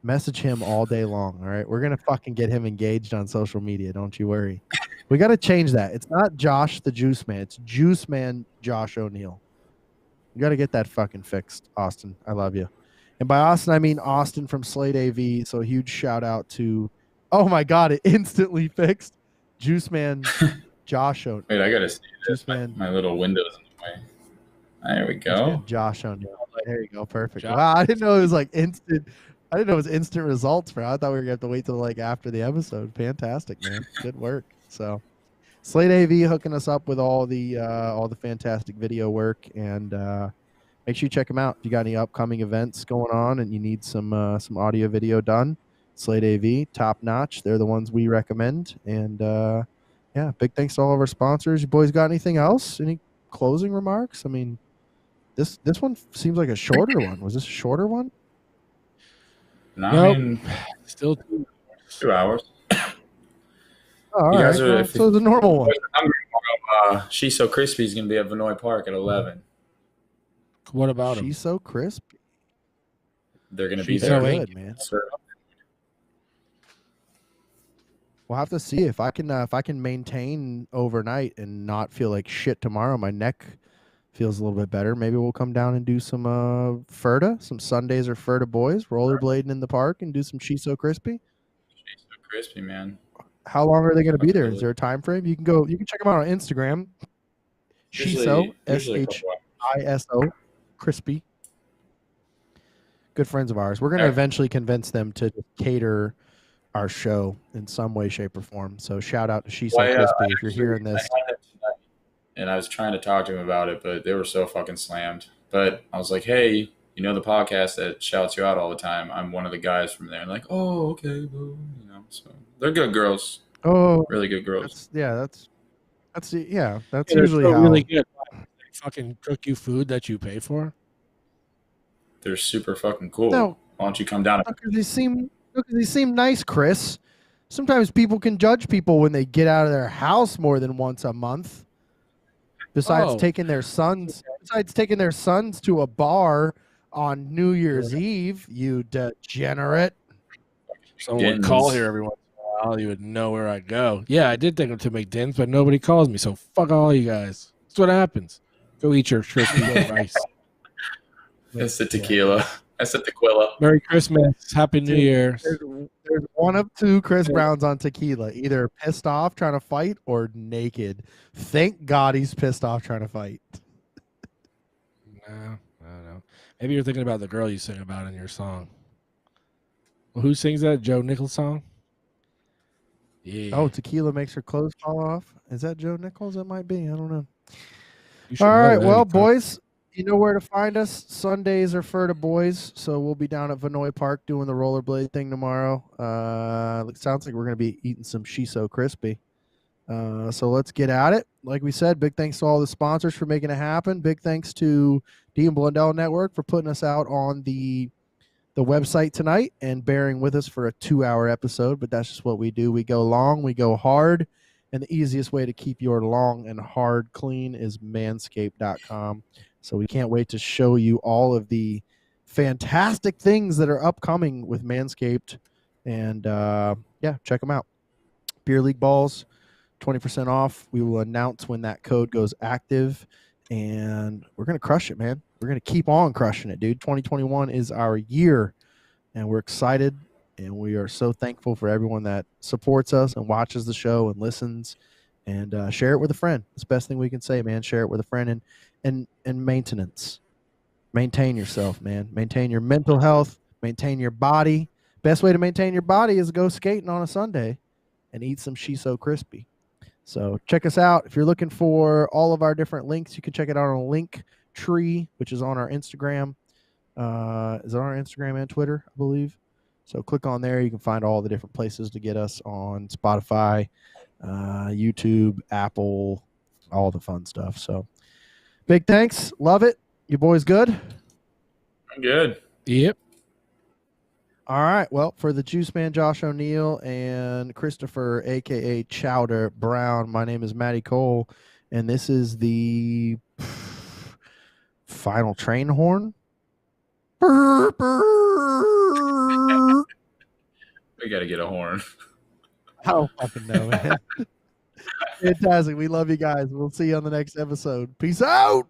message him all day long. All right, we're gonna fucking get him engaged on social media. Don't you worry. We got to change that. It's not Josh the Juice Man. It's Juice Man Josh O'Neill. You got to get that fucking fixed, Austin. I love you. And by Austin, I mean Austin from Slate AV. So a huge shout out to. Oh my God! It instantly fixed. Juice Man Josh O'Neill. Wait, I gotta see this. My little window's in the way. There we go. Josh O'Neill. There you go. Perfect. Wow, I didn't know it was like instant. I didn't know it was instant results, bro. I thought we were gonna have to wait till like after the episode. Fantastic, man. Good work. So, Slate AV hooking us up with all the fantastic video work, and make sure you check them out. If you got any upcoming events going on and you need some audio video done, Slate AV, top notch. They're the ones we recommend. And yeah, big thanks to all of our sponsors. You boys got anything else? Any closing remarks? I mean, this one seems like a shorter one. Was this a shorter one? No, nope. I mean, still 2 hours. Oh, all right. So the normal one. She's So Crispy is going to be at Vinoy Park at 11. What about him? She's So Crispy. They're going to be there. there. Good, man. We'll have to see if I can maintain overnight and not feel like shit tomorrow. My neck feels a little bit better. Maybe we'll come down and do some Ferta, some Sundays or Ferta boys, rollerblading in the park and do some She's So Crispy. She's So Crispy, man. How long are they going to be there? Is there a time frame? You can check them out on Instagram. Shiso, usually a couple Shiso, crispy. Good friends of ours. We're going to eventually convince them to cater our show in some way, shape, or form. So shout out to Shiso Crispy if you're hearing this. I had it tonight, and I was trying to talk to him about it, but they were so fucking slammed. But I was like, hey, you know the podcast that shouts you out all the time? I'm one of the guys from there. And like, oh, okay, boo. You know, so they're good girls. Oh, really good girls. That's Yeah, usually how. Really good. They fucking cook you food that you pay for. They're super fucking cool. No, why don't you come down? Because they seem nice, Chris. Sometimes people can judge people when they get out of their house more than once a month. Besides taking their sons to a bar on New Year's Eve, you degenerate. Someone would call here every once in a while. You would know where I go. Yeah, I did take them to McDins, but nobody calls me. So fuck all you guys. That's what happens. Go eat your crispy rice. That's the tequila. That's the tequila. Merry Christmas. Happy New Year. There's one of two Chris Browns on tequila, either pissed off trying to fight or naked. Thank God he's pissed off trying to fight. No, I don't know. Maybe you're thinking about the girl you sing about in your song. Well, who sings that? Joe Nichols song? Yeah. Oh, tequila makes her clothes fall off. Is that Joe Nichols? That might be. I don't know. All right, well, boys, you know where to find us. Sundays are for the boys, so we'll be down at Vinoy Park doing the rollerblade thing tomorrow. It sounds like we're going to be eating some Shiso Crispy. So let's get at it. Like we said, big thanks to all the sponsors for making it happen. Big thanks to D and Blundell Network for putting us out on the website tonight and bearing with us for a 2-hour episode. But that's just what we do. We go long, we go hard. And the easiest way to keep your long and hard clean is manscaped.com. So we can't wait to show you all of the fantastic things that are upcoming with Manscaped. And yeah, check them out. Beer League Balls, 20% off. We will announce when that code goes active. And we're going to crush it, man. We're going to keep on crushing it, dude. 2021 is our year. And we're excited. And we are so thankful for everyone that supports us and watches the show and listens, and share it with a friend. It's the best thing we can say, man. Share it with a friend. And maintenance. Maintain yourself, man. Maintain your mental health. Maintain your body. Best way to maintain your body is go skating on a Sunday and eat some Shiso Crispy. So check us out. If you're looking for all of our different links, you can check it out on Linktree, which is on our Instagram. Is it on our Instagram and Twitter, I believe? So click on there. You can find all the different places to get us on Spotify, YouTube, Apple, all the fun stuff. So big thanks. Love it. You boys good? I'm good. Yep. All right. Well, for the Juice Man, Josh O'Neill, and Christopher, a.k.a. Chowder Brown, my name is Matty Cole, and this is the final train horn. Burr, burr. We got to get a horn. I don't fucking know, man. Fantastic. We love you guys. We'll see you on the next episode. Peace out.